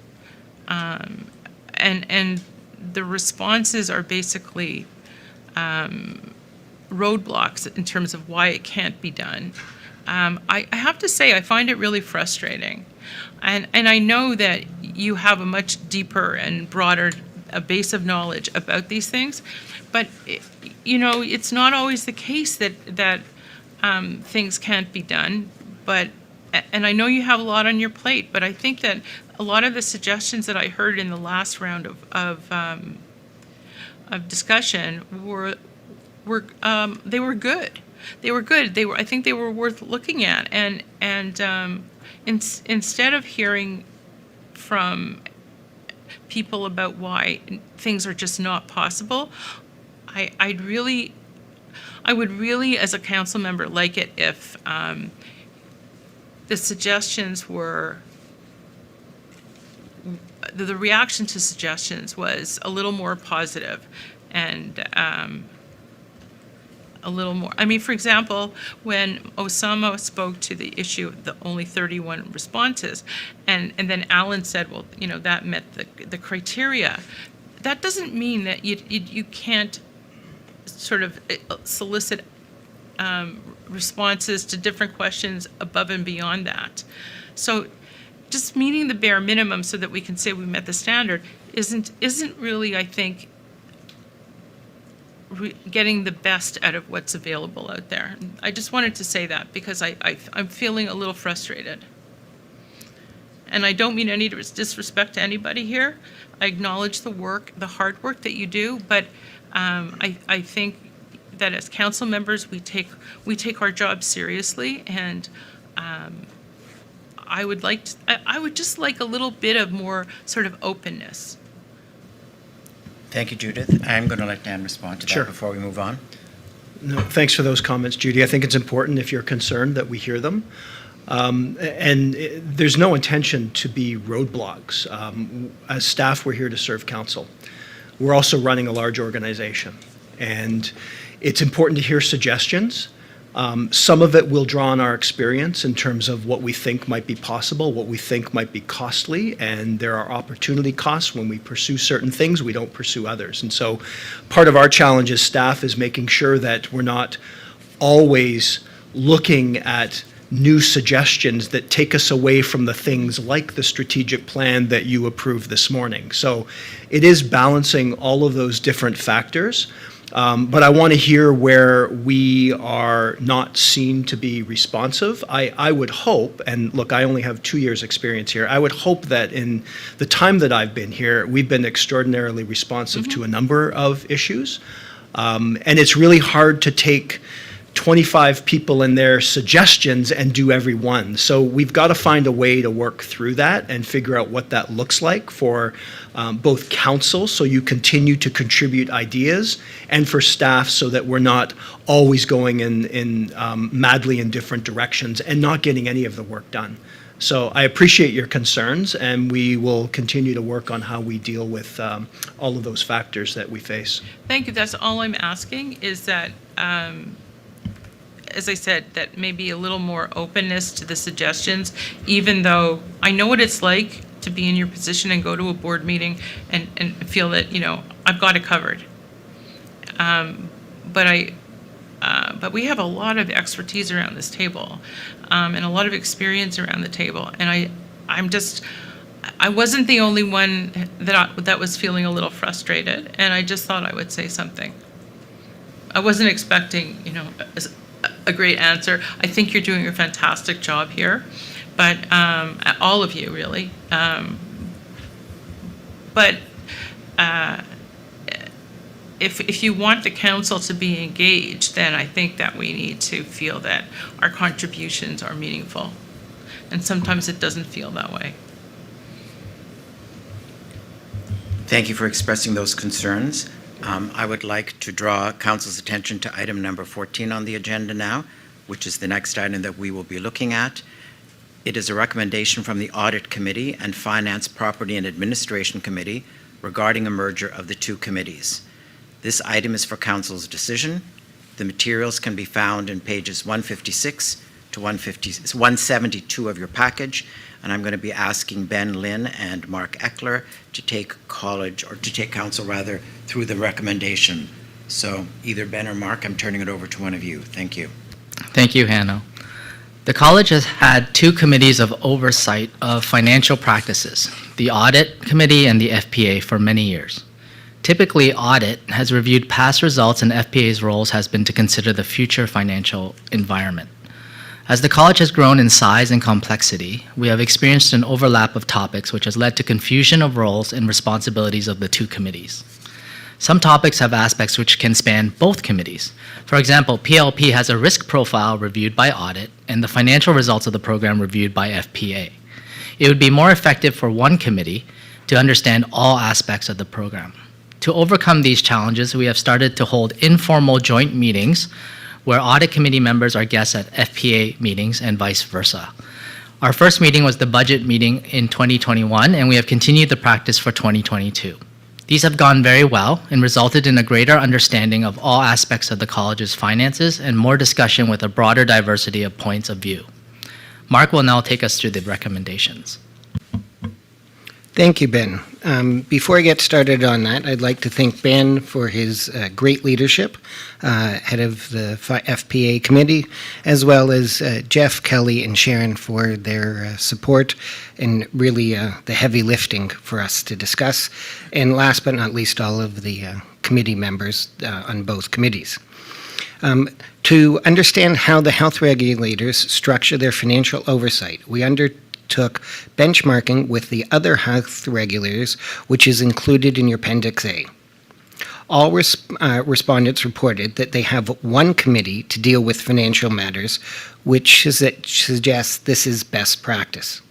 and the responses are basically roadblocks in terms of why it can't be done, I have to say I find it really frustrating. And I know that you have a much deeper and broader base of knowledge about these things, but it's not always the case that things can't be done. And I know you have a lot on your plate, but I think that a lot of the suggestions that I heard in the last round of discussion were good. They were good. I think they were worth looking at. And instead of hearing from people about why things are just not possible, I would really, as a council member, like it if the suggestions were, the reaction to suggestions was a little more positive and a little more. I mean, for example, when Osama spoke to the issue of the only 31 responses, and then Alan said, well, that met the criteria. That doesn't mean that you can't sort of solicit responses to different questions above and beyond that. So just meeting the bare minimum so that we can say we met the standard isn't really, I think, getting the best out of what's available out there. I just wanted to say that because I'm feeling a little frustrated. And I don't mean any disrespect to anybody here. I acknowledge the hard work that you do, but I think that as council members, we take our job seriously, and I would just like a little bit of more sort of openness. Thank you, Judith. I'm going to let Dan respond to that Sure. before we move on. No, thanks for those comments, Judy. I think it's important, if you're concerned, that we hear them. There's no intention to be roadblocks. As staff, we're here to serve council. We're also running a large organization, and it's important to hear suggestions. Some of it will draw on our experience in terms of what we think might be possible, what we think might be costly, and there are opportunity costs. When we pursue certain things, we don't pursue others. And so part of our challenge as staff is making sure that we're not always looking at new suggestions that take us away from the things like the strategic plan that you approved this morning. So it is balancing all of those different factors. But I want to hear where we are not seen to be responsive. I would hope, and look, I only have 2 years' experience here, I would hope that in the time that I've been here, we've been extraordinarily responsive to a number of issues. And it's really hard to take 25 people and their suggestions and do every one. So we've got to find a way to work through that and figure out what that looks like for both council, so you continue to contribute ideas, and for staff, so that we're not always going in madly in different directions and not getting any of the work done. So I appreciate your concerns, and we will continue to work on how we deal with all of those factors that we face. Thank you. That's all I'm asking, is that, as I said, that maybe a little more openness to the suggestions, even though I know what it's like to be in your position and go to a board meeting and feel that, I've got it covered. But we have a lot of expertise around this table, and a lot of experience around the table. And I wasn't the only one that was feeling a little frustrated, and I just thought I would say something. I wasn't expecting, a great answer. I think you're doing a fantastic job here, but all of you really. But if you want the council to be engaged, then I think that we need to feel that our contributions are meaningful, and sometimes it doesn't feel that way. Thank you for expressing those concerns. I would like to draw council's attention to item number 14 on the agenda now, which is the next item that we will be looking at. It is a recommendation from the Audit Committee and Finance, Property and Administration Committee regarding a merger of the two committees. This item is for council's decision. The materials can be found in pages 156 to 172 of your package, and I'm going to be asking Ben Lynn and Mark Eckler to take council through the recommendation. So either Ben or Mark, I'm turning it over to one of you. Thank you. Thank you, Hanno. The college has had two committees of oversight of financial practices, the Audit Committee and the FPA, for many years. Typically, Audit has reviewed past results, and FPA's roles has been to consider the future financial environment. As the college has grown in size and complexity, we have experienced an overlap of topics which has led to confusion of roles and responsibilities of the two committees. Some topics have aspects which can span both committees. For example, PLP has a risk profile reviewed by Audit and the financial results of the program reviewed by FPA. It would be more effective for one committee to understand all aspects of the program. To overcome these challenges, we have started to hold informal joint meetings where Audit Committee members are guests at FPA meetings and vice versa. Our first meeting was the budget meeting in 2021, and we have continued the practice for 2022. These have gone very well and resulted in a greater understanding of all aspects of the college's finances and more discussion with a broader diversity of points of view. Mark will now take us through the recommendations. Thank you, Ben. Before I get started on that, I'd like to thank Ben for his great leadership, head of the FPA committee, as well as Jeff, Kelly, and Sharon for their support and really the heavy lifting for us to discuss. And last but not least, all of the committee members on both committees. To understand how the health regulators structure their financial oversight, we undertook benchmarking with the other health regulators, which is included in your Appendix A. All respondents reported that they have one committee to deal with financial matters, which suggests this is best practice.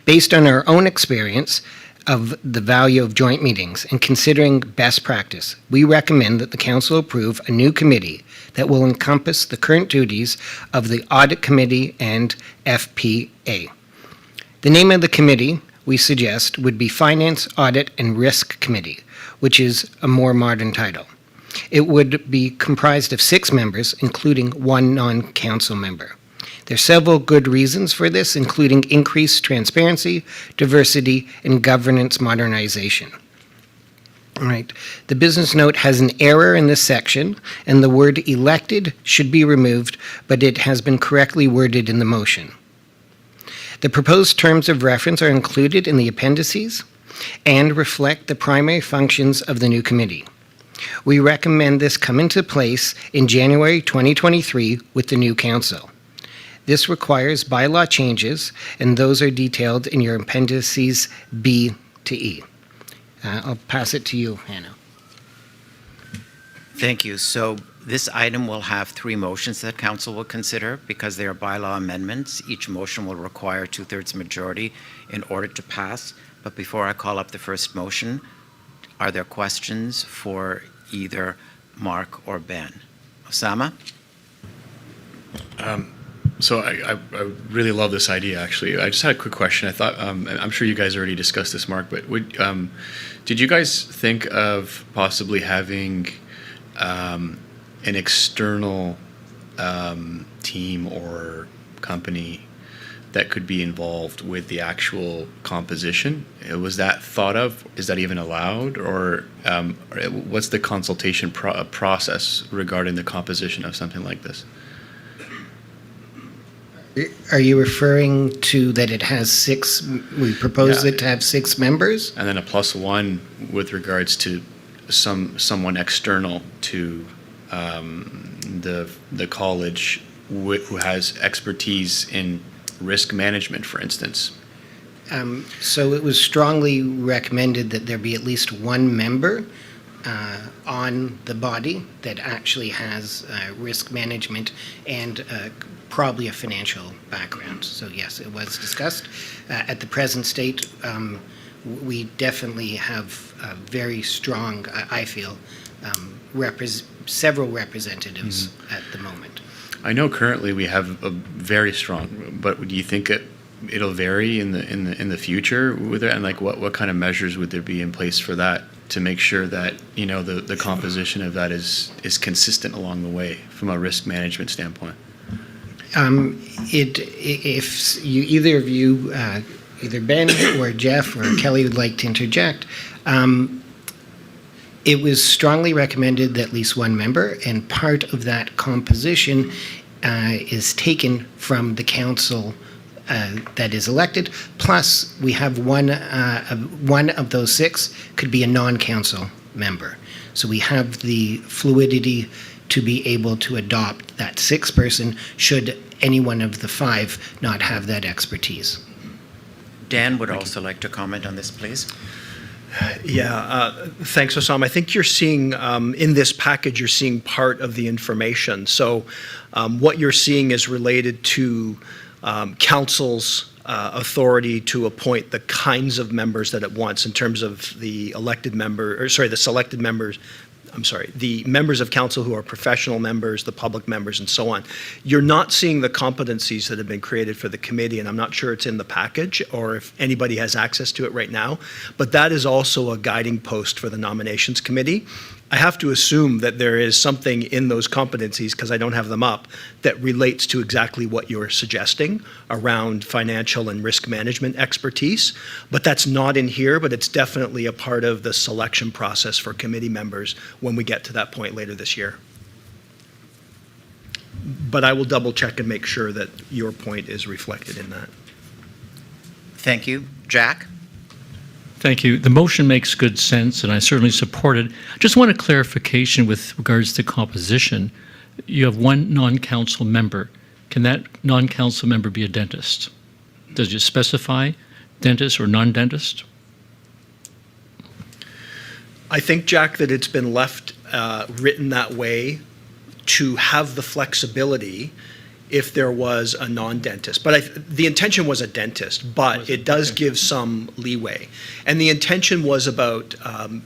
Based on our own experience of the value of joint meetings and considering best practice, we recommend that the Council approve a new committee that will encompass the current duties of the Audit Committee and FPA. The name of the committee we suggest would be Finance, Audit, and Risk Committee, which is a more modern title. It would be comprised of 6 members, including 1 non-council member. There are several good reasons for this, including increased transparency, diversity, and governance modernization. All right. The business note has an error in this section, and the word elected should be removed, but it has been correctly worded in the motion. The proposed terms of reference are included in the appendices and reflect the primary functions of the new committee. We recommend this come into place in January 2023 with the new council. This requires bylaw changes, and those are detailed in your appendices B to E. I'll pass it to you, Hannah. Thank you. So this item will have 3 motions that council will consider because they are bylaw amendments. Each motion will require 2/3 majority in order to pass. But before I call up the first motion, are there questions for either Mark or Ben? Osama? So I really love this idea, actually. I just had a quick question. I thought, I'm sure you guys already discussed this, Mark, but did you guys think of possibly having an external team or company that could be involved with the actual composition? Was that thought of? Is that even allowed? Or what's the consultation process regarding the composition of something like this? Are you referring to that it has 6, we propose it to have 6 members? And then a +1 with regards to someone external to the college who has expertise in risk management, for instance. So it was strongly recommended that there be at least 1 member on the body that actually has risk management and probably a financial background. So yes, it was discussed. At the present state, we definitely have a very strong, I feel, several representatives at the moment. I know currently we have a very strong, but do you think it'll vary in the future with it? And like what kind of measures would there be in place for that to make sure that, you know, the composition of that is consistent along the way from a risk management standpoint? If you, either of you, either Ben or Jeff or Kelly would like to interject, it was strongly recommended that at least 1 member, and part of that composition is taken from the council that is elected, plus we have one of those 6 could be a non-council member. So we have the fluidity to be able to adopt that 6th person should any one of the 5 not have that expertise. Dan would also like to comment on this, please. Yeah, thanks, Osama. I think you're seeing, in this package, you're seeing part of the information. So what you're seeing is related to council's authority to appoint the kinds of members that it wants in terms of the elected member, or sorry, the selected members, the members of council who are professional members, the public members, and so on. You're not seeing the competencies that have been created for the committee, and I'm not sure it's in the package or if anybody has access to it right now, but that is also a guiding post for the nominations committee. I have to assume that there is something in those competencies, because I don't have them up, that relates to exactly what you're suggesting around financial and risk management expertise. But that's not in here, but it's definitely a part of the selection process for committee members when we get to that point later this year. But I will double check and make sure that your point is reflected in that. Thank you. Jack? Thank you. The motion makes good sense, and I certainly support it. Just want a clarification with regards to composition. You have 1 non-council member. Can that non-council member be a dentist? Does it specify dentist or non-dentist? I think, Jack, that it's been left written that way to have the flexibility if there was a non-dentist. But the intention was a dentist, but it does give some leeway. And the intention was about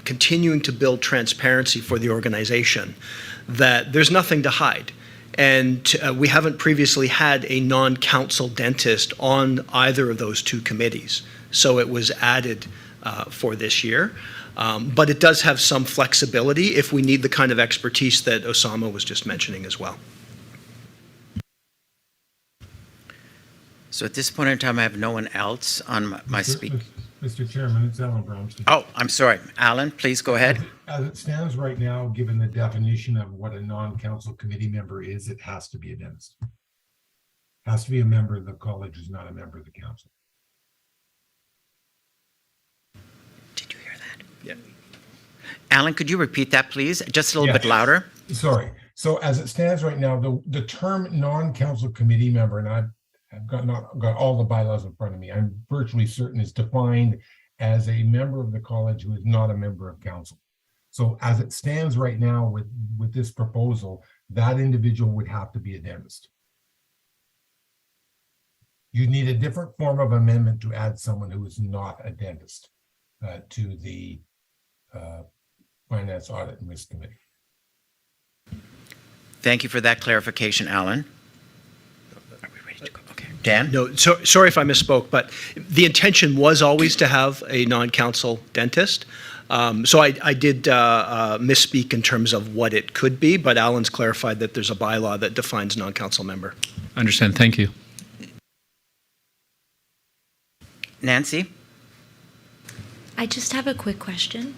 continuing to build transparency for the organization, that there's nothing to hide. And we haven't previously had a non-council dentist on either of those two committees. So it was added for this year. But it does have some flexibility if we need the kind of expertise that Osama was just mentioning as well. So at this point in time, I have no one else on my speak. Mr. Chairman, it's Alan Brown. Oh, I'm sorry. Alan, please go ahead. As it stands right now, given the definition of what a non-council committee member is, it has to be a dentist. Has to be a member of the college who's not a member of the council. Did you hear that? Yeah. Alan, could you repeat that, please? Just a little bit louder. Sorry. So as it stands right now, the term non-council committee member, and I've not got all the bylaws in front of me, I'm virtually certain is defined as a member of the college who is not a member of council. So as it stands right now with this proposal, that individual would have to be a dentist. You need a different form of amendment to add someone who is not a dentist to the Finance, Audit, and Risk Committee. Thank you for that clarification, Alan. Are we ready to go? Okay. Dan? No, sorry if I misspoke, but the intention was always to have a non-council dentist. So I did misspeak in terms of what it could be, but Alan's clarified that there's a bylaw that defines non-council member. Understand. Thank you. Nancy? I just have a quick question.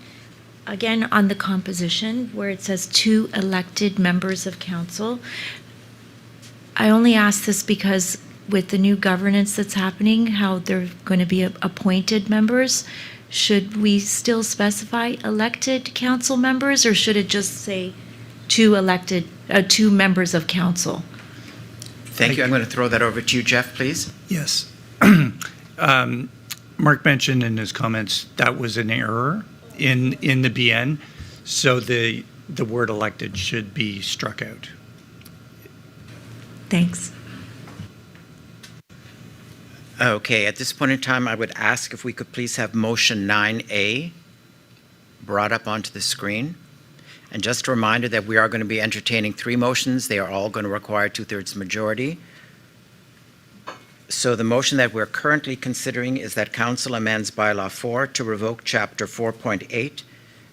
Again, on the composition where it says 2 elected members of council, I only ask this because with the new governance that's happening, how they're going to be appointed members, should we still specify elected council members, or should it just say 2 members of council? Thank you. I'm going to throw that over to you, Jeff, please. Yes. Mark mentioned in his comments that was an error in the BN, so the word elected should be struck out. Thanks. Okay, at this point in time, I would ask if we could please have motion 9A brought up onto the screen. And just a reminder that we are going to be entertaining 3 motions. They are all going to require 2/3 majority. So the motion that we're currently considering is that Council amends Bylaw 4 to revoke Chapter 4.8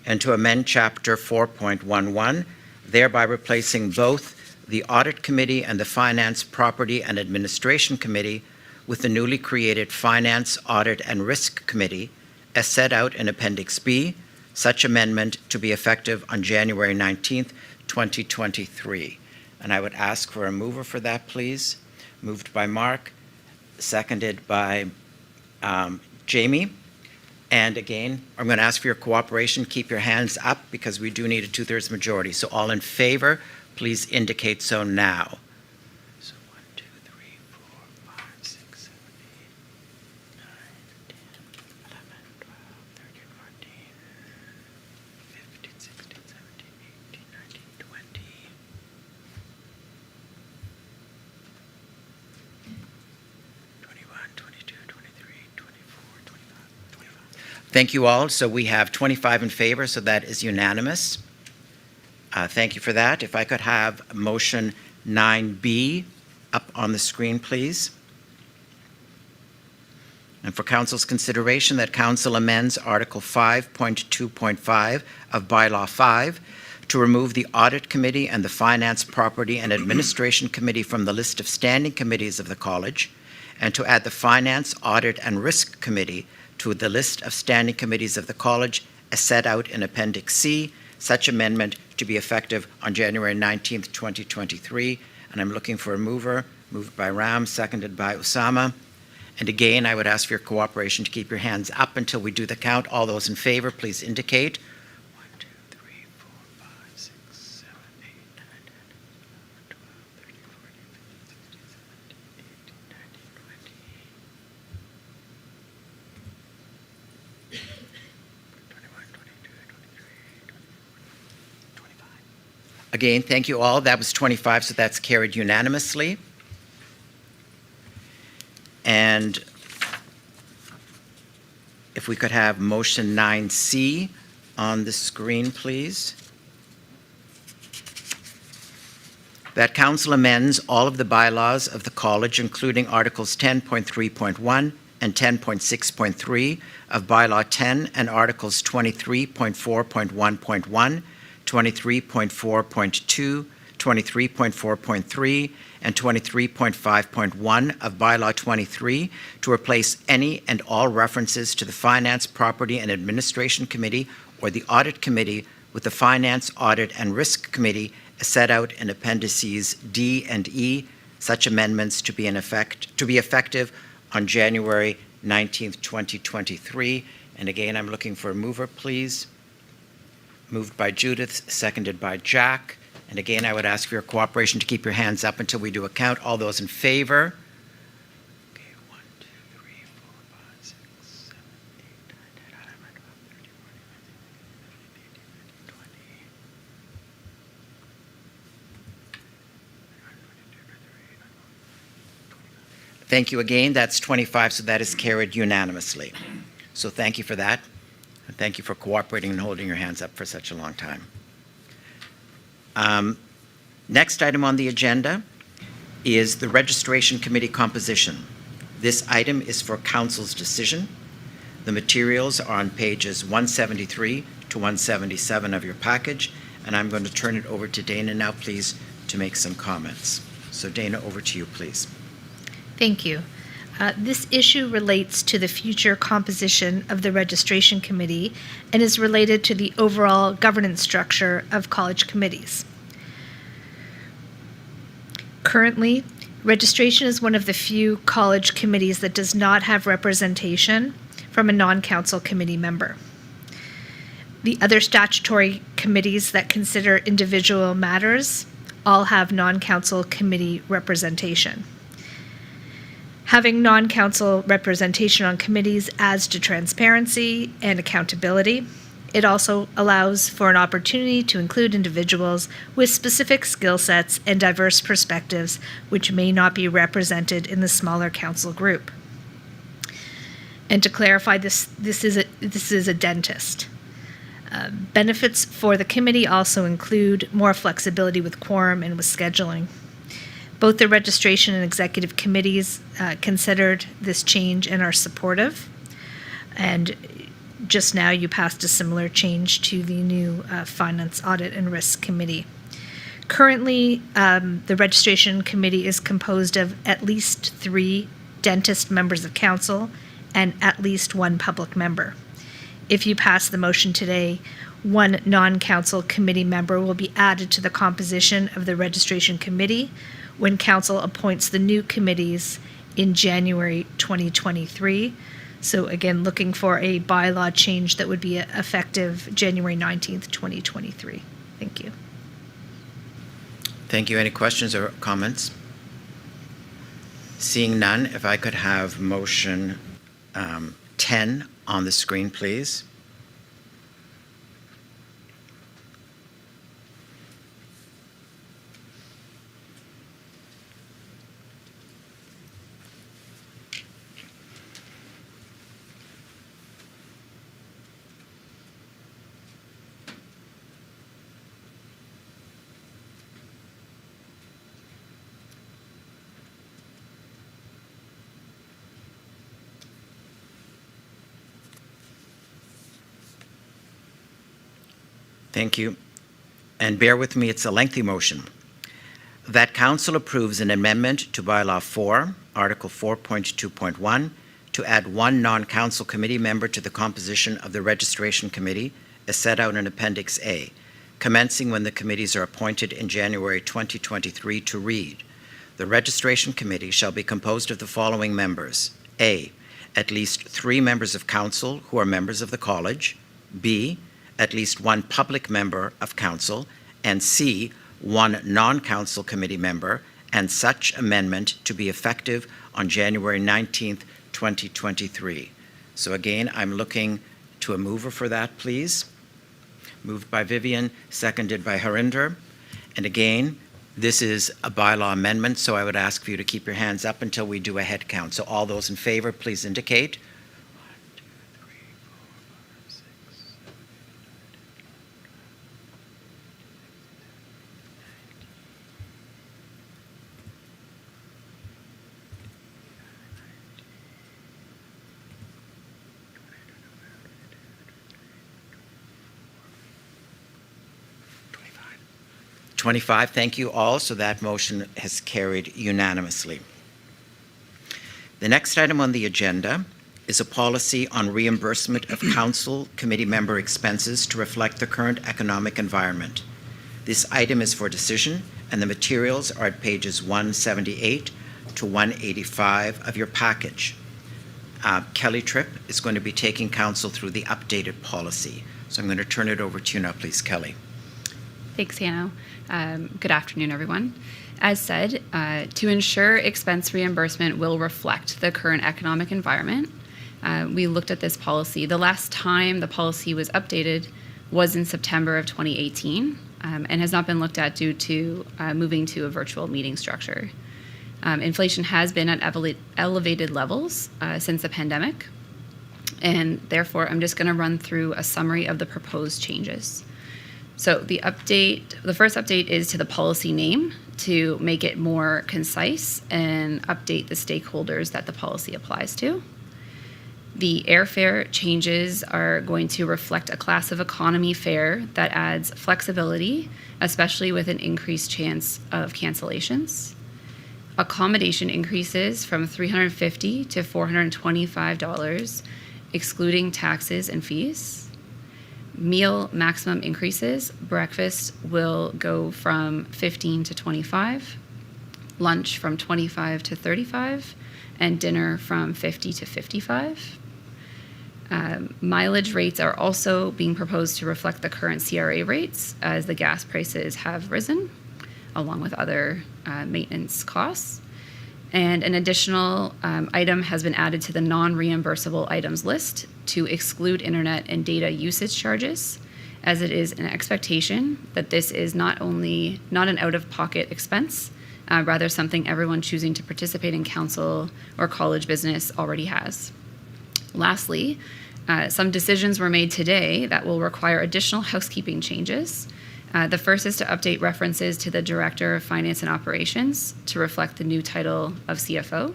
and to amend Chapter 4.11, thereby replacing both the Audit Committee and the Finance, Property, and Administration Committee with the newly created Finance, Audit, and Risk Committee as set out in Appendix B, such amendment to be effective on January 19th, 2023. And I would ask for a mover for that, please. Moved by Mark. Seconded by Jamie. And again, I'm going to ask for your cooperation. Keep your hands up because we do need a 2/3 majority. So all in favor, please indicate so now. So 1, 2, 3, 4, 5, 6, 7, 8, 9, 10, 11, 12, 13, 14, 15, 16, 17, 18, 19, 20. Thank you all. So we have 25 in favor, so that is unanimous. Thank you for that. If I could have motion 9B up on the screen, please. And for Council's consideration, that Council amends Article 5.2.5 of Bylaw 5 to remove the Audit Committee and the Finance, Property, and Administration Committee from the list of standing committees of the College, and to add the Finance, Audit, and Risk Committee to the list of standing committees of the College as set out in Appendix C, such amendment to be effective on January 19th, 2023. And I'm looking for a mover. Moved by Ram, seconded by Osama. And again, I would ask for your cooperation to keep your hands up until we do the count. All those in favor, please indicate. 1, 2, 3, 4, 5, 6, 7, 8, 9, 10, 11, 12, 13, 14, 15, 16, 17, 18, 19, 20. Again, thank you all. That was 25, so that's carried unanimously. And if we could have motion 9C on the screen, please. That council amends all of the bylaws of the college, including Articles 10.3.1 and 10.6.3 of Bylaw 10 and Articles 23.4.1.1, 23.4.2, 23.4.3, and 23.5.1 of Bylaw 23 to replace any and all references to the Finance, Property, and Administration Committee or the Audit Committee with the Finance, Audit, and Risk Committee as set out in Appendices D and E, such amendments to be effective on January 19th, 2023. And again, I'm looking for a mover, please. Moved by Judith, seconded by Jack. And again, I would ask for your cooperation to keep your hands up until we do a count. All those in favor? Okay, 1, 2, 3, 4, 5, 6, 7, 8, 9, 10, 11, 12, 13, 14, 15, 16, 17, 18, 19, 20. Thank you again. That's 25, so that is carried unanimously. So thank you for that. And thank you for cooperating and holding your hands up for such a long time. Next item on the agenda is the Registration Committee composition. This item is for Council's decision. The materials are on pages 173 to 177 of your package, and I'm going to turn it over to Dana now, please, to make some comments. So Dana, over to you, please. Thank you. This issue relates to the future composition of the Registration Committee and is related to the overall governance structure of college committees. Currently, registration is one of the few college committees that does not have representation from a non-council committee member. The other statutory committees that consider individual matters all have non-council committee representation. Having non-council representation on committees adds to transparency and accountability. It also allows for an opportunity to include individuals with specific skill sets and diverse perspectives which may not be represented in the smaller council group. And to clarify, this is a dentist. Benefits for the committee also include more flexibility with quorum and with scheduling. Both the registration and executive committees considered this change and are supportive. And just now you passed a similar change to the new Finance, Audit, and Risk Committee. Currently, the registration committee is composed of at least 3 dentist members of council and at least 1 public member. If you pass the motion today, 1 non-council committee member will be added to the composition of the registration committee when council appoints the new committees in January 2023. So again, looking for a bylaw change that would be effective January 19th, 2023. Thank you. Thank you. Any questions or comments? Seeing none, if I could have motion 10 on the screen, please. Thank you. And bear with me, it's a lengthy motion. That council approves an amendment to Bylaw 4, Article 4.2.1, to add 1 non-council committee member to the composition of the Registration Committee as set out in Appendix A, commencing when the committees are appointed in January 2023 to read. The Registration Committee shall be composed of the following members. A, at least 3 members of council who are members of the college. B, at least 1 public member of council, and C, 1 non-council committee member, and such amendment to be effective on January 19th, 2023. So again, I'm looking to a mover for that, please. Moved by Vivian, seconded by Harinder. And again, this is a bylaw amendment, so I would ask for you to keep your hands up until we do a head count. So all those in favor, please indicate. 25, thank you all. So that motion has carried unanimously. The next item on the agenda is a policy on reimbursement of council committee member expenses to reflect the current economic environment. This item is for decision, and the materials are at pages 178 to 185 of your package. Kelly Tripp is going to be taking council through the updated policy. So I'm going to turn it over to you now, please, Kelly. Thanks, Hanno. Good afternoon, everyone. As said, to ensure expense reimbursement will reflect the current economic environment, we looked at this policy. The last time the policy was updated was in September of 2018 and has not been looked at due to moving to a virtual meeting structure. Inflation has been at elevated levels since the pandemic, and therefore I'm just going to run through a summary of the proposed changes. So the first update is to the policy name to make it more concise and update the stakeholders that the policy applies to. The airfare changes are going to reflect a class of economy fare that adds flexibility, especially with an increased chance of cancellations. Accommodation increases from $350 to $425, excluding taxes and fees. Meal maximum increases. Breakfast will go from 15 to 25, lunch from 25 to 35, and dinner from 50 to 55. Mileage rates are also being proposed to reflect the current CRA rates as the gas prices have risen, along with other maintenance costs. And an additional item has been added to the non-reimbursable items list to exclude internet and data usage charges, as it is an expectation that this is not an out-of-pocket expense, rather something everyone choosing to participate in council or college business already has. Lastly, some decisions were made today that will require additional housekeeping changes. The first is to update references to the Director of Finance and Operations to reflect the new title of CFO.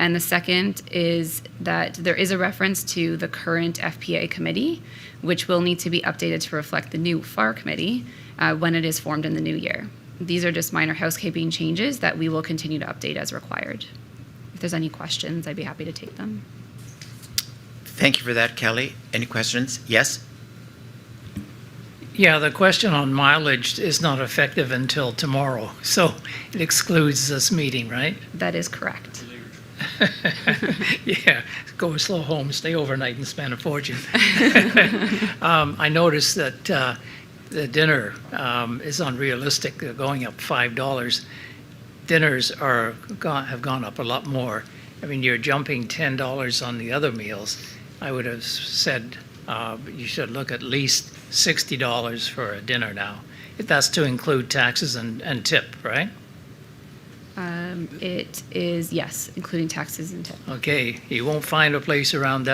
And the second is that there is a reference to the current FPA committee, which will need to be updated to reflect the new FAR committee when it is formed in the new year. These are just minor housekeeping changes that we will continue to update as required. If there's any questions, I'd be happy to take them. Thank you for that, Kelly. Any questions? Yes? Yeah, the question on mileage is not effective until tomorrow, so it excludes this meeting, right? That is correct. Yeah, go slow home, stay overnight, and spend a fortune. I noticed that the dinner is unrealistic. They're going up $5. Dinners have gone up a lot more. I mean, you're jumping $10 on the other meals. I would have said you should look at least $60 for a dinner now, if that's to include taxes and tip, right? It is, yes, including taxes and tip. Okay, you won't find a place around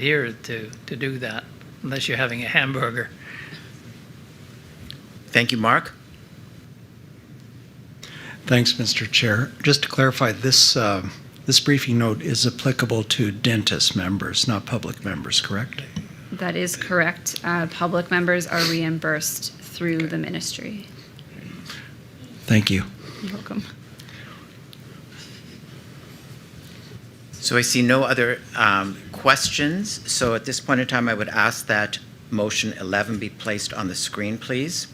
here to do that unless you're having a hamburger. Thank you, Mark. Thanks, Mr. Chair. Just to clarify, this briefing note is applicable to dentist members, not public members, correct? That is correct. Public members are reimbursed through the ministry. Thank you. You're welcome. So I see no other questions. So at this point in time, I would ask that motion 11 be placed on the screen, please.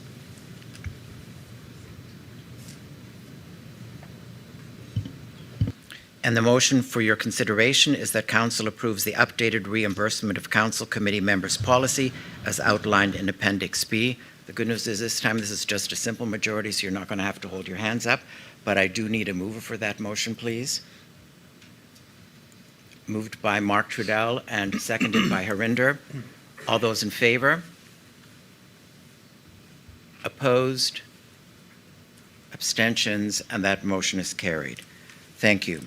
And the motion for your consideration is that Council approves the updated reimbursement of Council Committee members' policy as outlined in Appendix B. The good news is this time this is just a simple majority, so you're not going to have to hold your hands up. But I do need a mover for that motion, please. Moved by Mark Trudell and seconded by Harinder. All those in favor? Opposed? Abstentions, and that motion is carried. Thank you.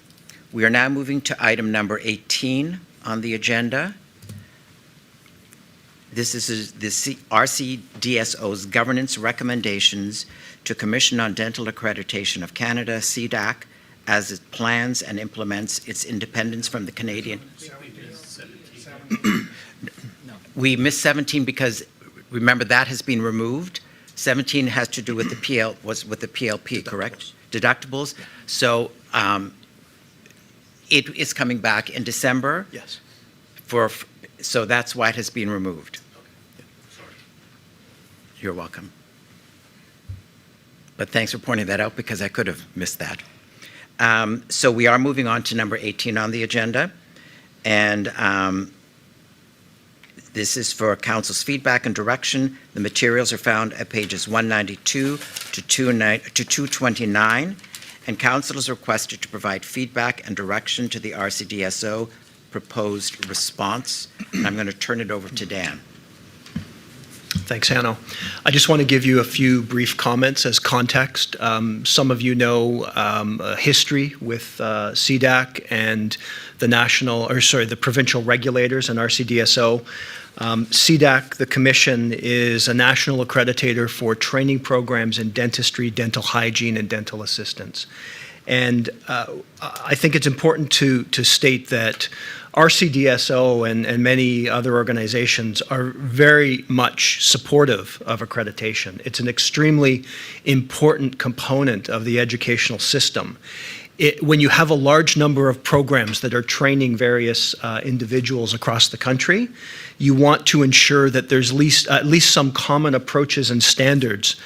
We are now moving to item number 18 on the agenda. This is the RCDSO's governance recommendations to Commission on Dental Accreditation of Canada, CDAC, as it plans and implements its independence from the Canadian. We missed 17 because, remember, that has been removed. 17 has to do with the PLP, correct? Deductibles. So it is coming back in December. Yes. So that's why it has been removed. You're welcome. But thanks for pointing that out because I could have missed that. So we are moving on to number 18 on the agenda. And this is for Council's feedback and direction. The materials are found at pages 192 to 229. And Council is requested to provide feedback and direction to the RCDSO proposed response. And I'm going to turn it over to Dan. Thanks, Hanno. I just want to give you a few brief comments as context. Some of you know history with CDAC and the provincial regulators and RCDSO. CDAC, the commission, is a national accreditator for training programs in dentistry, dental hygiene, and dental assistance. And I think it's important to state that RCDSO and many other organizations are very much supportive of accreditation. It's an extremely important component of the educational system. When you have a large number of programs that are training various individuals across the country, you want to ensure that there's at least some common approaches and standards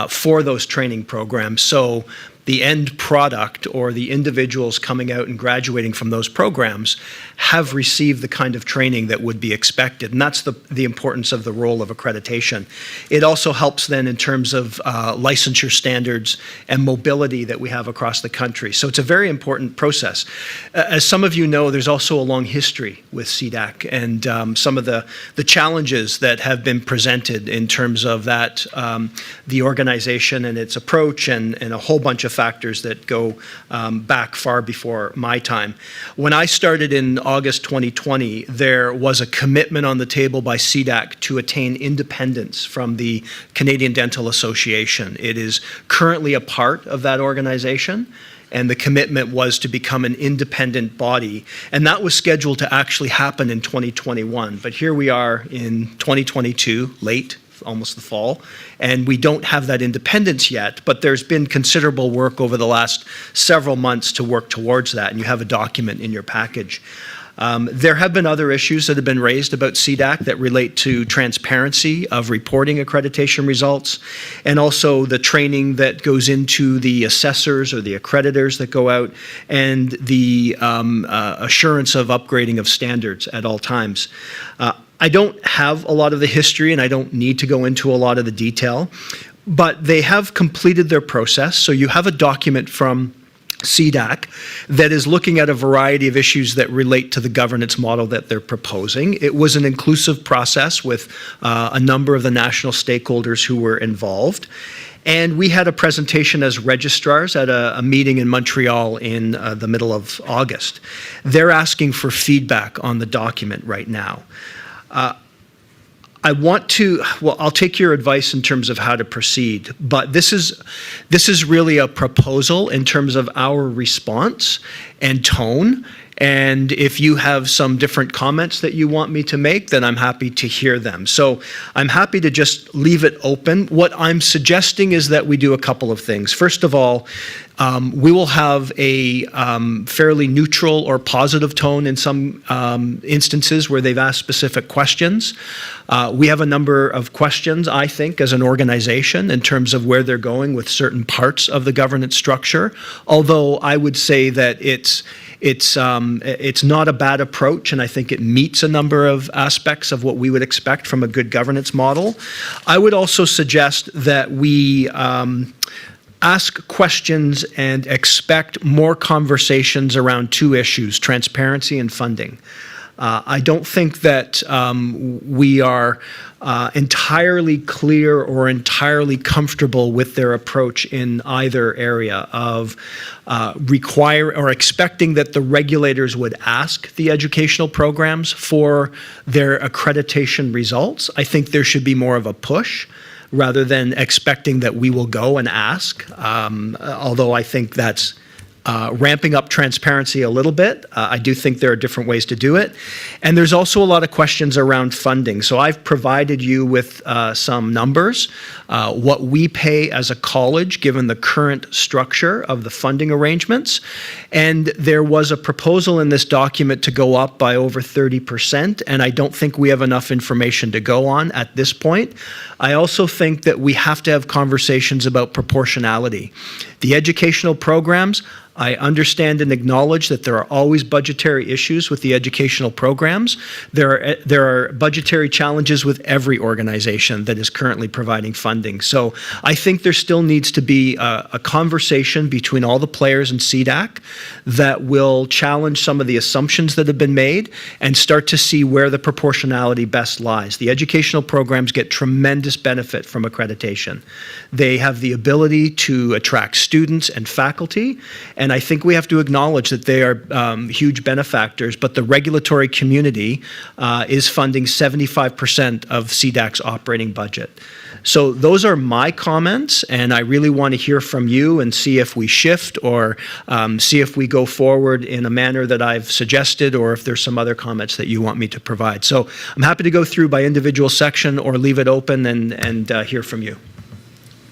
for those training programs. So the end product or the individuals coming out and graduating from those programs have received the kind of training that would be expected. And that's the importance of the role of accreditation. It also helps then in terms of licensure standards and mobility that we have across the country. So it's a very important process. As some of you know, there's also a long history with CDAC and some of the challenges that have been presented in terms of that, the organization and its approach and a whole bunch of factors that go back far before my time. When I started in August 2020, there was a commitment on the table by CDAC to attain independence from the Canadian Dental Association. It is currently a part of that organization, and the commitment was to become an independent body. And that was scheduled to actually happen in 2021. But here we are in 2022, late, almost the fall, and we don't have that independence yet, but there's been considerable work over the last several months to work towards that, and you have a document in your package. There have been other issues that have been raised about CDAC that relate to transparency of reporting accreditation results, and also the training that goes into the assessors or the accreditors that go out, and the assurance of upgrading of standards at all times. I don't have a lot of the history and I don't need to go into a lot of the detail, but they have completed their process. So you have a document from CDAC that is looking at a variety of issues that relate to the governance model that they're proposing. It was an inclusive process with a number of the national stakeholders who were involved. And we had a presentation as registrars at a meeting in Montreal in the middle of August. They're asking for feedback on the document right now. I'll take your advice in terms of how to proceed, but this is really a proposal in terms of our response and tone. And if you have some different comments that you want me to make, then I'm happy to hear them. So I'm happy to just leave it open. What I'm suggesting is that we do a couple of things. First of all, we will have a fairly neutral or positive tone in some instances where they've asked specific questions. We have a number of questions, I think, as an organization in terms of where they're going with certain parts of the governance structure, although I would say that it's not a bad approach, and I think it meets a number of aspects of what we would expect from a good governance model. I would also suggest that we ask questions and expect more conversations around two issues, transparency and funding. I don't think that we are entirely clear or entirely comfortable with their approach in either area of require or expecting that the regulators would ask the educational programs for their accreditation results. I think there should be more of a push rather than expecting that we will go and ask, although I think that's ramping up transparency a little bit. I do think there are different ways to do it. And there's also a lot of questions around funding. So I've provided you with some numbers, what we pay as a college given the current structure of the funding arrangements. And there was a proposal in this document to go up by over 30%, and I don't think we have enough information to go on at this point. I also think that we have to have conversations about proportionality. The educational programs, I understand and acknowledge that there are always budgetary issues with the educational programs. There are budgetary challenges with every organization that is currently providing funding. So I think there still needs to be a conversation between all the players in CDAC that will challenge some of the assumptions that have been made and start to see where the proportionality best lies. The educational programs get tremendous benefit from accreditation. They have the ability to attract students and faculty, and I think we have to acknowledge that they are huge benefactors, but the regulatory community is funding 75% of CDAC's operating budget. So those are my comments, and I really want to hear from you and see if we shift or see if we go forward in a manner that I've suggested, or if there's some other comments that you want me to provide. So I'm happy to go through by individual section or leave it open and hear from you.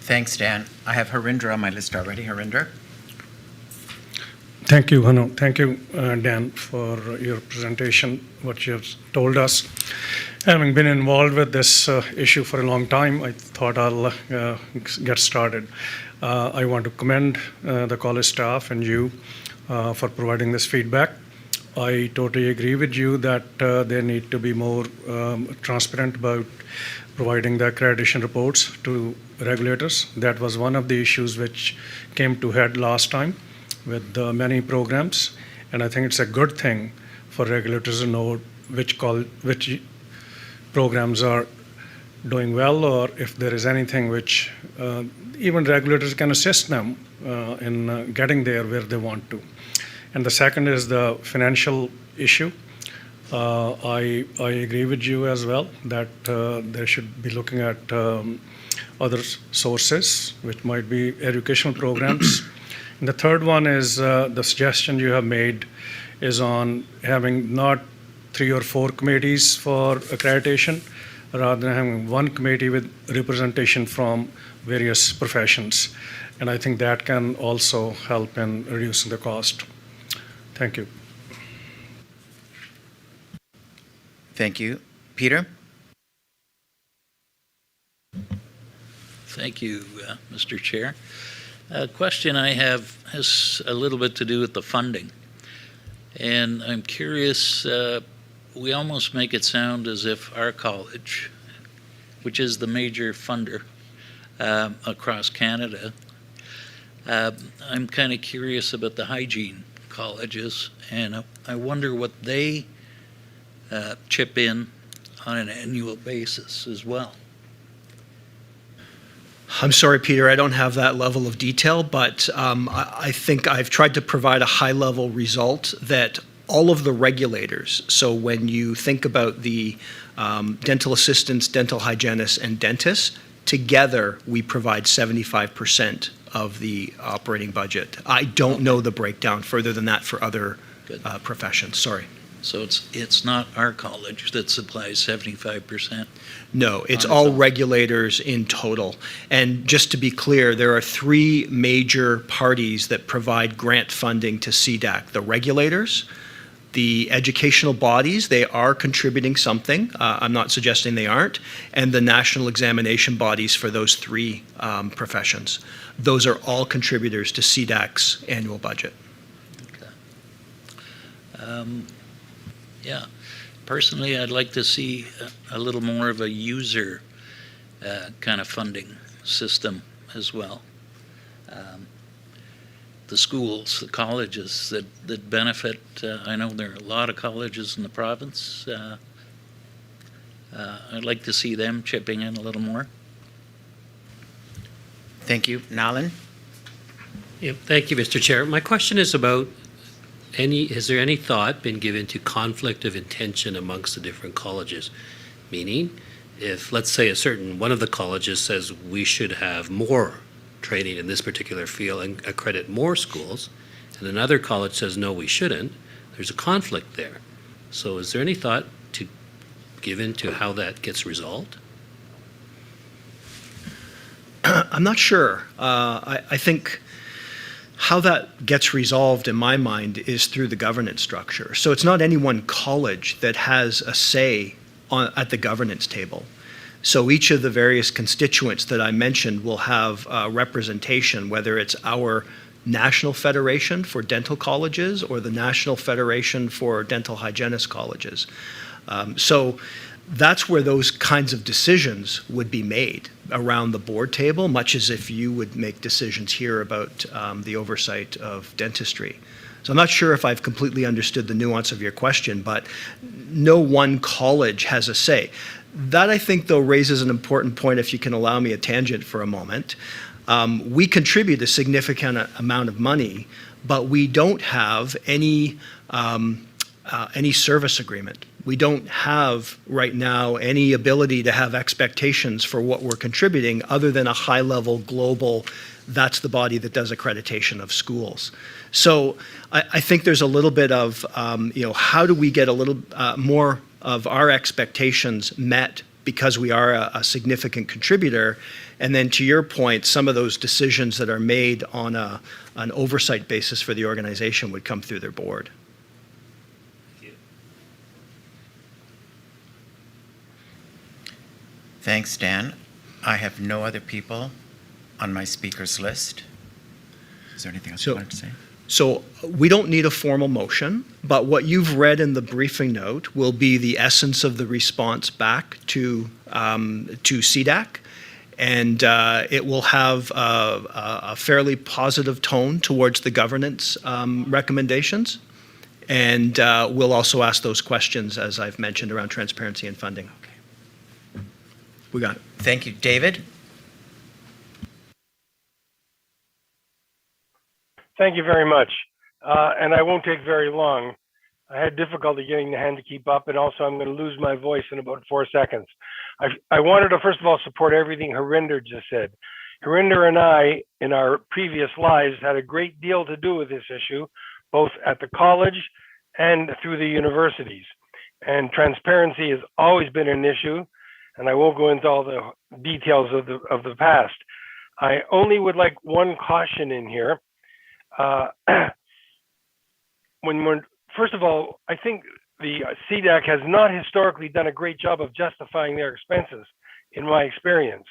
Thanks, Dan. I have Harinder on my list already. Harinder? Thank you, Hanu. Thank you, Dan, for your presentation, what you have told us. Having been involved with this issue for a long time, I thought I'll get started. I want to commend the college staff and you for providing this feedback. I totally agree with you that they need to be more transparent about providing the accreditation reports to regulators. That was one of the issues which came to head last time with many programs, and I think it's a good thing for regulators to know which programs are doing well, or if there is anything which even regulators can assist them in getting there where they want to. And the second is the financial issue. I agree with you as well that they should be looking at other sources, which might be educational programs. And the third one is the suggestion you have made is on having not 3 or 4 committees for accreditation, rather than having one committee with representation from various professions. And I think that can also help in reducing the cost. Thank you. Thank you. Peter? Thank you, Mr. Chair. A question I have has a little bit to do with the funding. And I'm curious, we almost make it sound as if our college, which is the major funder across Canada, I'm kind of curious about the hygiene colleges, and I wonder what they chip in on an annual basis as well. I'm sorry, Peter, I don't have that level of detail, but I think I've tried to provide a high-level result that all of the regulators, so when you think about the dental assistants, dental hygienists, and dentists, together we provide 75% of the operating budget. I don't know the breakdown further than that for other professions, sorry. So it's not our college that supplies 75%? No, it's all regulators in total. And just to be clear, there are 3 major parties that provide grant funding to CDAC. The regulators, the educational bodies, they are contributing something. I'm not suggesting they aren't. And the national examination bodies for those 3 professions. Those are all contributors to CDAC's annual budget. Okay. Yeah, personally, I'd like to see a little more of a user kind of funding system as well. the schools, the colleges that benefit. I know there are a lot of colleges in the province. I'd like to see them chipping in a little more. Thank you. Nalan? Yeah, thank you, Mr. Chair. My question is about has there any thought been given to conflict of intention amongst the different colleges? Meaning, if let's say one of the colleges says we should have more training in this particular field and accredit more schools, and another college says no, we shouldn't, there's a conflict there. So is there any thought given to how that gets resolved? I'm not sure. I think how that gets resolved in my mind is through the governance structure. So it's not any one college that has a say at the governance table. So each of the various constituents that I mentioned will have representation, whether it's our National Federation for Dental Colleges or the National Federation for Dental Hygienist Colleges. So that's where those kinds of decisions would be made around the board table, much as if you would make decisions here about the oversight of dentistry. So I'm not sure if I've completely understood the nuance of your question, but no one college has a say. That, I think, though, raises an important point, if you can allow me a tangent for a moment. We contribute a significant amount of money, but we don't have any service agreement. We don't have right now any ability to have expectations for what we're contributing other than a high-level global, that's the body that does accreditation of schools. So I think there's a little bit of, how do we get a little more of our expectations met because we are a significant contributor? And then to your point, some of those decisions that are made on an oversight basis for the organization would come through their board. Thanks, Dan. I have no other people on my speakers list. Is there anything else you wanted to say? So we don't need a formal motion, but what you've read in the briefing note will be the essence of the response back to CDAC, and it will have a fairly positive tone towards the governance recommendations, and we'll also ask those questions, as I've mentioned, around transparency and funding. Okay. We got it. Thank you. David? Thank you very much. And I won't take very long. I had difficulty getting the hand to keep up, and also I'm going to lose my voice in about 4 seconds. I wanted to, first of all, support everything Harinder just said. Harinder and I, in our previous lives, had a great deal to do with this issue, both at the college and through the universities. And transparency has always been an issue, and I won't go into all the details of the past. I only would like one caution in here. First of all, I think the CDAC has not historically done a great job of justifying their expenses, in my experience.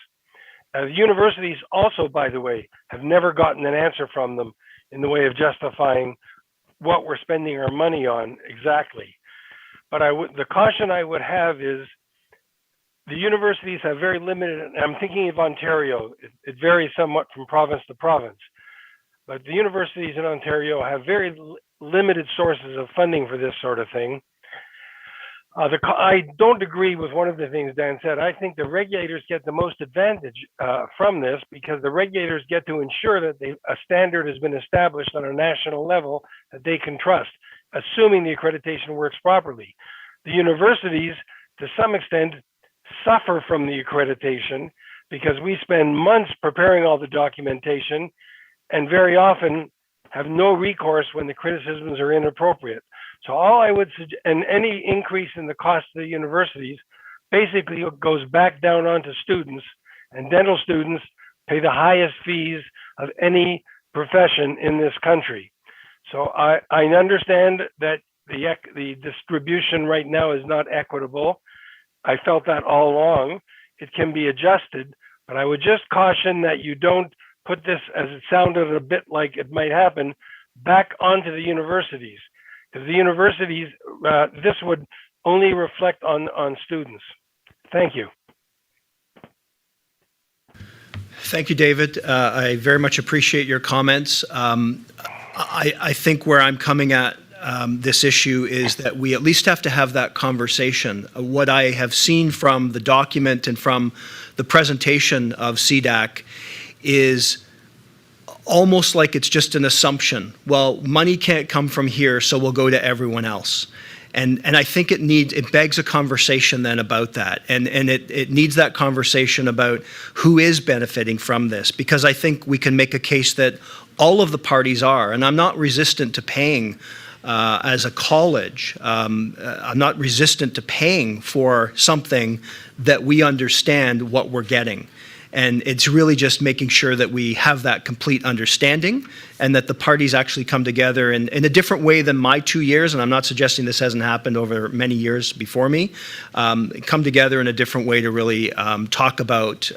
The universities also, by the way, have never gotten an answer from them in the way of justifying what we're spending our money on exactly. But the caution I would have is the universities have very limited, and I'm thinking of Ontario, it varies somewhat from province to province. But the universities in Ontario have very limited sources of funding for this sort of thing. I don't agree with one of the things Dan said. I think the regulators get the most advantage from this because the regulators get to ensure that a standard has been established on a national level that they can trust, assuming the accreditation works properly. The universities, to some extent, suffer from the accreditation because we spend months preparing all the documentation and very often have no recourse when the criticisms are inappropriate. So all I would suggest, and any increase in the cost of the universities basically goes back down onto students, and dental students pay the highest fees of any profession in this country. So I understand that the distribution right now is not equitable. I felt that all along. It can be adjusted, but I would just caution that you don't put this, as it sounded a bit like it might happen, back onto the universities. Because the universities, this would only reflect on students. Thank you. Thank you, David. I very much appreciate your comments. I think where I'm coming at this issue is that we at least have to have that conversation. What I have seen from the document and from the presentation of CDAC is almost like it's just an assumption. Well, money can't come from here, so we'll go to everyone else. And I think it begs a conversation then about that. And it needs that conversation about who is benefiting from this, because I think we can make a case that all of the parties are. And I'm not resistant to paying as a college. I'm not resistant to paying for something that we understand what we're getting. And it's really just making sure that we have that complete understanding and that the parties actually come together in a different way than my 2 years, and I'm not suggesting this hasn't happened over many years before me, come together in a different way to really talk about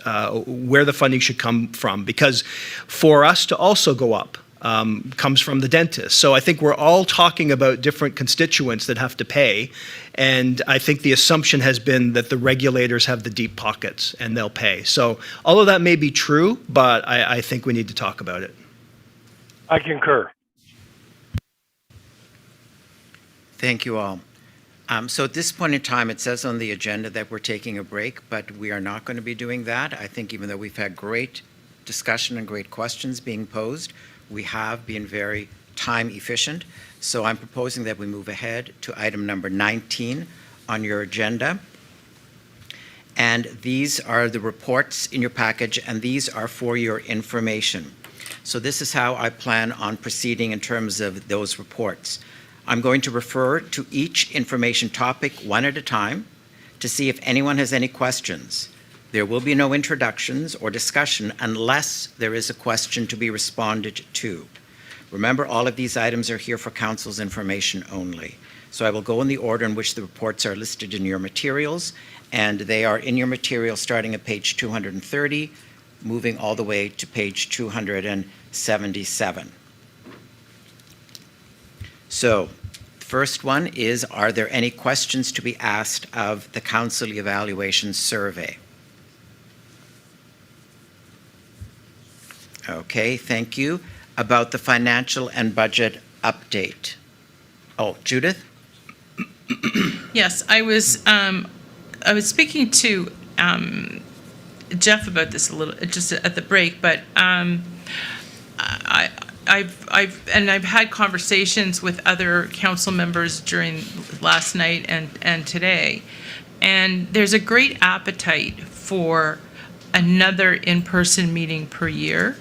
where the funding should come from. Because for us to also go up, comes from the dentist. So I think we're all talking about different constituents that have to pay, and I think the assumption has been that the regulators have the deep pockets and they'll pay. So all of that may be true, but I think we need to talk about it. I concur. Thank you all. So at this point in time, it says on the agenda that we're taking a break, but we are not going to be doing that. I think even though we've had great discussion and great questions being posed, we have been very time efficient. So I'm proposing that we move ahead to item number 19 on your agenda. And these are the reports in your package, and these are for your information. So this is how I plan on proceeding in terms of those reports. I'm going to refer to each information topic one at a time to see if anyone has any questions. There will be no introductions or discussion unless there is a question to be responded to. Remember, all of these items are here for council's information only. So I will go in the order in which the reports are listed in your materials, and they are in your materials starting at page 230, moving all the way to page 277. So, the first one is, are there any questions to be asked of the council evaluation survey? Okay, thank you. About the financial and budget update. Oh, Judith? Yes, I was speaking to Jeff about this a little just at the break, but I've had conversations with other council members during last night and today, and there's a great appetite for another in-person meeting per year.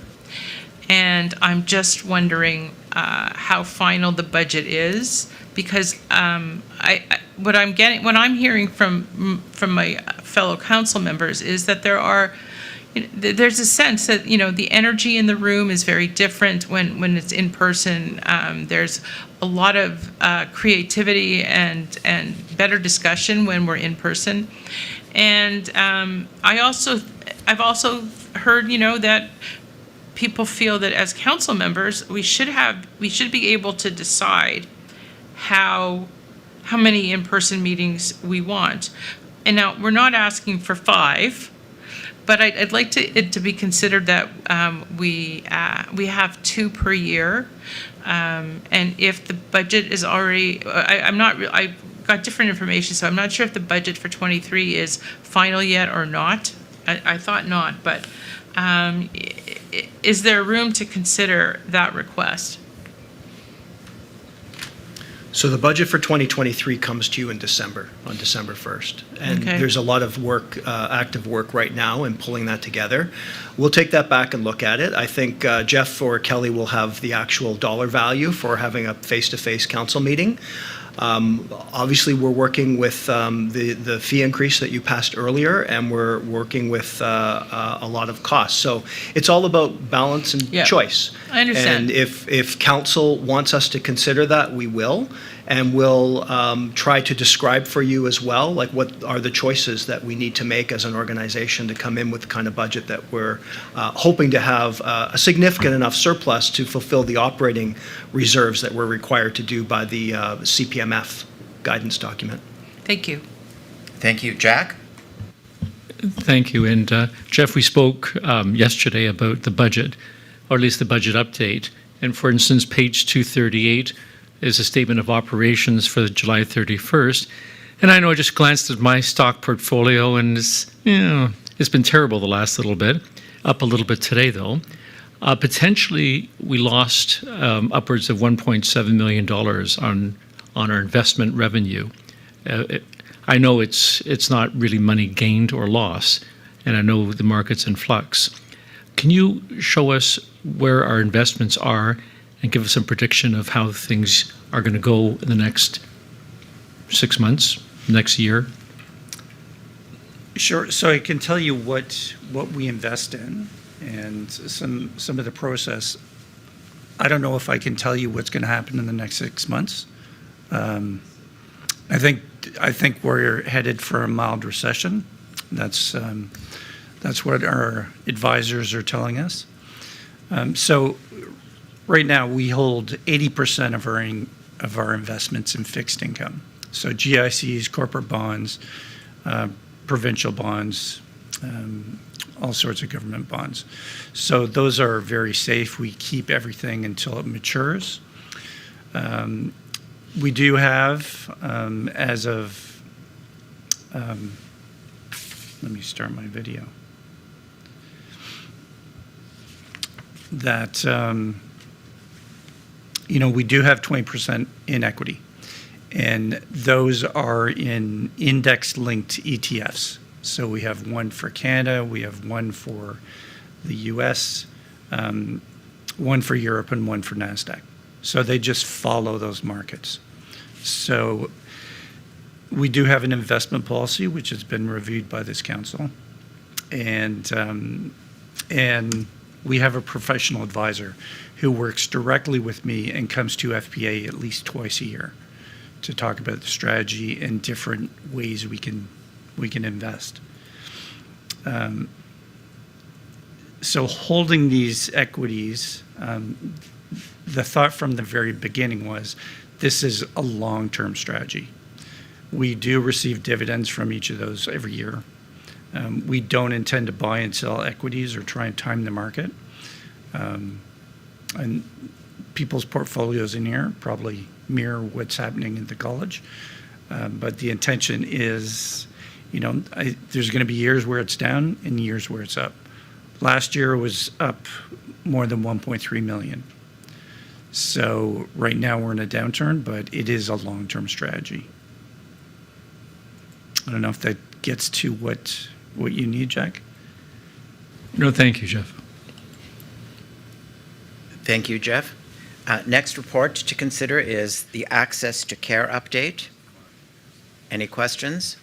And I'm just wondering how final the budget is, because what I'm hearing from my fellow council members is that there's a sense that the energy in the room is very different when it's in person. There's a lot of creativity and better discussion when we're in person. And I've also heard that people feel that as council members, we should be able to decide how many in-person meetings we want. And now we're not asking for 5, but I'd like it to be considered that we have 2 per year. And if the budget is already, I've got different information, so I'm not sure if the budget for 23 is final yet or not. I thought not, but is there room to consider that request? So the budget for 2023 comes to you in December, on December 1st. And Okay. There's a lot of work, active work right now in pulling that together. We'll take that back and look at it. I think Jeff or Kelly will have the actual dollar value for having a face-to-face council meeting. Obviously, we're working with the fee increase that you passed earlier, and we're working with a lot of costs. So it's all about balance and choice. I understand. And if council wants us to consider that, we will. And we'll try to describe for you as well, like what are the choices that we need to make as an organization to come in with the kind of budget that we're hoping to have a significant enough surplus to fulfill the operating reserves that we're required to do by the CPMF guidance document. Thank you. Thank you. Jack? Thank you. And Jeff, we spoke yesterday about the budget, or at least the budget update. And for instance, page 238 is a statement of operations for July 31st. And I know I just glanced at my stock portfolio, and it's been terrible the last little bit. Up a little bit today, though. Potentially, we lost upwards of $1.7 million on our investment revenue. I know it's not really money gained or lost, and I know the market's in flux. Can you show us where our investments are and give us some prediction of how things are going to go in the next 6 months, next year? Sure. So I can tell you what we invest in and some of the process. I don't know if I can tell you what's going to happen in the next 6 months. I think we're headed for a mild recession. That's what our advisors are telling us. So right now we hold 80% of our investments in fixed income. So GICs, corporate bonds, provincial bonds, all sorts of government bonds. So those are very safe. We keep everything until it matures. We do have, as of, let me start my video, that, we do have 20% in equity. And those are in index-linked ETFs. So we have one for Canada, we have one for the US, one for Europe, and one for NASDAQ. So they just follow those markets. So we do have an investment policy, which has been reviewed by this council. And we have a professional advisor who works directly with me and comes to FPA at least twice a year to talk about the strategy and different ways we can invest. So holding these equities, the thought from the very beginning was this is a long-term strategy. We do receive dividends from each of those every year. We don't intend to buy and sell equities or try and time the market. And people's portfolios in here probably mirror what's happening at the college. But the intention is, there's going to be years where it's down and years where it's up. Last year was up more than 1.3 million. So right now we're in a downturn, but it is a long-term strategy. I don't know if that gets to what you need, Jack. No, thank you, Jeff. Thank you, Jeff. Next report to consider is the Access to Care update. Any questions?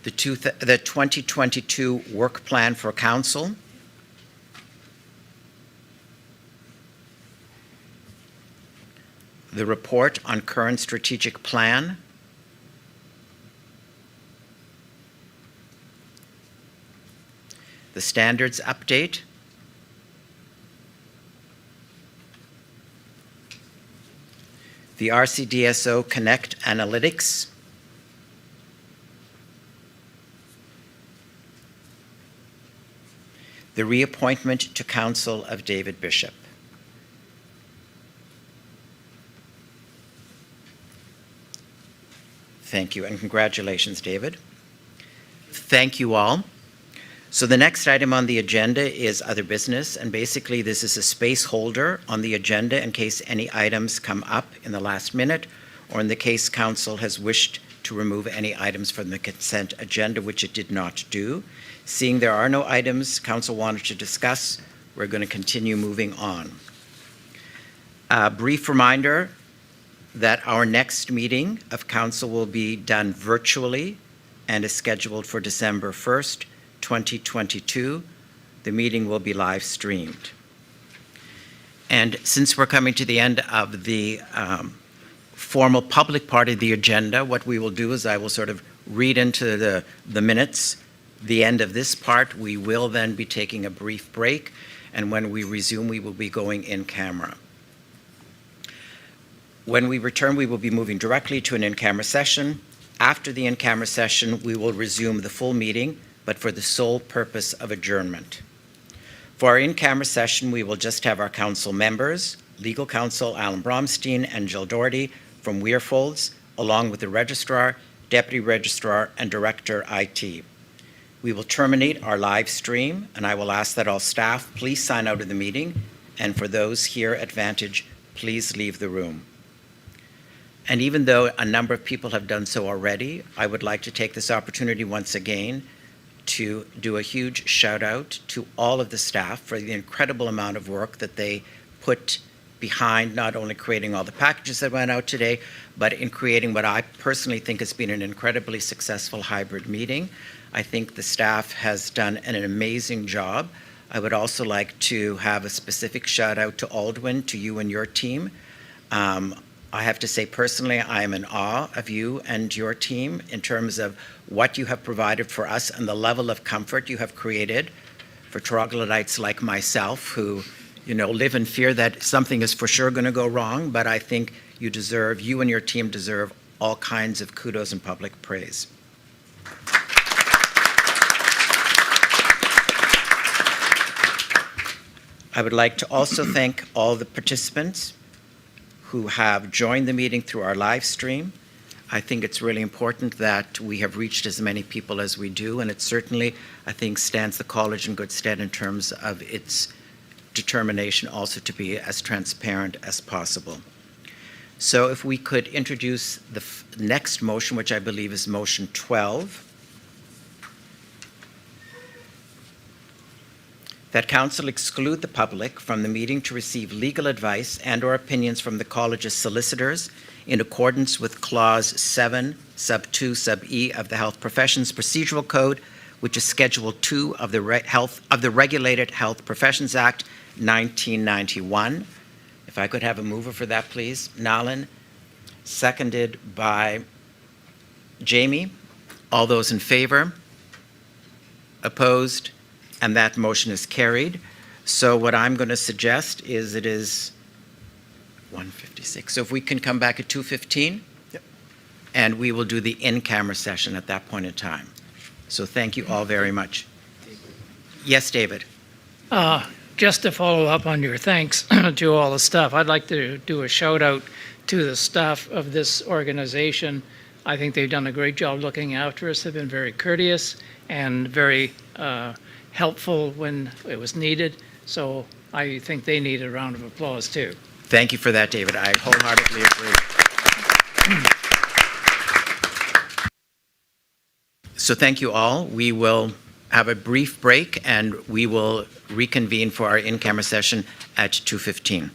The 2022 work plan for council. The report on current strategic plan. The standards update. The RCDSO Connect Analytics. The reappointment to council of David Bishop. Thank you, and congratulations, David. Thank you all. So the next item on the agenda is other business, and basically this is a space holder on the agenda in case any items come up in the last minute, or in the case council has wished to remove any items from the consent agenda, which it did not do. Seeing there are no items council wanted to discuss, we're going to continue moving on. A brief reminder that our next meeting of council will be done virtually and is scheduled for December 1st, 2022. The meeting will be live streamed. And since we're coming to the end of the formal public part of the agenda, what we will do is I will sort of read into the minutes the end of this part. We will then be taking a brief break, and when we resume, we will be going in camera. When we return, we will be moving directly to an in-camera session. After the in-camera session, we will resume the full meeting, but for the sole purpose of adjournment. For our in-camera session, we will just have our council members, legal counsel Alan Bromstein and Jill Doherty from Weirfolds, along with the registrar, deputy registrar, and director IT. We will terminate our live stream, and I will ask that all staff please sign out of the meeting, and for those here at Vantage, please leave the room. And even though a number of people have done so already, I would like to take this opportunity once again to do a huge shout out to all of the staff for the incredible amount of work that they put behind not only creating all the packages that went out today, but in creating what I personally think has been an incredibly successful hybrid meeting. I think the staff has done an amazing job. I would also like to have a specific shout out to Aldwyn, to you and your team. I have to say personally, I am in awe of you and your team in terms of what you have provided for us and the level of comfort you have created for troglodytes like myself who, live in fear that something is for sure going to go wrong. But I think you and your team deserve all kinds of kudos and public praise. I would like to also thank all the participants who have joined the meeting through our live stream. I think it's really important that we have reached as many people as we do, and it certainly, I think, stands the college in good stead in terms of its determination also to be as transparent as possible. So if we could introduce the next motion, which I believe is motion 12, that council exclude the public from the meeting to receive legal advice and/or opinions from the college's solicitors in accordance with Clause 7, Sub 2, Sub E of the Health Professions Procedural Code, which is Schedule 2 of the Regulated Health Professions Act, 1991. If I could have a mover for that, please. Nalan, seconded by Jamie. All those in favor? Opposed? And that motion is carried. So what I'm going to suggest is it is 1:56. So if we can come back at 2:15, and we will do the in-camera session at that point in time. So thank you all very much. Yes, David. Just to follow up on your thanks to all the staff, I'd like to do a shout out to the staff of this organization. I think they've done a great job looking after us. They've been very courteous and very helpful when it was needed. So I think they need a round of applause too. Thank you for that, David. I wholeheartedly agree. So thank you all. We will have a brief break and we will reconvene for our in-camera session at 2:15.